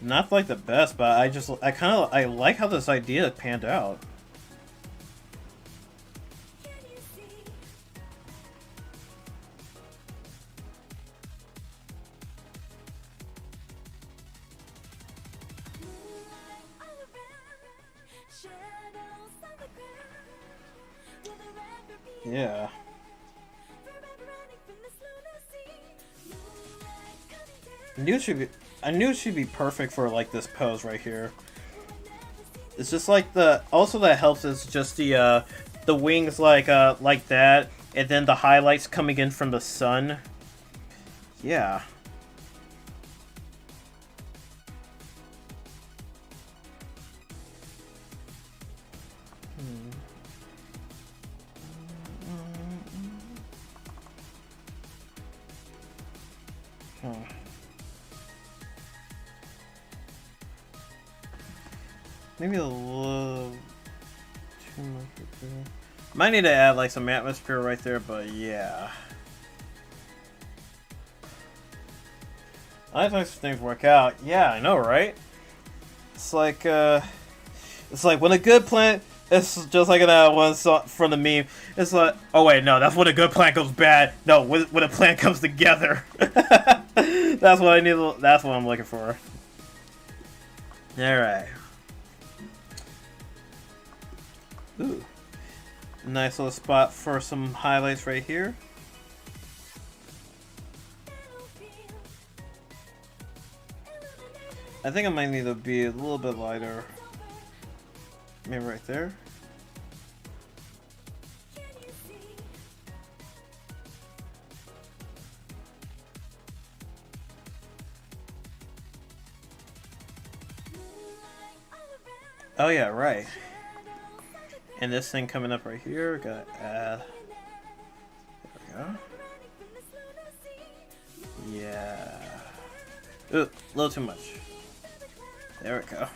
Not like the best, but I like how this idea panned out. Yeah. I knew it should be perfect for like this pose right here. It's just like also that helps is just the wings like that, and then the highlights coming in from the sun. Yeah. Maybe a little too much. Might need to add like some atmosphere right there, but yeah. I like things work out. Yeah, I know, right? It's like when a good plan. It's just like that one from the meme. It's like, oh wait, no, that's when a good plan goes bad. No, when a plan comes together. That's what I need. That's what I'm looking for. All right. Ooh, nice little spot for some highlights right here. I think I might need to be a little bit lighter. Maybe right there. Oh yeah, right. And this thing coming up right here, gotta add. There we go. Yeah. Ooh, a little too much. There we go.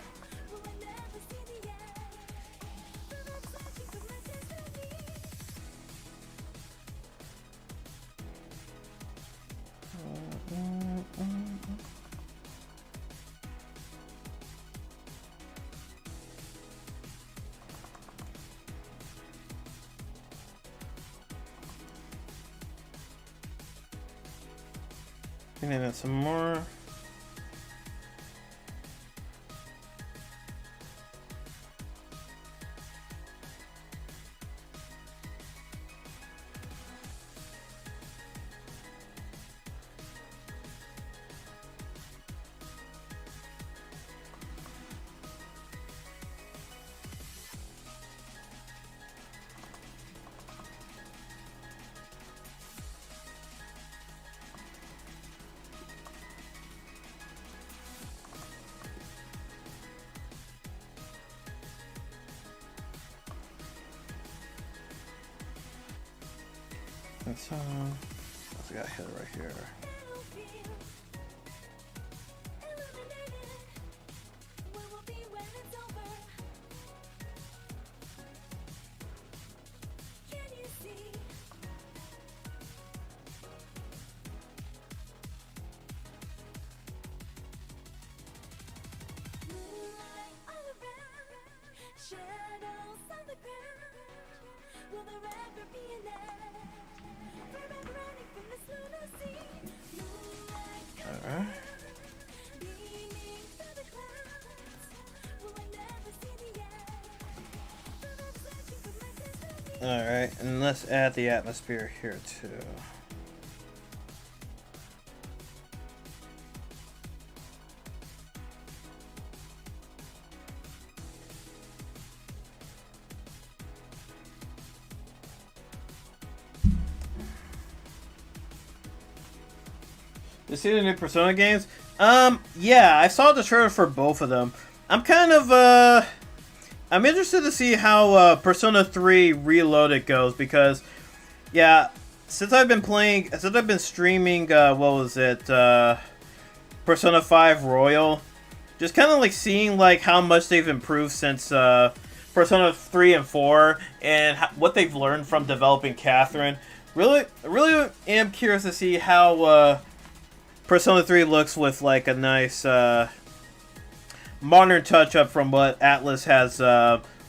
And then some more. So, we got hit right here. Alright, and let's add the atmosphere here too. You see the new Persona games? Yeah, I saw the trailer for both of them. I'm kind of, I'm interested to see how Persona 3 Reloaded goes because, yeah, since I've been streaming, what was it, Persona 5 Royal, just kind of like seeing like how much they've improved since Persona 3 and 4 and what they've learned from developing Catherine. really am curious to see how Persona 3 looks with like a nice modern touch-up from what Atlus has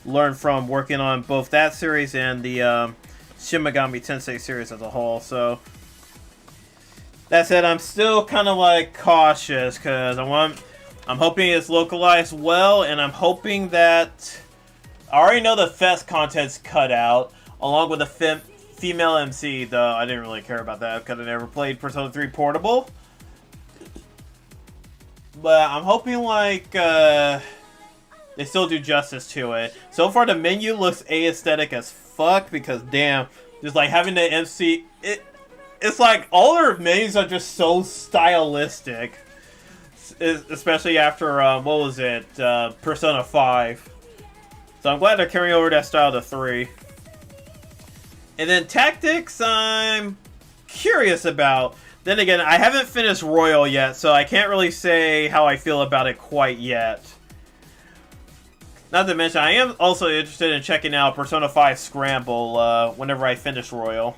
learned from working on both that series and the Shin Megami Tensei series as a whole. So that said, I'm still kind of like cautious because I'm hoping it's localized well, and I'm hoping that I already know the Fest content's cut out along with the female MC, though I didn't really care about that because I never played Persona 3 Portable. But I'm hoping like they still do justice to it. So far the menu looks aesthetic as fuck because damn, just like having the MC, it's like all their menus are just so stylistic. Especially after, what was it, Persona 5. So I'm glad they're carrying over that style to 3. And then Tactics, I'm curious about. Then again, I haven't finished Royal yet, so I can't really say how I feel about it quite yet. Not to mention, I am also interested in checking out Persona 5 Scramble whenever I finish Royal.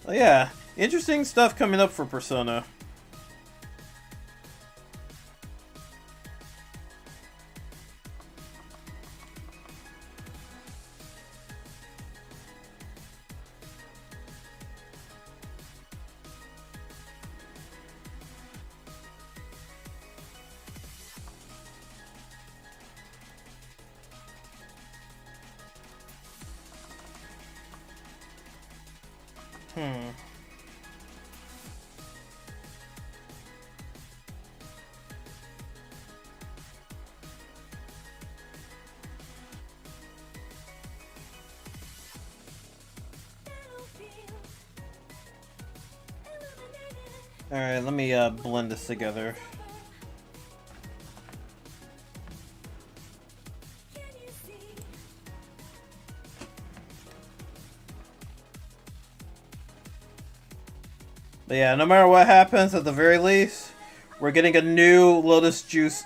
Well, yeah, interesting stuff coming up for Persona. Alright, let me blend this together. But yeah, no matter what happens, at the very least, we're getting a new Lotus Juice.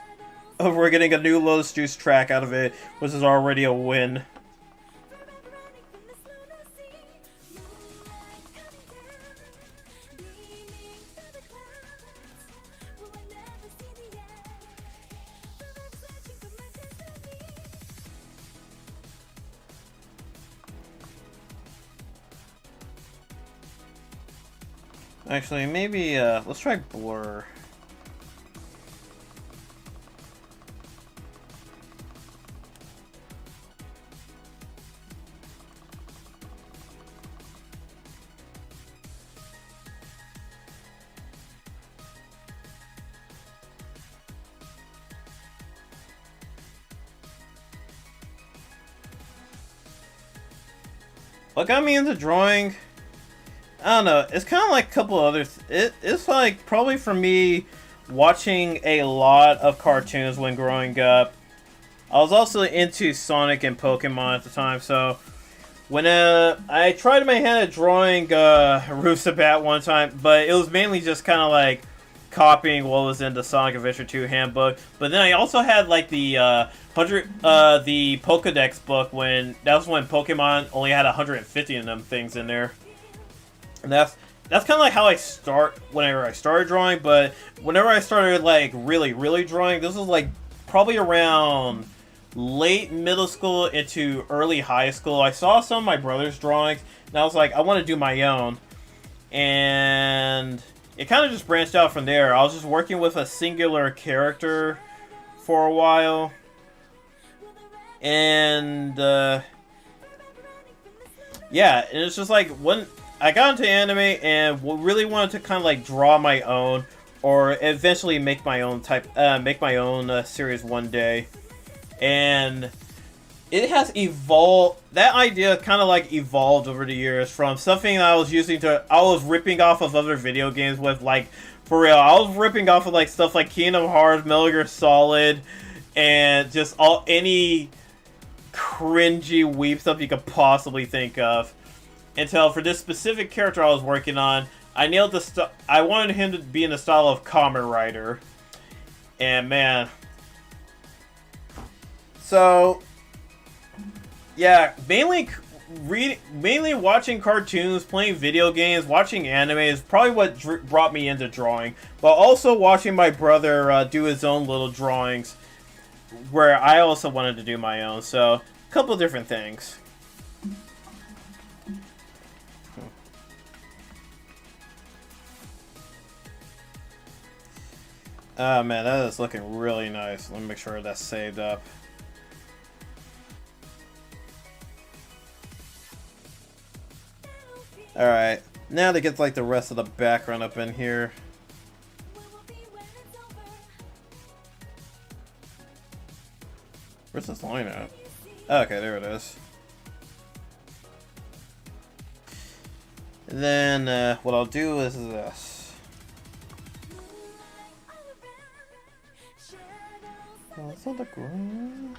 We're getting a new Lotus Juice track out of it, which is already a win. Actually, maybe, let's try Blur. What got me into drawing? I don't know. It's kind of like a couple others. It's like probably for me watching a lot of cartoons when growing up. I was also into Sonic and Pokemon at the time, so when I tried my hand at drawing Ryuuta one time, but it was mainly just kind of like copying what was in the Sonic Adventure 2 handbook. But then I also had like the the Pokedex book when that was when Pokemon only had 150 of them things in there. And that's kind of like how I start whenever I started drawing, but whenever I started like really drawing, this was like probably around late middle school into early high school. I saw some of my brother's drawings, and I was like, I want to do my own. And it kind of just branched out from there. I was just working with a singular character for a while. And, yeah, and it's just like, when I got into anime and really wanted to kind of like draw my own, or eventually make my own series one day. And it has evolved. That idea kind of like evolved over the years from something that I was ripping off of other video games with, like, for real. I was ripping off of like stuff like Kingdom Hearts, Metal Gear Solid, and just any cringy weep stuff you could possibly think of. Until for this specific character I was working on, I nailed I wanted him to be in the style of Kamen Rider. And man. So, Yeah, mainly watching cartoons, playing video games, watching anime is probably what brought me into drawing. But also watching my brother do his own little drawings, where I also wanted to do my own. So, a couple different things. Oh man, that is looking really nice. Let me make sure that's saved up. Alright, now to get like the rest of the background up in here. Where's this line at? Okay, there it is. And then what I'll do is this. Oh, it's on the ground.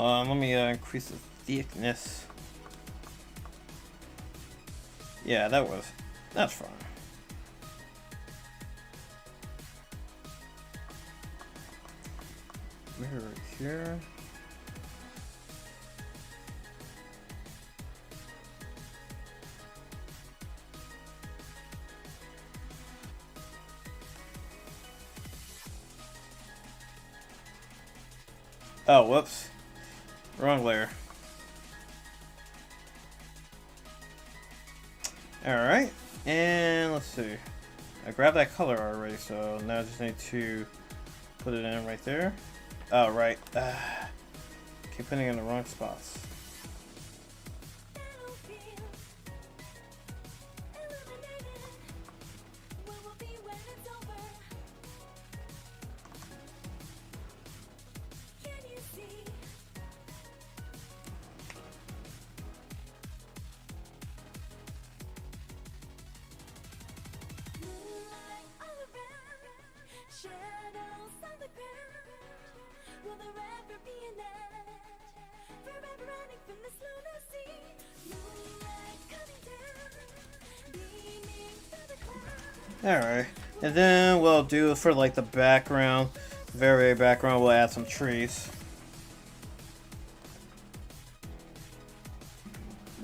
Let me increase the thickness. Yeah, that's fine. Mirror right here. Oh, whoops. Wrong layer. Alright, and let's see. I grabbed that color already, so now I just need to put it in right there. Oh, right. Keep putting it in the wrong spots. Alright, and then what I'll do for like the background, very background, we'll add some trees.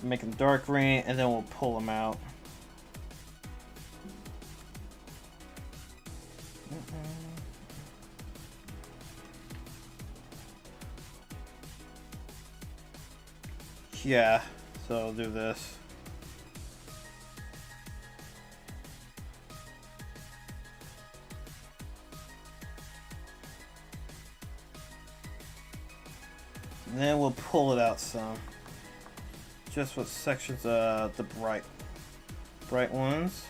Make them dark green, and then we'll pull them out. Yeah, so I'll do this. And then we'll pull it out some. Just with sections, the bright ones.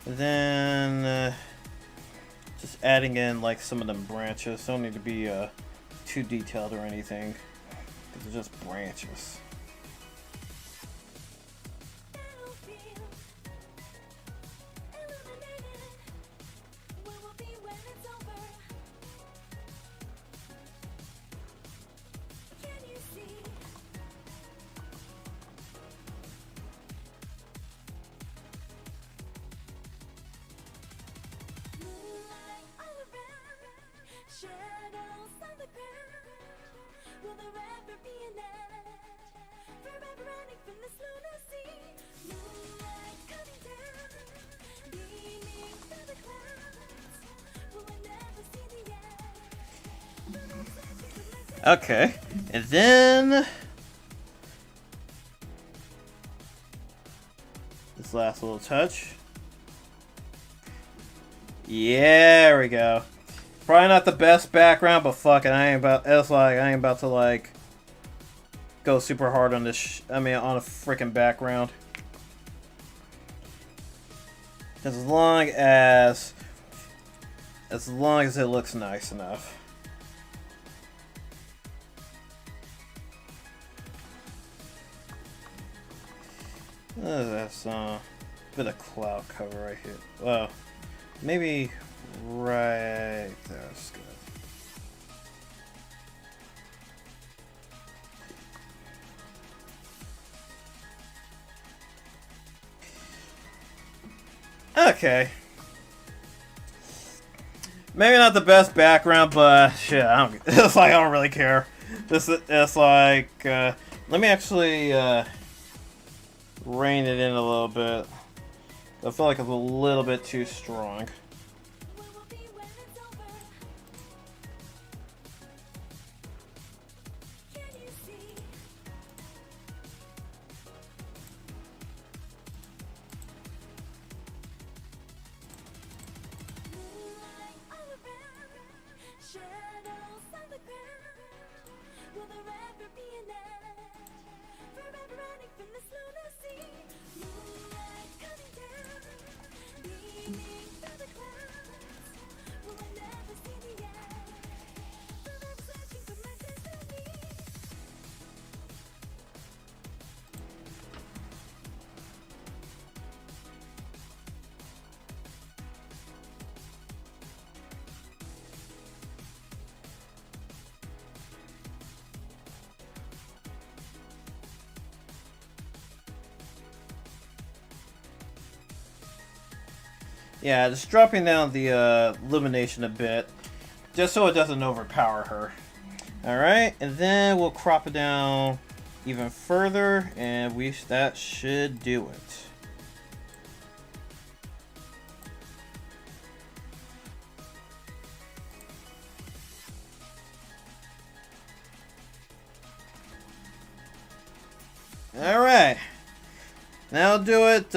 And then just adding in like some of them branches. Don't need to be too detailed or anything. They're just branches. Okay, and then this last little touch. Yeah, there we go. Probably not the best background, but fuck it, I ain't about to like go super hard on this. I mean, on a freaking background. As long as it looks nice enough. That's a bit of cloud cover right here. Well, maybe right there. That's good. Okay. Maybe not the best background, but shit, it's like I don't really care. It's like let me actually rein it in a little bit. I feel like it's a little bit too strong. Yeah, just dropping down the illumination a bit, just so it doesn't overpower her. Alright, and then we'll crop it down even further, and that should do it. Alright, now I'll do it.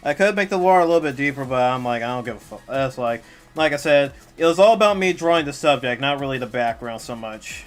I could make the water a little bit deeper, but I'm like, I don't give a fuck. That's like I said, it was all about me drawing the subject, not really the background so much.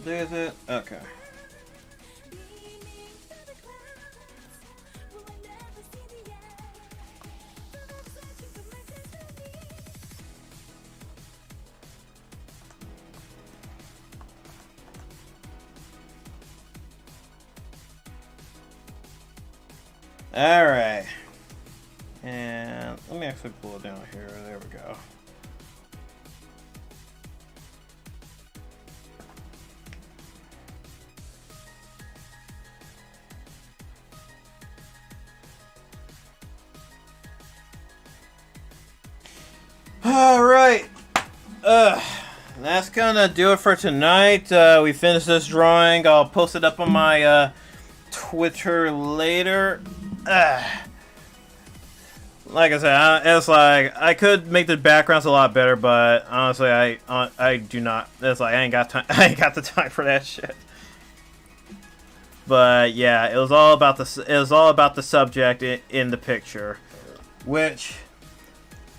There's it. Okay. All right. And let me actually pull it down here. There we go. Alright, that's gonna do it for tonight. We finished this drawing. I'll post it up on my Twitter later. Like I said, it's like I could make the backgrounds a lot better, but honestly, I do not. It's like I ain't got time. I ain't got the time for that shit. But yeah, it was all about the subject in the picture, which.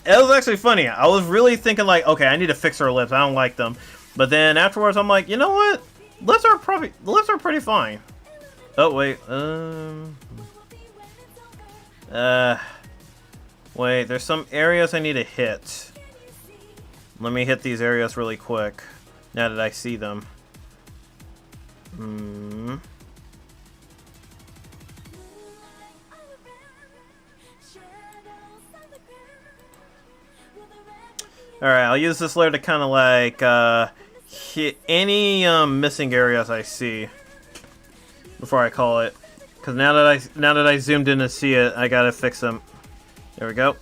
It was actually funny. I was really thinking like, okay, I need to fix her lips. I don't like them. But then afterwards, I'm like, you know what? Lips are pretty fine. Oh wait, wait. There's some areas I need to hit. Let me hit these areas really quick. Now that I see them. Alright, I'll use this layer to kind of like hit any missing areas I see before I call it. Because now that I zoomed in to see it, I gotta fix them. There we go.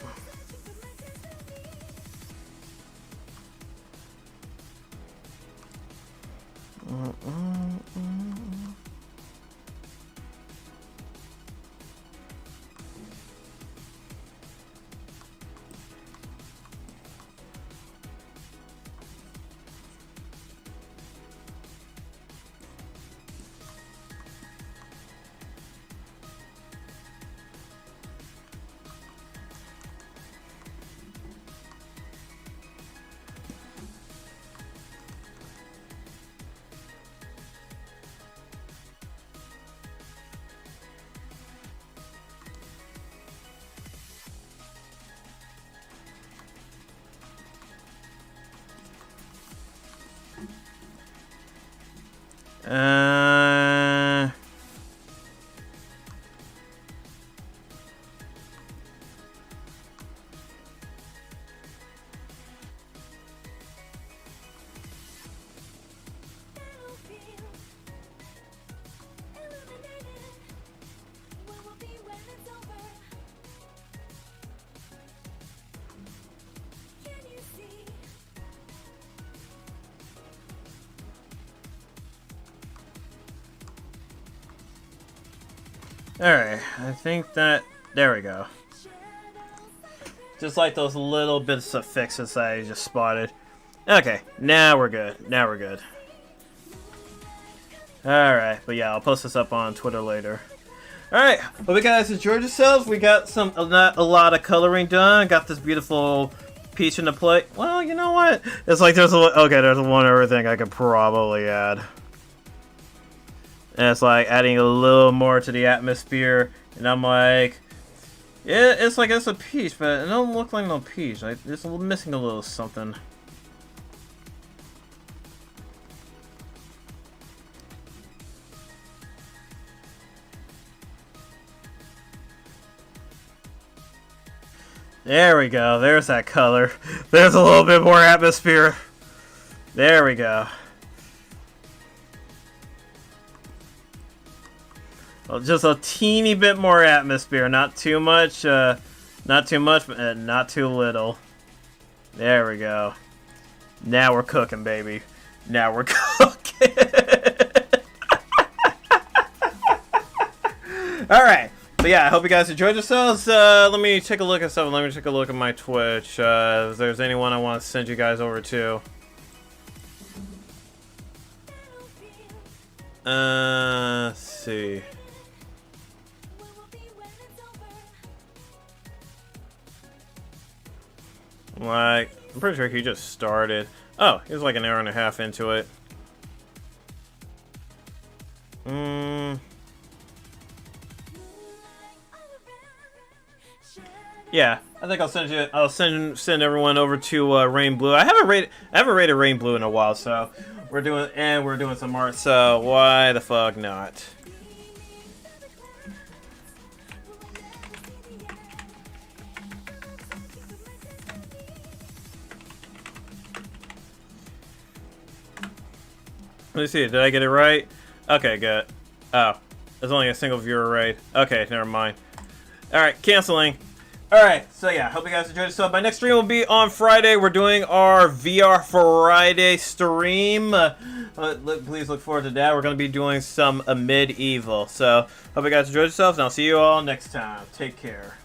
Alright, I think that... There we go. Just like those little bits of fixes that I just spotted. Okay, now we're good. Now we're good. Alright, but yeah, I'll post this up on Twitter later. Alright, hope you guys enjoyed yourselves. We got a lot of coloring done. Got this beautiful peach in the plate. Well, you know what? It's like there's there's one other thing I could probably add. And it's like adding a little more to the atmosphere. And I'm like, yeah, it's like it's a peach, but it don't look like no peach. Like it's missing a little something. There we go. There's that color. There's a little bit more atmosphere. There we go. Well, just a teeny bit more atmosphere. Not too much. Not too much, but not too little. There we go. Now we're cooking, baby. Now we're cooking. All right. But yeah, I hope you guys enjoyed yourselves. Let me take a look at something. Let me take a look at my Twitch. If there's anyone I want to send you guys over to. Let's see. Like, I'm pretty sure he just started. Oh, he was like an hour and a half into it. Yeah, I think I'll send you. I'll send everyone over to Rain Blue. I haven't rated Rain Blue in a while, so we're doing some art. So why the fuck not? Let me see. Did I get it right? Okay, good. Oh, there's only a single viewer right. Okay, never mind. All right, canceling. Alright, so yeah, hope you guys enjoyed yourself. My next stream will be on Friday. We're doing our VR Friday stream. Please look forward to that. We're going to be doing some medieval. So, hope you guys enjoyed yourselves, and I'll see you all next time. Take care.